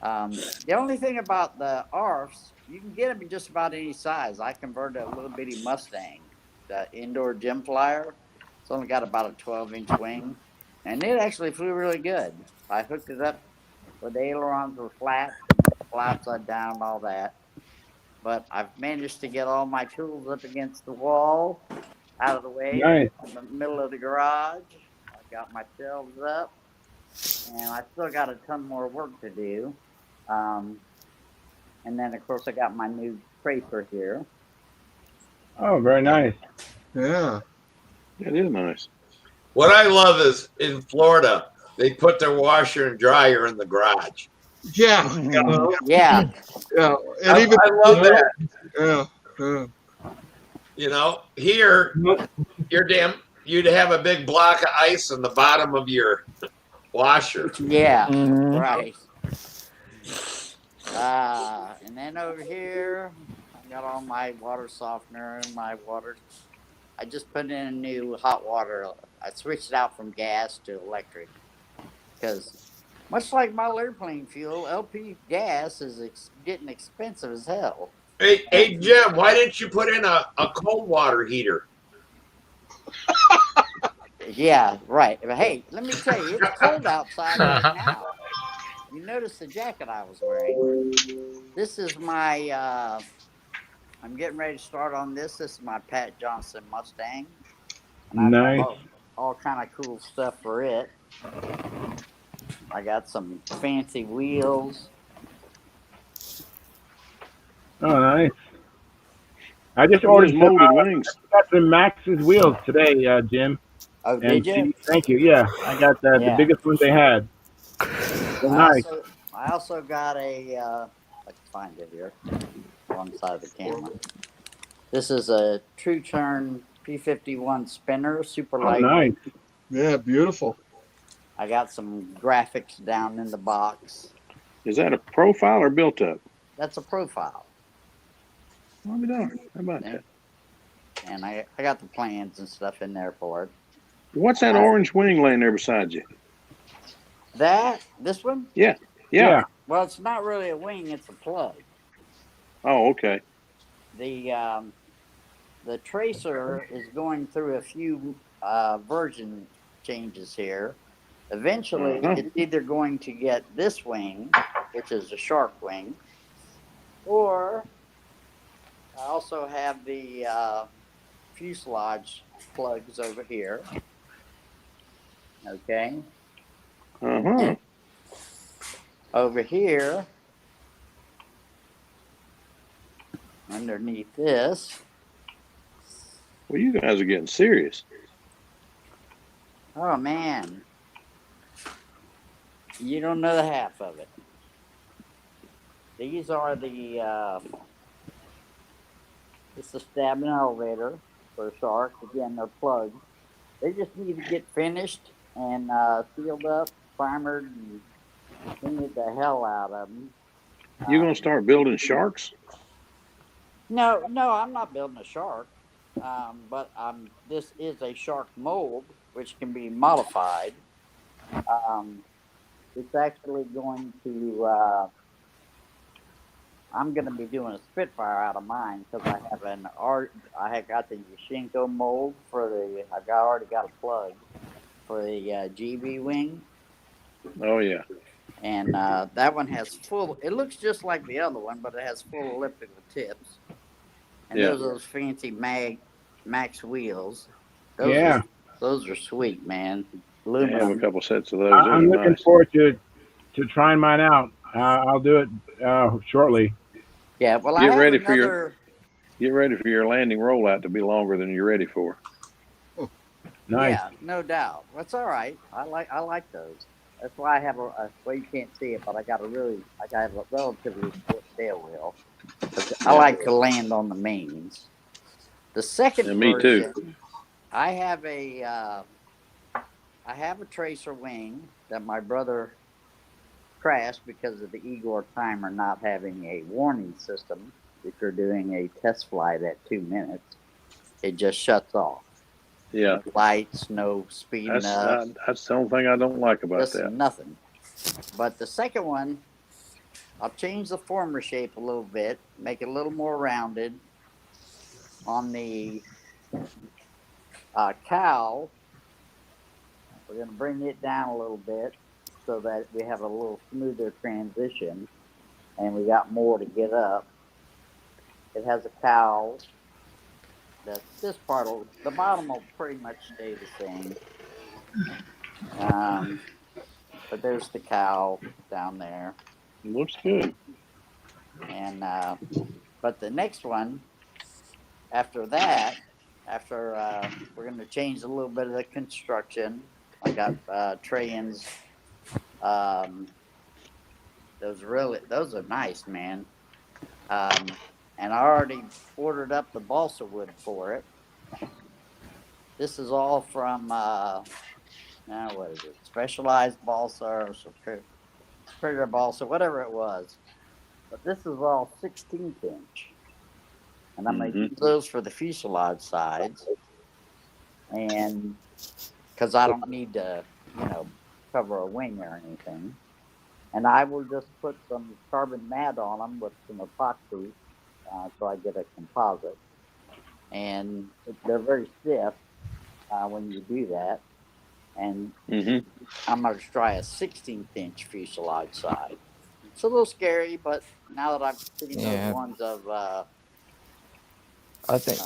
The only thing about the ARFs, you can get them in just about any size. I converted a little bitty Mustang, the indoor gym flyer. It's only got about a 12-inch wing, and it actually flew really good. I hooked it up where the ailerons were flat, upside down, and all that. But I've managed to get all my tools up against the wall, out of the way, in the middle of the garage. I've got my shelves up, and I still got a ton more work to do. And then, of course, I got my new tracer here. Oh, very nice. Yeah. It is nice. What I love is in Florida, they put their washer and dryer in the garage. Yeah. Yeah. Yeah. And I love that. Yeah. You know, here, you'd have a big block of ice in the bottom of your washer. Yeah, right. And then over here, I got all my water softener and my water. I just put in a new hot water. I switched it out from gas to electric because, much like my airplane fuel, LP gas is getting expensive as hell. Hey, Jim, why didn't you put in a cold water heater? Yeah, right. But hey, let me tell you, it's cold outside right now. You notice the jacket I was wearing. This is my, I'm getting ready to start on this. This is my Pat Johnson Mustang. And I've got all kind of cool stuff for it. I got some fancy wheels. Oh, nice. I just ordered molded wings. I got some Max's wheels today, Jim. Oh, did you? Thank you. Yeah, I got the biggest ones they had. Nice. I also got a, I can find it here, wrong side of the camera. This is a True Turn P51 spinner, super lightweight. Nice. Yeah, beautiful. I got some graphics down in the box. Is that a profile or built up? That's a profile. Well, how about that? And I got the plans and stuff in there for it. What's that orange wing laying there beside you? This one? Yeah. Well, it's not really a wing; it's a plug. Oh, okay. The tracer is going through a few version changes here. Eventually, it's either going to get this wing, which is a shark wing, or I also have the fuselage plugs over here. Okay. Over here, underneath this. Well, you guys are getting serious. Oh man, you don't know the half of it. These are the it's the stabbing elevator for a shark. Again, they're plugged. They just need to get finished and sealed up, primered, and cleaned the hell out of them. You gonna start building sharks? No, I'm not building a shark. But this is a shark mold, which can be modified. It's actually going to. I'm going to be doing a Spitfire out of mine because I have I have got the Yashinko mold for the. Already got a plug for the GB wing. Oh yeah. And that one has full. It looks just like the other one, but it has full elliptical tips. And those are those fancy Max wheels. Those are sweet, man. Aluminum. I have a couple sets of those. I'm looking forward to trying mine out. I'll do it shortly. Yeah, well, get ready for your landing rollout to be longer than you're ready for. Nice. Yeah, no doubt. That's all right. I like those. That's why I have well, you can't see it, but I have a relatively short tail wheel. I like to land on the mains. The second version, me too. I have a tracer wing that my brother crashed because of the Igor timer not having a warning system. If you're doing a test flight at 2 minutes, it just shuts off. Yeah. No lights, no speeding up. That's the only thing I don't like about that. Nothing. But the second one, I'll change the former shape a little bit, make it a little more rounded. On the cowl, we're going to bring it down a little bit so that we have a little smoother transition, and we got more to get up. It has a cowl. The bottom will pretty much stay the same. But there's the cowl down there. It looks good. And but the next one, after that, we're going to change a little bit of the construction. I got Treyans. Those are nice, man. And I already ordered up the balsa wood for it. This is all from what is it? Specialized balsa or Superior balsa, whatever it was. But this is all 16th inch. And I'm going to use those for the fuselage sides. And because I don't need to, cover a wing or anything. And I will just put some carbon mat on them with some epoxy so I get a composite. And they're very stiff when you do that. And I'm going to try a 16th inch fuselage side. It's a little scary, but now that I've seen those ones of... I think,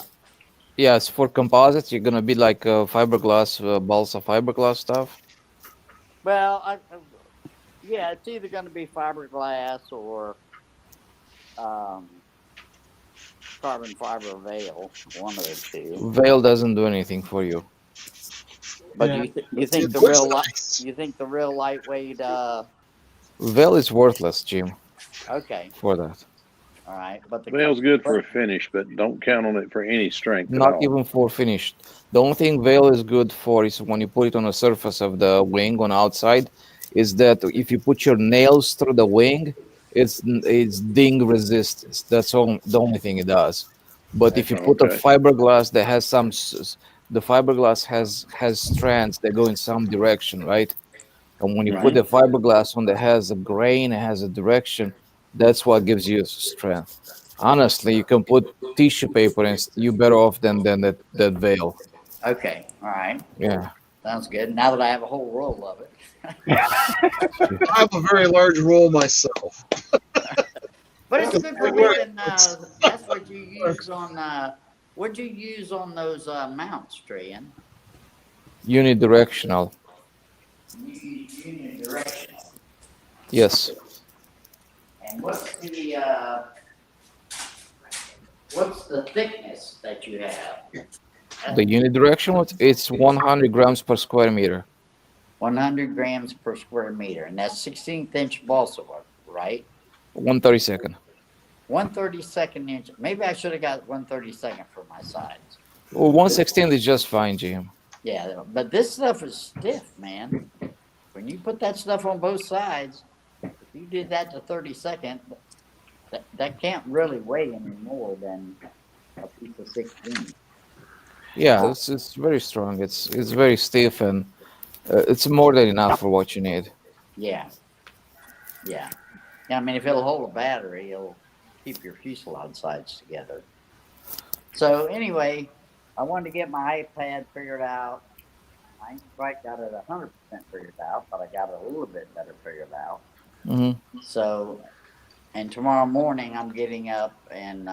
yes, for composites, you're going to be like fiberglass, balsa fiberglass stuff. Well, it's either going to be fiberglass or carbon fiber veil, one of the two. Veil doesn't do anything for you. But you think the real lightweight Veil is worthless, Jim, Okay. for that. All right. But the Veil's good for a finish, but don't count on it for any strength at Not all. even for finished. The only thing Veil is good for is when you put it on the surface of the wing on outside, is that if you put your nails through the wing, it's ding resistance. That's all the only thing it does. But if you put a Okay. fiberglass that has the fiberglass has strands that go in some direction, right? And when you put Right. the fiberglass on that has a grain, it has a direction, that's what gives you strength. Honestly, you can put tissue paper and you better off than that veil. Okay. All right. Yeah. Sounds good. Now that I have a whole roll of it. I have a very large roll myself. But it's good for making. That's what you use on. What'd you use on those mounts, Trayan? Unidirectional. Unidirectional. Yes. And what's the thickness that you have? The unidirectional, it's 100 grams per square meter. 100 grams per square meter, and that's 16th inch balsa wood, right? 132nd. 1/32 inch. Maybe I should have got 1/32 for my sides. Well, 116 is just fine, Jim. Yeah, but this stuff is stiff, man. When you put that stuff on both sides, if you did that to 32nd, that can't really weigh any more than a piece of 16. Yeah, it's very strong. It's very stiff, and it's more than enough for what you need. Yeah. Yeah. I mean, if it'll hold a battery, it'll keep your fuselage sides together. So anyway, I wanted to get my iPad figured out. I ain't quite got it 100% figured out, but I got it a little bit better figured out. Mm-hmm. So, and tomorrow morning I'm getting up and,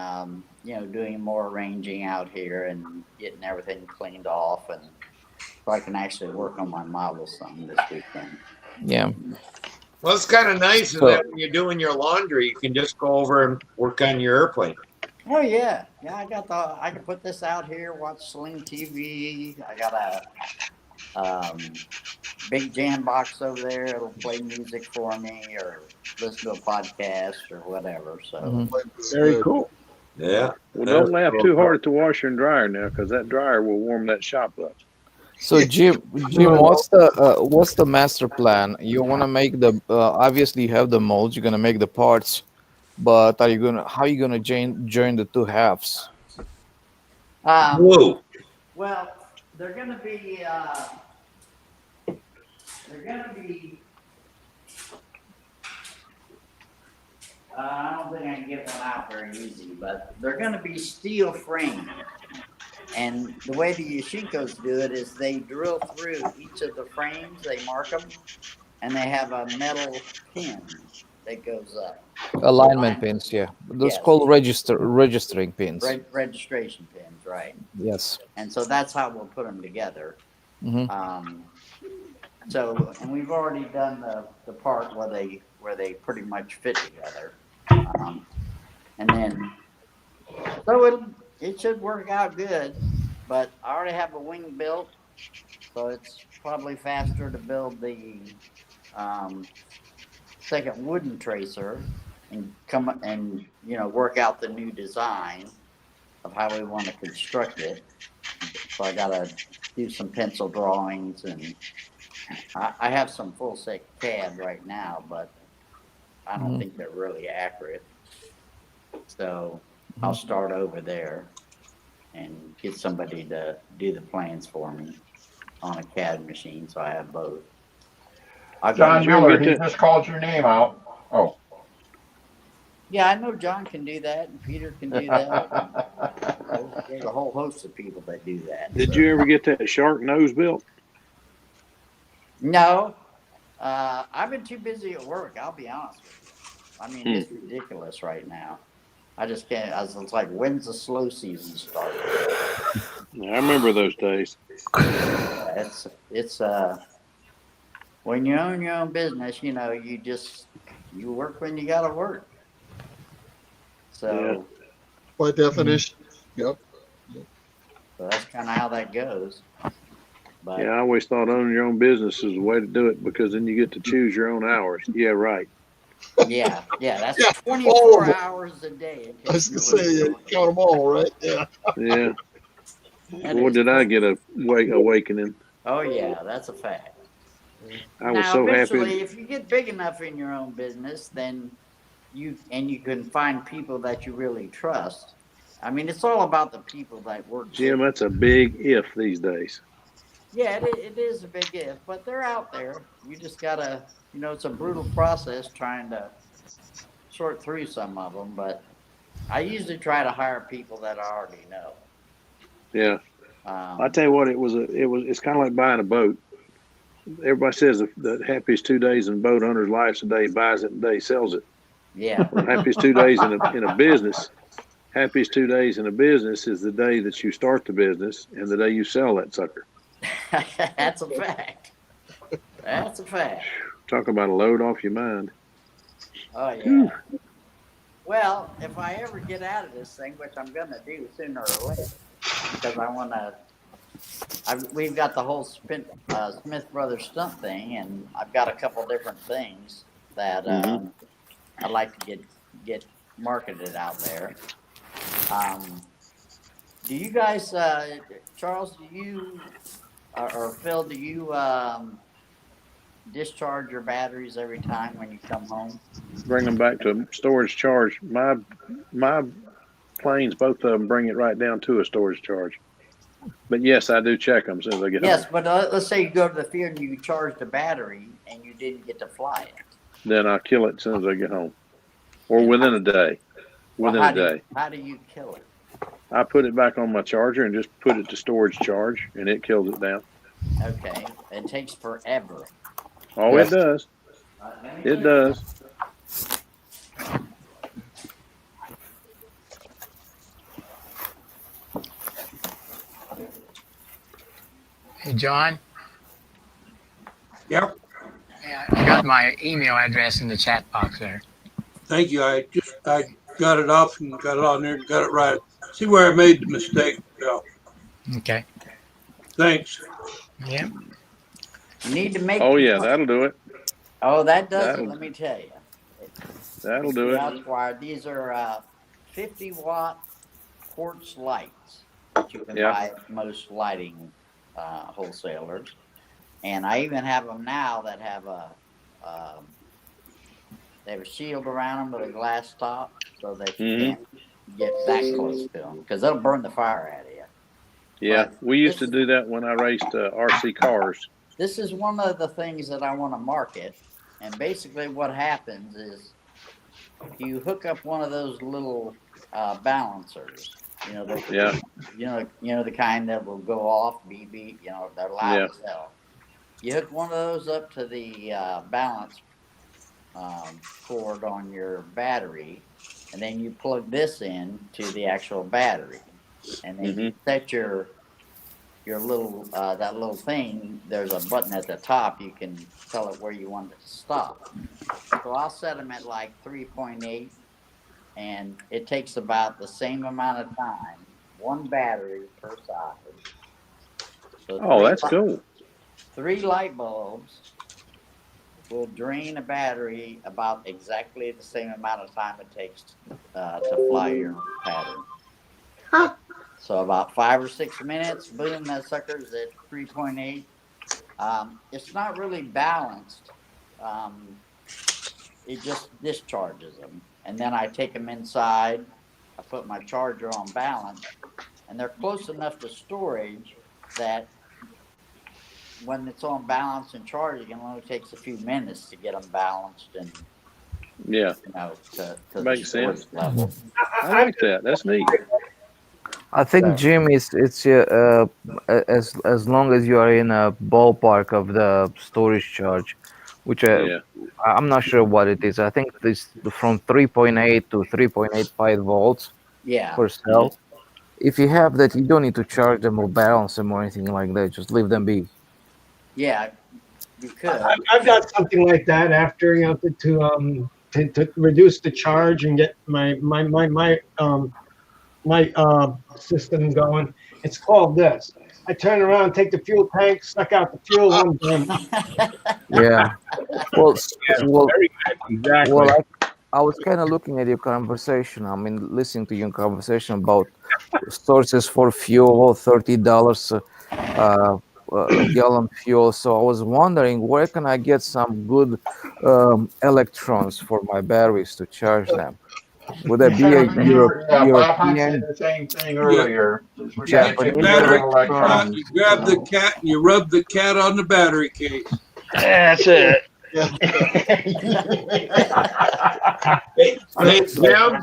doing more arranging out here and getting everything cleaned off, and so I can actually work on my model some this weekend. Yeah. Well, it's kind of nice So- that when you're doing your laundry, you can just go over and work on your airplane. Oh yeah, I can put this out here, watch Sling TV. I got a big jam box over there. It'll play music for me or listen to a podcast or whatever. So Very cool. Yeah. Well, don't laugh too hard at the washer and dryer now, because that dryer will warm that shop up. So Jim, what's the master plan? You want to make the obviously you have the molds. You're gonna make the parts, but how are you gonna join the two halves? Whoa. Well, they're gonna be. I don't think I can get one out very easy, but they're going to be steel framed. And the way the Yashinkos do it is they drill through each of the frames, they mark them, and they have a metal pin that goes up. Alignment pins, yeah. Those called registering pins. Registration pins, right? Yes. And so that's how we'll put them together. Mm-hmm. And we've already done the part where they pretty much fit together. And then, so it should work out good, but I already have a wing built, so it's probably faster to build the second wooden tracer and work out the new design of how we want to construct it. So I gotta do some pencil drawings, and I have some full set CAD right now, but I don't think they're really accurate. So I'll start over there and get somebody to do the plans for me on a CAD machine, so I have both. John Miller, he just called your name out. Oh. Yeah, I know John can do that, and Peter can do that. There's a whole host of people that do that. Did you ever get that shark nose built? No. I've been too busy at work, I'll be honest with you. I mean, it's ridiculous right now. I just can't. It's like, when's the slow season start? Yeah, I remember those days. It's when you own your own business, you work when you gotta work. So by definition, yep. So that's kind of how that goes. But yeah, I always thought owning your own business is the way to do it because then you get to choose your own hours. Yeah, right. yeah, that's Yeah, all 24 of them. hours a day. It I takes was gonna say, you count them all, right? Yeah. Yeah. That Boy, is did I cool. get a awakening. Oh yeah, that's a fact. I was Now, so happy. eventually, if you get big enough in your own business, then you can find people that you really trust. I mean, it's all about the people that work Jim, with. that's a big if these days. Yeah, it is a big if, but they're out there. You just gotta, it's a brutal process trying to sort through some of them. But I usually try to hire people that I already know. Yeah. I Um, tell you what, it's kind of like buying a boat. Everybody says the happiest 2 days in a boat owner's life's a day he buys it and the day he sells it. yeah. Well, happiest 2 days in a business. Happiest 2 days in a business is the day that you start the business and the day you sell that sucker. That's a fact. That's a fact. Talk about a load off your mind. Oh yeah. Well, if I ever get out of this thing, which I'm gonna do sooner or later, because I want to. We've got the whole Smith Brothers stunt thing, and I've got a couple different things that I'd like to get marketed out there. Do you guys, Charles? Do you or Phil? Do you discharge your batteries every time when you come home? Bring them back to storage charge. My planes, both of them, bring it right down to a storage charge. But yes, I do check them as soon as I get home. Yes, but let's say you go to the field and you charge the battery and you didn't get to fly it. Then I kill it as soon as I get home, or within a day. How do you kill it? I put it back on my charger and just put it to storage charge, and it kills it down. Okay, it takes forever. Oh, it does. It does. Hey, John. Yep. Yeah, I got my email address in the chat box there. Thank you. I got it off and got it on there and got it right. See where I made the mistake. Yeah. Okay. Thanks. Yeah. You need to make. Oh yeah, that'll do it. Oh, that does it. Let me tell you. That'll do it. Outswired. These are 50-watt quartz lights that you can buy at most lighting wholesalers, and I even have them now that have they have a shield around them with a glass top, so that you can't get that close to them because they'll burn the fire out of you. Yeah, we used to do that when I raced RC cars. This is one of the things that I want to market, and basically what happens is you hook up one of those little balancers. You know, the kind that will go off, beep, they're loud as hell. You hook one of those up to the balance cord on your battery, and then you plug this in to the actual battery, and then you set your little that little thing. There's a button at the top. You can tell it where you want it to stop. So I'll set them at like 3.8. And it takes about the same amount of time, one battery per side. So that's cool. 3 light bulbs will drain a battery about exactly the same amount of time it takes to fly your pattern. So about 5 or 6 minutes, boom, that sucker's at 3.8. It's not really balanced. It just discharges them. And then I take them inside, I put my charger on balance, and they're close enough to storage that when it's on balance and charging, it only takes a few minutes to get them balanced and to makes sense. Level. I like that. That's neat. I think, Jim, it's as long as you are in a ballpark of the storage charge, which I'm not sure what it is. I think it's from 3.8 to 3.85 volts per cell. If you have that, you don't need to charge them or balance them or anything like that. Just leave them be. Yeah, you could. I've got something like that after to reduce the charge and get my system going. It's called this. I turn around, take the fuel tank, suck out the fuel. I'm done. Yeah. Well, well, very good. Exactly. well. I was kind of looking at your conversation. I mean, listening to your conversation about sources for fuel, $30 a gallon fuel. So I was wondering, where can I get some good electrons for my batteries to charge them? Would that be a Bob Hunt said European, the same thing earlier. You get your Japanese battery cat, electrons? you grab the cat, and you rub the cat on the battery case. That's it. Hey, Jim.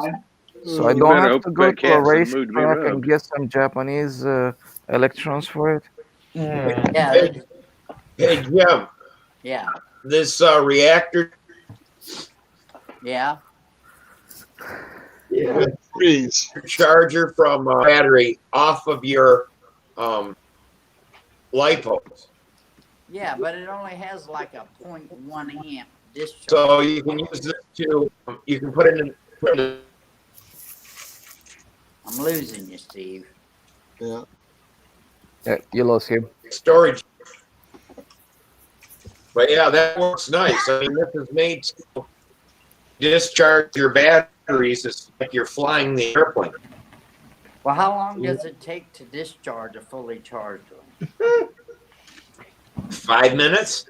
So I You don't better have hope to the go fat to a cat's in the mood to be racetrack and rubbed. get some Japanese electrons for it. Yeah. Hey, Jim. Yeah. This reactor. Yeah. Yeah, please. Charger from battery off of your lipos. Yeah, but it only has like a 0.1 amp discharge. So you can use this to, you can put it in. I'm losing you, Steve. Yeah. Yeah, you lost him. Storage. But yeah, that works nice. I mean, this is made to discharge your batteries. It's like you're flying the airplane. Well, how long does it take to discharge a fully charged one? 5 minutes.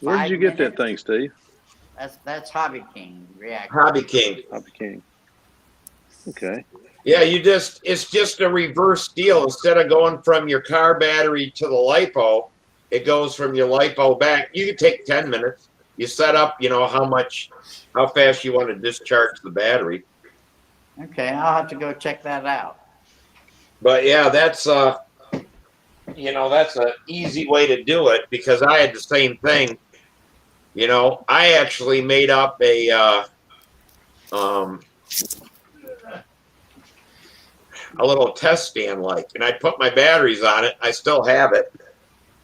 Where did you get that thing, Steve? That's Hobby King reactor. Hobby King. Hobby King. Okay. Yeah, it's just a reverse deal. Instead of going from your car battery to the lipo, it goes from your lipo back. You can take 10 minutes. You set up, how fast you want to discharge the battery. Okay, I'll have to go check that out. But yeah, that's that's an easy way to do it because I had the same thing. I actually made up a little test stand and I put my batteries on it. I still have it,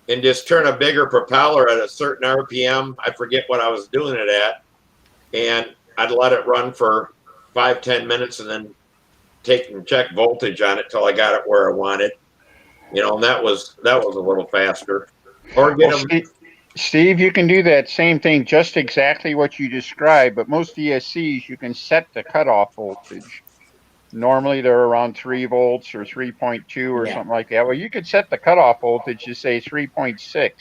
and just turn a bigger propeller at a certain RPM. I forget what I was doing it at, and I'd let it run for 5-10 minutes, and then take and check voltage on it till I got it where I wanted. And that was a little faster. Or get them. Steve, you can do that same thing, just exactly what you described, but most ESCs, you can set the cutoff voltage. Normally they're around 3 volts or 3.2 or something like that. Well, you could set the cutoff voltage to say 3.6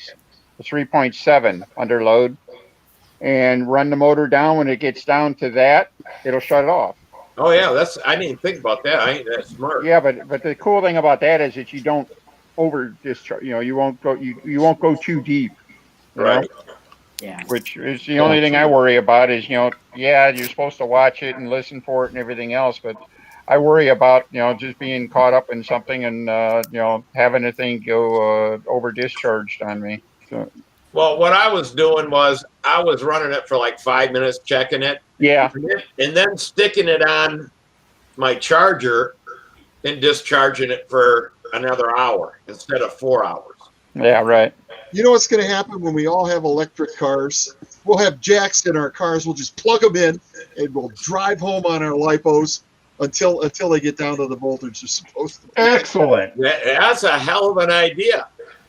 or 3.7 under load and run the motor down. When it gets down to that, it'll shut it off. Oh yeah, I didn't think about that. I ain't that smart. Yeah, but the cool thing about that is that you don't over discharge. You won't go too deep. Right. Yeah. Which is the only thing I worry about is, you're supposed to watch it and listen for it and everything else, but I worry about, just being caught up in something and, having the thing go over discharged on me. So. Well, what I was doing was I was running it for like 5 minutes, checking it. Yeah. And then sticking it on my charger and discharging it for another hour instead of 4 hours. Yeah, right. You know what's going to happen when we all have electric cars? We'll have jacks in our cars. We'll just plug them in, and we'll drive home on our lipos until they get down to the voltage they're supposed to be. Excellent. That's a hell of an idea.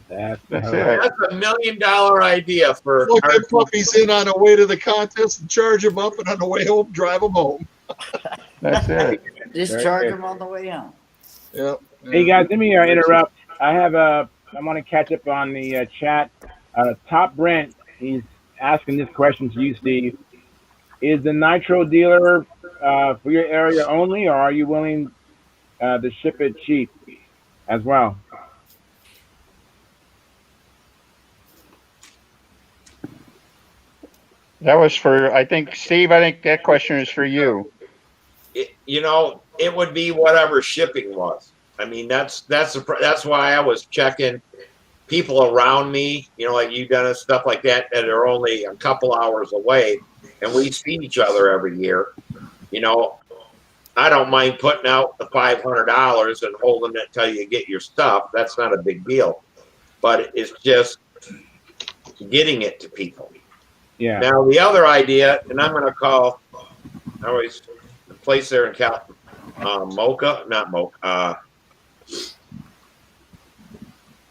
That's $1 million idea for. Plug them puppies in on the way to the contest and charge them up, and on the way home, drive them home. That's it. Discharge them on the way home. Yep. Hey guys, let me interrupt. I want to catch up on the chat. Top Brent, he's asking this question to you, Steve. Is the nitro dealer for your area only, or are you willing to ship it cheap as well? That was for, I think, Steve, I think that question is for you. It would be whatever shipping was. I mean, that's why I was checking people around me, like you, Dennis, stuff like that are only a couple hours away, and we see each other every year. I don't mind putting out the $500 and holding it till you get your stuff. That's not a big deal, but it's just getting it to people. Yeah. Now the other idea, and I'm going to call, the place there in Mocha, not Mocha,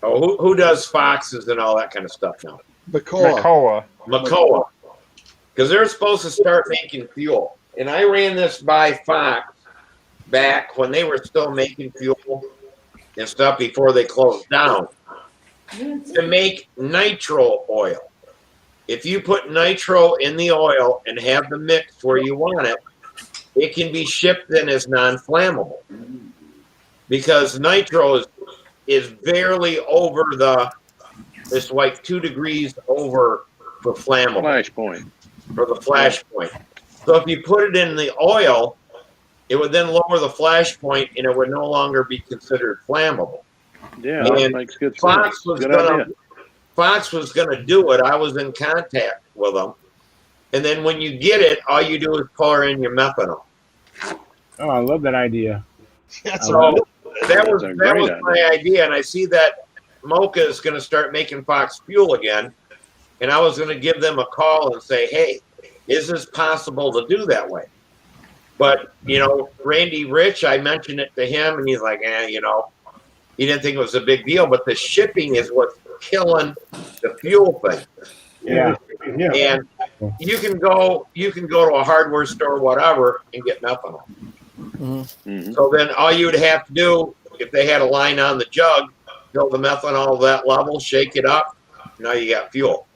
Oh, who does Foxes and all that kind of stuff now? Macoa. Because they're supposed to start making fuel. And I ran this by Fox back when they were still making fuel and stuff before they closed down to make nitro oil. If you put nitro in the oil and have the mix where you want it, it can be shipped in as non-flammable because nitro is barely over it's like 2 degrees over for flammable. Flash point. For the flash point. So if you put it in the oil, it would then lower the flash point and it would no longer be considered flammable. Yeah, that makes good sense. Fox was gonna do it. I was in contact with them. And then when you get it, all you do is pour in your methanol. Oh, I love that idea. So that was my idea, and I see that Mocha is going to start making Fox fuel again, and I was going to give them a call and say, "Hey, is this possible to do that way?" But Randy Rich, I mentioned it to him, and he's like, he didn't think it was a big deal. But the shipping is what's killing the fuel thing. Yeah. And you can go to a hardware store, whatever, and get methanol. Mm-hmm. So then all you would have to do, if they had a line on the jug, fill the methanol to that level, shake it up, now you got fuel.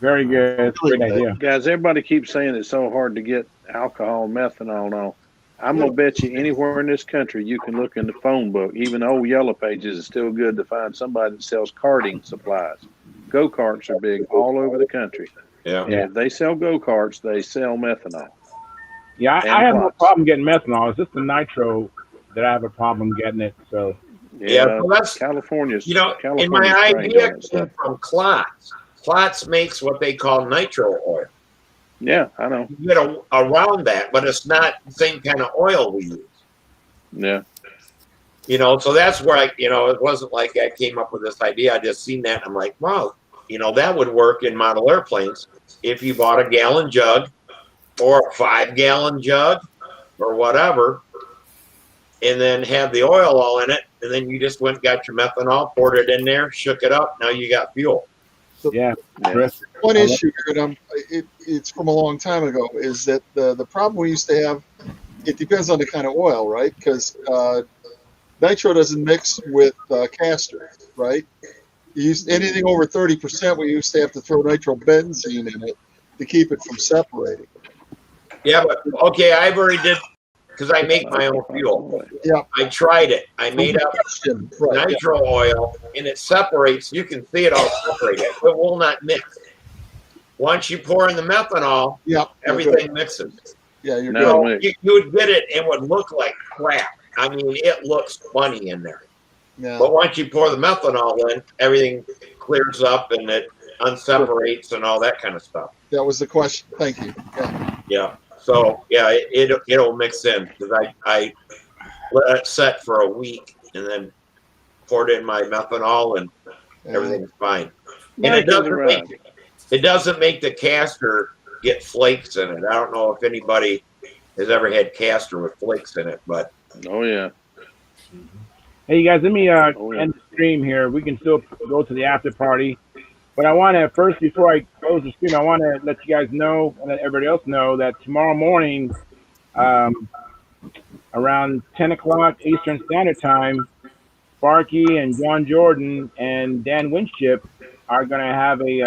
Very good. Great idea. Guys, everybody keeps saying it's so hard to get alcohol and methanol and all. I'm going to bet you anywhere in this country you can look in the phone book. Even old Yellow Pages is still good to find somebody that sells karting supplies. Go-karts are big all over the country. Yeah. And if they sell go-karts, they sell methanol. Yeah, I have no problem getting methanol. It's just the nitro that I have a problem getting it. So well, that's California's. And my idea came from Klotz. Klotz makes what they call nitro oil. Yeah, I know. You get around that, but it's not the same kind of oil we use. Yeah. So that's where it wasn't like I came up with this idea. I just seen that and I'm like, wow, that would work in model airplanes if you bought a gallon jug or a 5-gallon jug or whatever, and then have the oil all in it, and then you just went and got your methanol, poured it in there, shook it up, now you got fuel. Yeah. One issue here, it's from a long time ago, is that the problem we used to have, it depends on the kind of oil, right? Because nitro doesn't mix with castor, right? Anything over 30%, we used to have to throw nitrobenzene in it to keep it from separating. Yeah, but okay, I've already did, because I make my own fuel. Yeah. I tried it. I made up nitro oil, and it separates. You can see it all separate. It will not mix. Once you pour in the methanol, everything mixes. Yeah, you're good. You would get it, it would look like crap. I mean, it looks funny in there. Yeah. But once you pour the methanol in, everything clears up and it unseparates and all that kind of stuff. That was the question. Thank you. Yeah. So it'll mix in because I let it set for a week and then poured in my methanol and everything's fine. And it doesn't make the castor get flakes in it. I don't know if anybody has ever had castor with flakes in it, but Hey, you guys, let me end the stream here. We can still go to the after party. But I want to first, before I close the stream, I want to let you guys know and let everybody else know that tomorrow morning, around 10 o'clock Eastern Standard Time, Sparky and John Jordan and Dan Winship are going to have a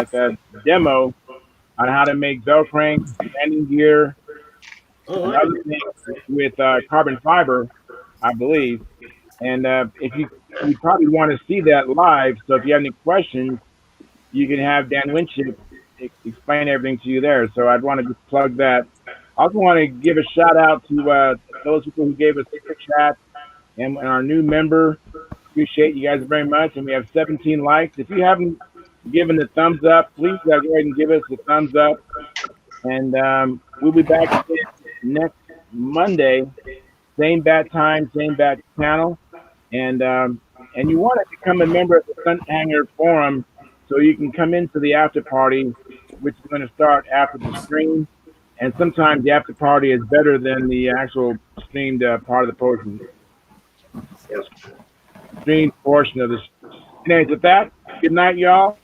demo on how to make bell crank, landing gear, and other things with carbon fiber, I believe. And if you probably want to see that live, so if you have any questions, you can have Dan Winship explain everything to you there. So I'd want to just plug that. I also want to give a shout out to those people who gave us super chat and our new member. Appreciate you guys very much. And we have 17 likes. If you haven't given the thumbs up, please go ahead and give us the thumbs up. And we'll be back again next Monday, same bat time, same bat channel. And you want to become a member of the Stunthangar forum so you can come into the after party, which is going to start after the stream. And sometimes the after party is better than the actual streamed part of the portion. Streamed portion of the Anyways, with that, good night, y'all.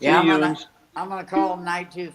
Yeah, I'm gonna call them night 2.